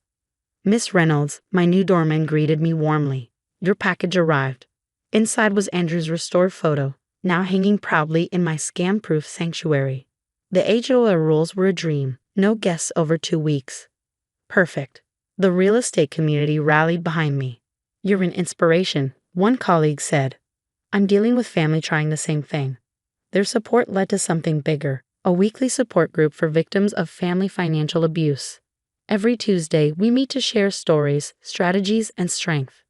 Miss Reynolds, my new doorman, greeted me warmly. Your package arrived. Inside was Andrew's restored photo, now hanging proudly in my scam-proof sanctuary. The HOA rules were a dream. No guests over 2 weeks. Perfect. The real estate community rallied behind me. You're an inspiration, one colleague said. I'm dealing with family trying the same thing. Their support led to something bigger, a weekly support group for victims of family financial abuse. Every Tuesday, we meet to share stories, strategies, and strength.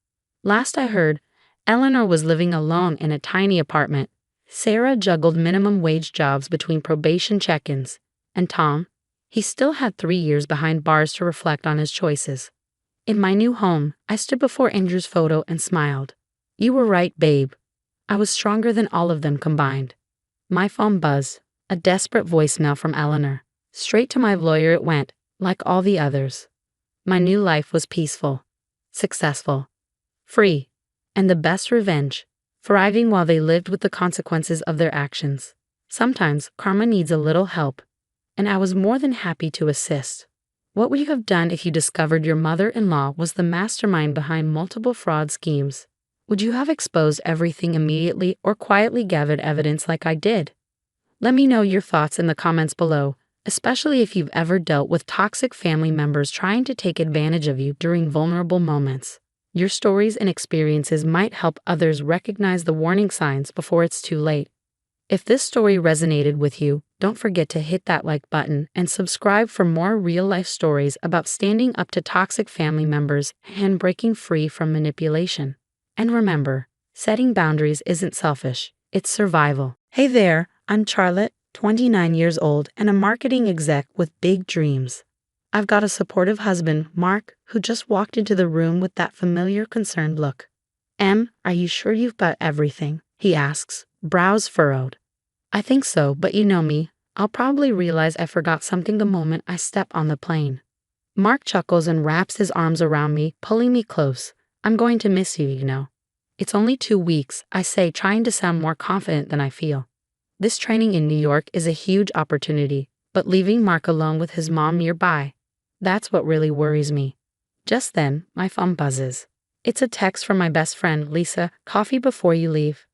Last I heard, Eleanor was living alone in a tiny apartment. Sarah juggled minimum wage jobs between probation check-ins. And Tom? He still had 3 years behind bars to reflect on his choices. In my new home, I stood before Andrew's photo and smiled. You were right, babe. I was stronger than all of them combined. My phone buzzed, a desperate voicemail from Eleanor. Straight to my lawyer it went, like all the others. My new life was peaceful, successful, free, and the best revenge, thriving while they lived with the consequences of their actions. Sometimes karma needs a little help, and I was more than happy to assist. What would you have done if you discovered your mother-in-law was the mastermind behind multiple fraud schemes? Would you have exposed everything immediately or quietly gathered evidence like I did? Let me know your thoughts in the comments below, especially if you've ever dealt with toxic family members trying to take advantage of you during vulnerable moments. Your stories and experiences might help others recognize the warning signs before it's too late. If this story resonated with you, don't forget to hit that like button and subscribe for more real-life stories about standing up to toxic family members and breaking free from manipulation. And remember, setting boundaries isn't selfish, it's survival. Hey there, I'm Charlotte, 29 years old and a marketing exec with big dreams. I've got a supportive husband, Mark, who just walked into the room with that familiar concerned look. Are you sure you've got everything? He asks, brows furrowed. I think so, but you know me. I'll probably realize I forgot something the moment I step on the plane. Mark chuckles and wraps his arms around me, pulling me close. I'm going to miss you, you know. It's only 2 weeks, I say, trying to sound more confident than I feel. This training in New York is a huge opportunity, but leaving Mark alone with his mom nearby, that's what really worries me. Just then, my phone buzzes. It's a text from my best friend, Lisa. Coffee before you leave.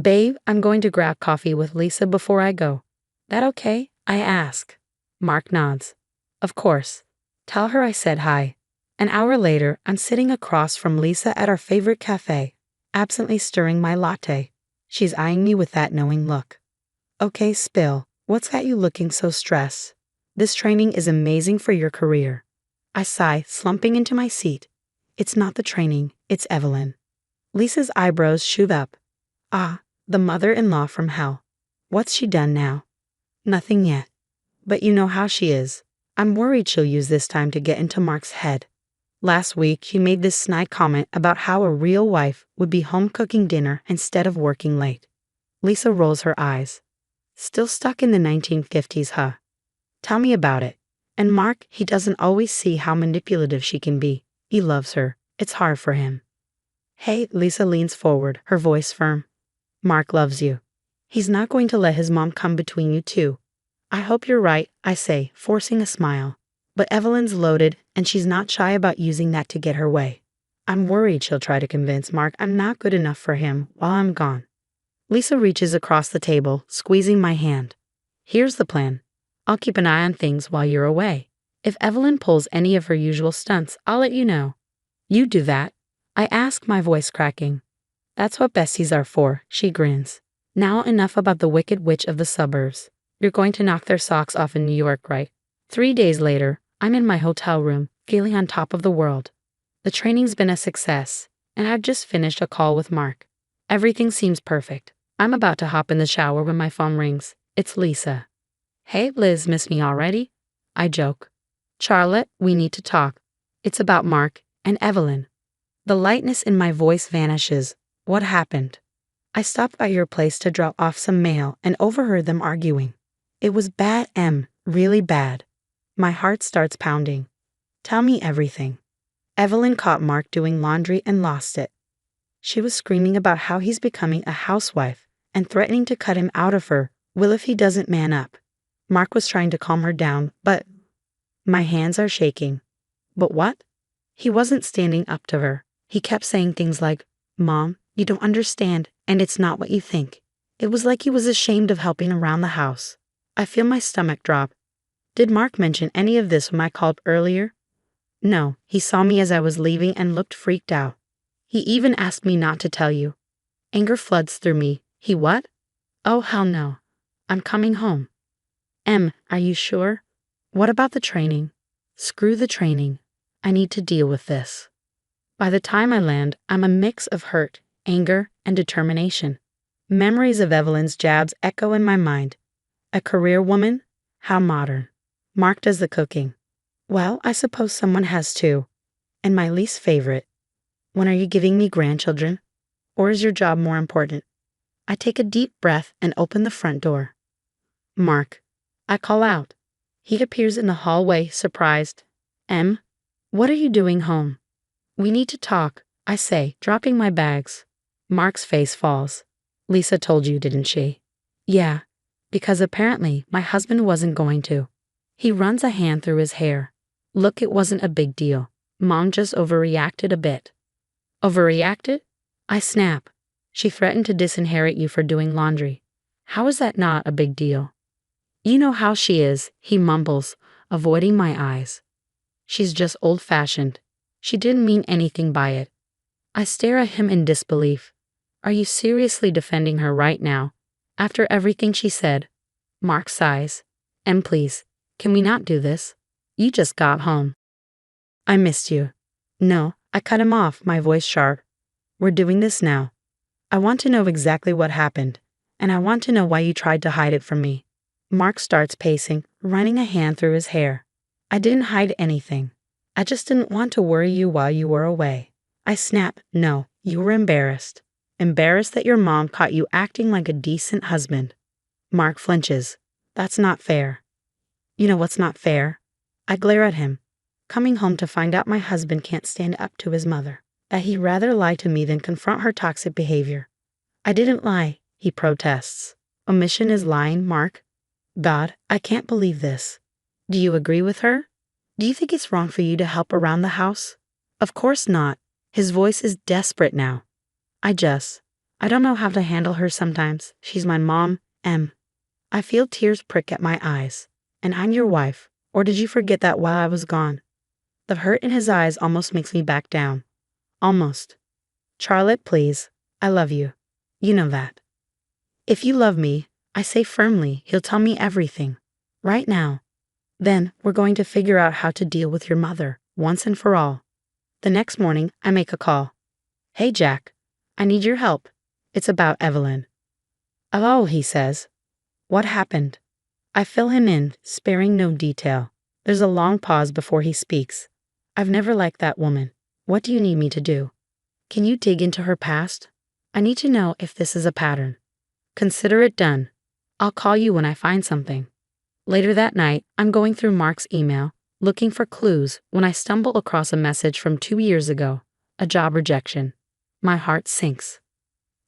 Babe, I'm going to grab coffee with Lisa before I go. That okay? I ask. Mark nods. Of course. Tell her I said hi. An hour later, I'm sitting across from Lisa at our favorite cafe, absently stirring my latte. She's eyeing me with that knowing look. Okay, spill. What's got you looking so stressed? This training is amazing for your career. I sigh, slumping into my seat. It's not the training, it's Evelyn. Lisa's eyebrows shoot up. Ah, the mother-in-law from hell. What's she done now? Nothing yet. But you know how she is. I'm worried she'll use this time to get into Mark's head. Last week, she made this snide comment about how a real wife would be home cooking dinner instead of working late. Lisa rolls her eyes. Still stuck in the 1950s, huh? Tell me about it. And Mark, he doesn't always see how manipulative she can be. He loves her. It's hard for him. Hey, Lisa leans forward, her voice firm. Mark loves you. He's not going to let his mom come between you two. I hope you're right, I say, forcing a smile. But Evelyn's loaded, and she's not shy about using that to get her way. I'm worried she'll try to convince Mark I'm not good enough for him while I'm gone. Lisa reaches across the table, squeezing my hand. Here's the plan. I'll keep an eye on things while you're away. If Evelyn pulls any of her usual stunts, I'll let you know. You do that? I ask, my voice cracking. That's what besties are for, she grins. Now enough about the wicked witch of the suburbs. You're going to knock their socks off in New York, right? 3 days later, I'm in my hotel room, feeling on top of the world. The training's been a success, and I've just finished a call with Mark. Everything seems perfect. I'm about to hop in the shower when my phone rings. It's Lisa. Hey, Liz, miss me already? I joke. Charlotte, we need to talk. It's about Mark and Evelyn. The lightness in my voice vanishes. What happened? I stopped by your place to drop off some mail and overheard them arguing. It was bad, really bad. My heart starts pounding. Tell me everything. Evelyn caught Mark doing laundry and lost it. She was screaming about how he's becoming a housewife and threatening to cut him out of her, if he doesn't man up. Mark was trying to calm her down, but... My hands are shaking. But what? He wasn't standing up to her. He kept saying things like, "Mom, you don't understand, and it's not what you think." It was like he was ashamed of helping around the house. I feel my stomach drop. Did Mark mention any of this when I called earlier? No, he saw me as I was leaving and looked freaked out. He even asked me not to tell you. Anger floods through me. He what? Oh, hell no. I'm coming home. Are you sure? What about the training? Screw the training. I need to deal with this. By the time I land, I'm a mix of hurt, anger, and determination. Memories of Evelyn's jabs echo in my mind. A career woman? How modern. Mark does the cooking. Well, I suppose someone has to. And my least favorite. When are you giving me grandchildren? Or is your job more important? I take a deep breath and open the front door. Mark. I call out. He appears in the hallway, surprised. What are you doing home? We need to talk, I say, dropping my bags. Mark's face falls. Lisa told you, didn't she? Yeah, because apparently my husband wasn't going to. He runs a hand through his hair. Look, it wasn't a big deal. Mom just overreacted a bit. Overreacted? I snap. She threatened to disinherit you for doing laundry. How is that not a big deal? You know how she is, he mumbles, avoiding my eyes. She's just old-fashioned. She didn't mean anything by it. I stare at him in disbelief. Are you seriously defending her right now? After everything she said? Mark sighs. Please, can we not do this? You just got home. I missed you. No, I cut him off, my voice sharp. We're doing this now. I want to know exactly what happened, and I want to know why you tried to hide it from me. Mark starts pacing, running a hand through his hair. I didn't hide anything. I just didn't want to worry you while you were away. I snap. No, you were embarrassed. Embarrassed that your mom caught you acting like a decent husband. Mark flinches. That's not fair. You know what's not fair? I glare at him. Coming home to find out my husband can't stand up to his mother. That he'd rather lie to me than confront her toxic behavior. I didn't lie, he protests. Omission is lying, Mark. God, I can't believe this. Do you agree with her? Do you think it's wrong for you to help around the house? Of course not. His voice is desperate now. I don't know how to handle her sometimes. She's my mom, I feel tears prick at my eyes. And I'm your wife. Or did you forget that while I was gone? The hurt in his eyes almost makes me back down. Almost. Charlotte, please. I love you. You know that. If you love me, I say firmly, he'll tell me everything. Right now. Then, we're going to figure out how to deal with your mother, once and for all. The next morning, I make a call. Hey, Jack. I need your help. It's about Evelyn. Oh, he says. What happened? I fill him in, sparing no detail. There's a long pause before he speaks. I've never liked that woman. What do you need me to do? Can you dig into her past? I need to know if this is a pattern. Consider it done. I'll call you when I find something. Later that night, I'm going through Mark's email, looking for clues when I stumble across a message from 2 years ago, a job rejection. My heart sinks.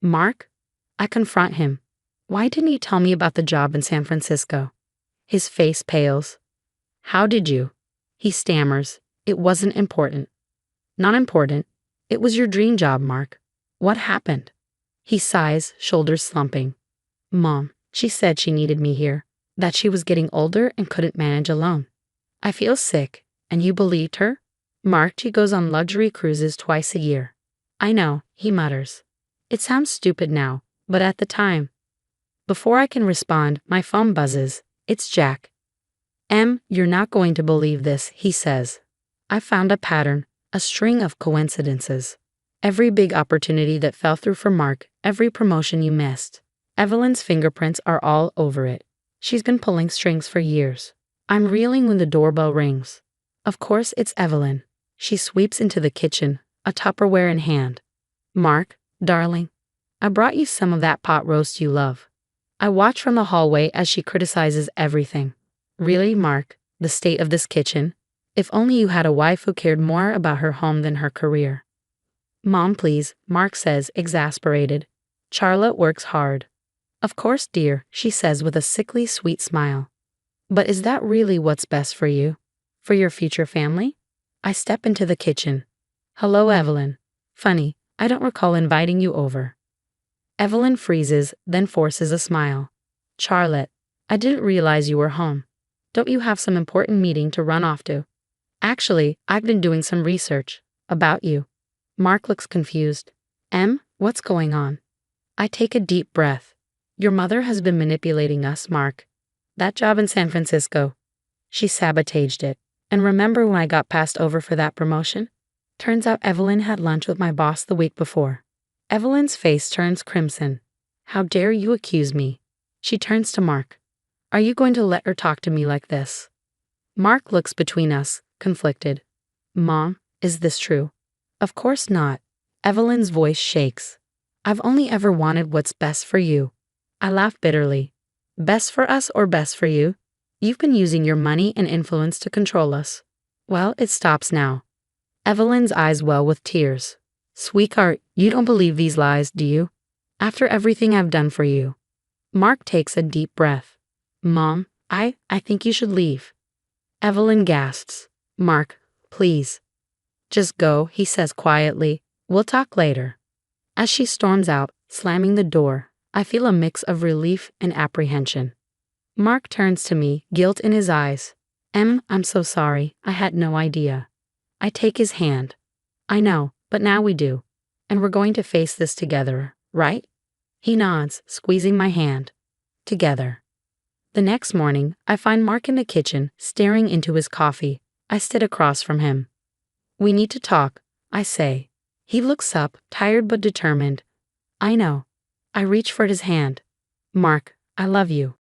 Mark? I confront him. Why didn't he tell me about the job in San Francisco? His face pales. How did you? He stammers. It wasn't important. Not important. It was your dream job, Mark. What happened? He sighs, shoulders slumping. Mom, she said she needed me here, that she was getting older and couldn't manage alone. I feel sick, and you believed her? Mark, she goes on luxury cruises twice a year. I know, he mutters. It sounds stupid now, but at the time. Before I can respond, my phone buzzes. It's Jack. You're not going to believe this, he says. I found a pattern, a string of coincidences. Every big opportunity that fell through for Mark, every promotion you missed. Evelyn's fingerprints are all over it. She's been pulling strings for years. I'm reeling when the doorbell rings. Of course, it's Evelyn. She sweeps into the kitchen, a Tupperware in hand. Mark, darling, I brought you some of that pot roast you love. I watch from the hallway as she criticizes everything. Really, Mark, the state of this kitchen? If only you had a wife who cared more about her home than her career. Mom, please, Mark says, exasperated. Charlotte works hard. Of course, dear, she says with a sickly sweet smile. But is that really what's best for you? For your future family? I step into the kitchen. Hello, Evelyn. Funny, I don't recall inviting you over. Evelyn freezes, then forces a smile. Charlotte, I didn't realize you were home. Don't you have some important meeting to run off to? Actually, I've been doing some research about you. Mark looks confused. What's going on? I take a deep breath. Your mother has been manipulating us, Mark. That job in San Francisco. She sabotaged it. And remember when I got passed over for that promotion? Turns out Evelyn had lunch with my boss the week before. Evelyn's face turns crimson. How dare you accuse me? She turns to Mark. Are you going to let her talk to me like this? Mark looks between us, conflicted. Mom, is this true? Of course not. Evelyn's voice shakes. I've only ever wanted what's best for you. I laugh bitterly. Best for us or best for you? You've been using your money and influence to control us. Well, it stops now. Evelyn's eyes well with tears. Sweetheart, you don't believe these lies, do you? After everything I've done for you. Mark takes a deep breath. Mom, I think you should leave. Evelyn gasps. Mark, please. Just go, he says quietly. We'll talk later. As she storms out, slamming the door, I feel a mix of relief and apprehension. Mark turns to me, guilt in his eyes. I'm so sorry, I had no idea. I take his hand. I know, but now we do. And we're going to face this together, right? He nods, squeezing my hand. Together. The next morning, I find Mark in the kitchen, staring into his coffee. I sit across from him. We need to talk, I say. He looks up, tired but determined. I know. I reach for his hand. Mark, I love you.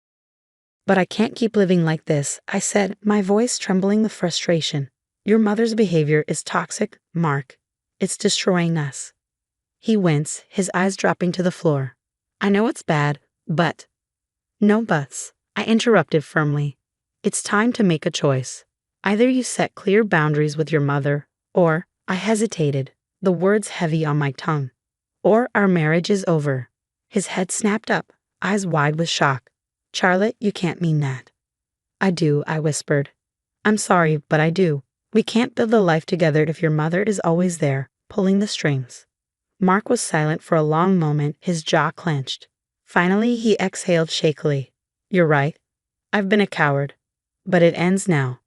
But I can't keep living like this, I said, my voice trembling with frustration. Your mother's behavior is toxic, Mark. It's destroying us. He winces, his eyes dropping to the floor. I know it's bad, but... No buts, I interrupted firmly. It's time to make a choice. Either you set clear boundaries with your mother, or... I hesitated, the words heavy on my tongue. Or our marriage is over. His head snapped up, eyes wide with shock. Charlotte, you can't mean that. I do, I whispered. I'm sorry, but I do. We can't build a life together if your mother is always there, pulling the strings. Mark was silent for a long moment, his jaw clenched. Finally, he exhaled shakily. You're right. I've been a coward. But it ends now.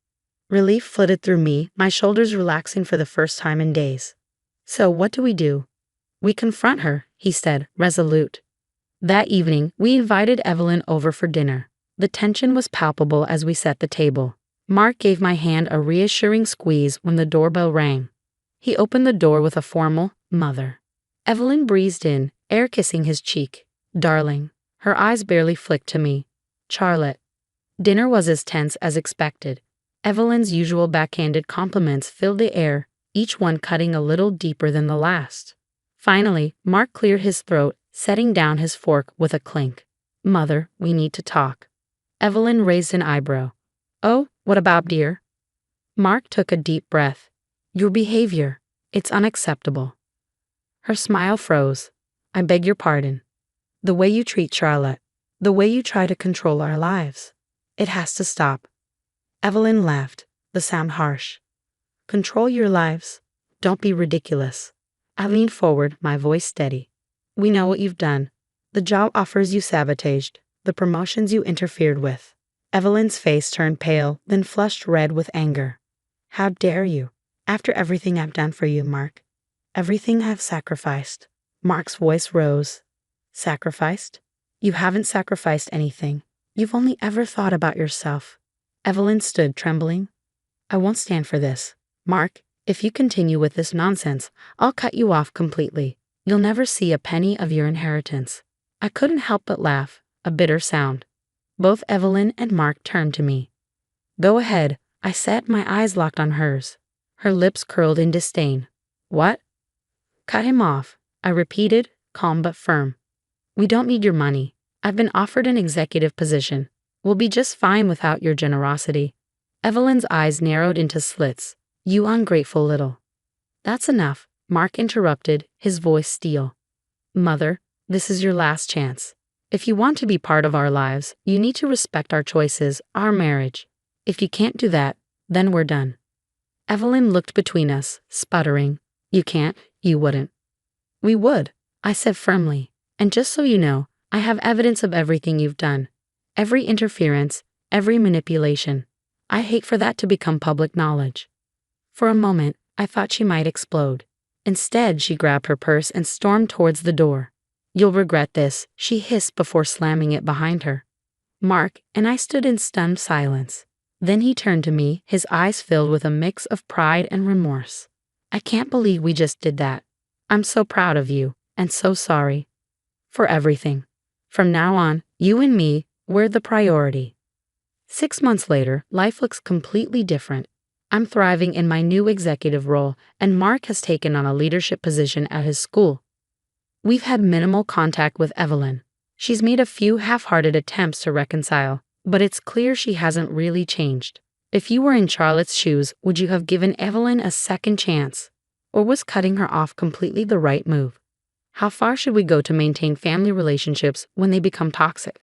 Relief flitted through me, my shoulders relaxing for the first time in days. So what do? We confront her, he said, resolute. That evening, we invited Evelyn over for dinner. The tension was palpable as we set the table. Mark gave my hand a reassuring squeeze when the doorbell rang. He opened the door with a formal, Mother. Evelyn breezed in, air kissing his cheek. Darling. Her eyes barely flicked to me. Charlotte. Dinner was as tense as expected. Evelyn's usual backhanded compliments filled the air, each one cutting a little deeper than the last. Finally, Mark cleared his throat, setting down his fork with a clink. Mother, we need to talk. Evelyn raised an eyebrow. Oh, what about, dear? Mark took a deep breath. Your behavior. It's unacceptable. Her smile froze. I beg your pardon. The way you treat Charlotte. The way you try to control our lives. It has to stop. Evelyn laughed, the sound harsh. Control your lives. Don't be ridiculous. I leaned forward, my voice steady. We know what you've done. The job offers you sabotaged. The promotions you interfered with. Evelyn's face turned pale, then flushed red with anger. How dare you? After everything I've done for you, Mark. Everything I've sacrificed. Mark's voice rose. Sacrificed? You haven't sacrificed anything. You've only ever thought about yourself. Evelyn stood trembling. I won't stand for this. Mark, if you continue with this nonsense, I'll cut you off completely. You'll never see a penny of your inheritance. I couldn't help but laugh, a bitter sound. Both Evelyn and Mark turned to me. Go ahead, I said, my eyes locked on hers. Her lips curled in disdain. What? Cut him off, I repeated, calm but firm. We don't need your money. I've been offered an executive position. We'll be just fine without your generosity. Evelyn's eyes narrowed into slits. You ungrateful little. That's enough, Mark interrupted, his voice steel. Mother, this is your last chance. If you want to be part of our lives, you need to respect our choices, our marriage. If you can't do that, then we're done. Evelyn looked between us, sputtering. You can't, you wouldn't. We would, I said firmly. And just so you know, I have evidence of everything you've done. Every interference, every manipulation. I hate for that to become public knowledge. For a moment, I thought she might explode. Instead, she grabbed her purse and stormed towards the door. You'll regret this, she hissed before slamming it behind her. Mark and I stood in stunned silence. Then he turned to me, his eyes filled with a mix of pride and remorse. I can't believe we just did that. I'm so proud of you, and so sorry. For everything. From now on, you and me, we're the priority. 6 months later, life looks completely different. I'm thriving in my new executive role, and Mark has taken on a leadership position at his school. We've had minimal contact with Evelyn. She's made a few half-hearted attempts to reconcile, but it's clear she hasn't really changed. If you were in Charlotte's shoes, would you have given Evelyn a second chance? Or was cutting her off completely the right move? How far should we go to maintain family relationships when they become toxic?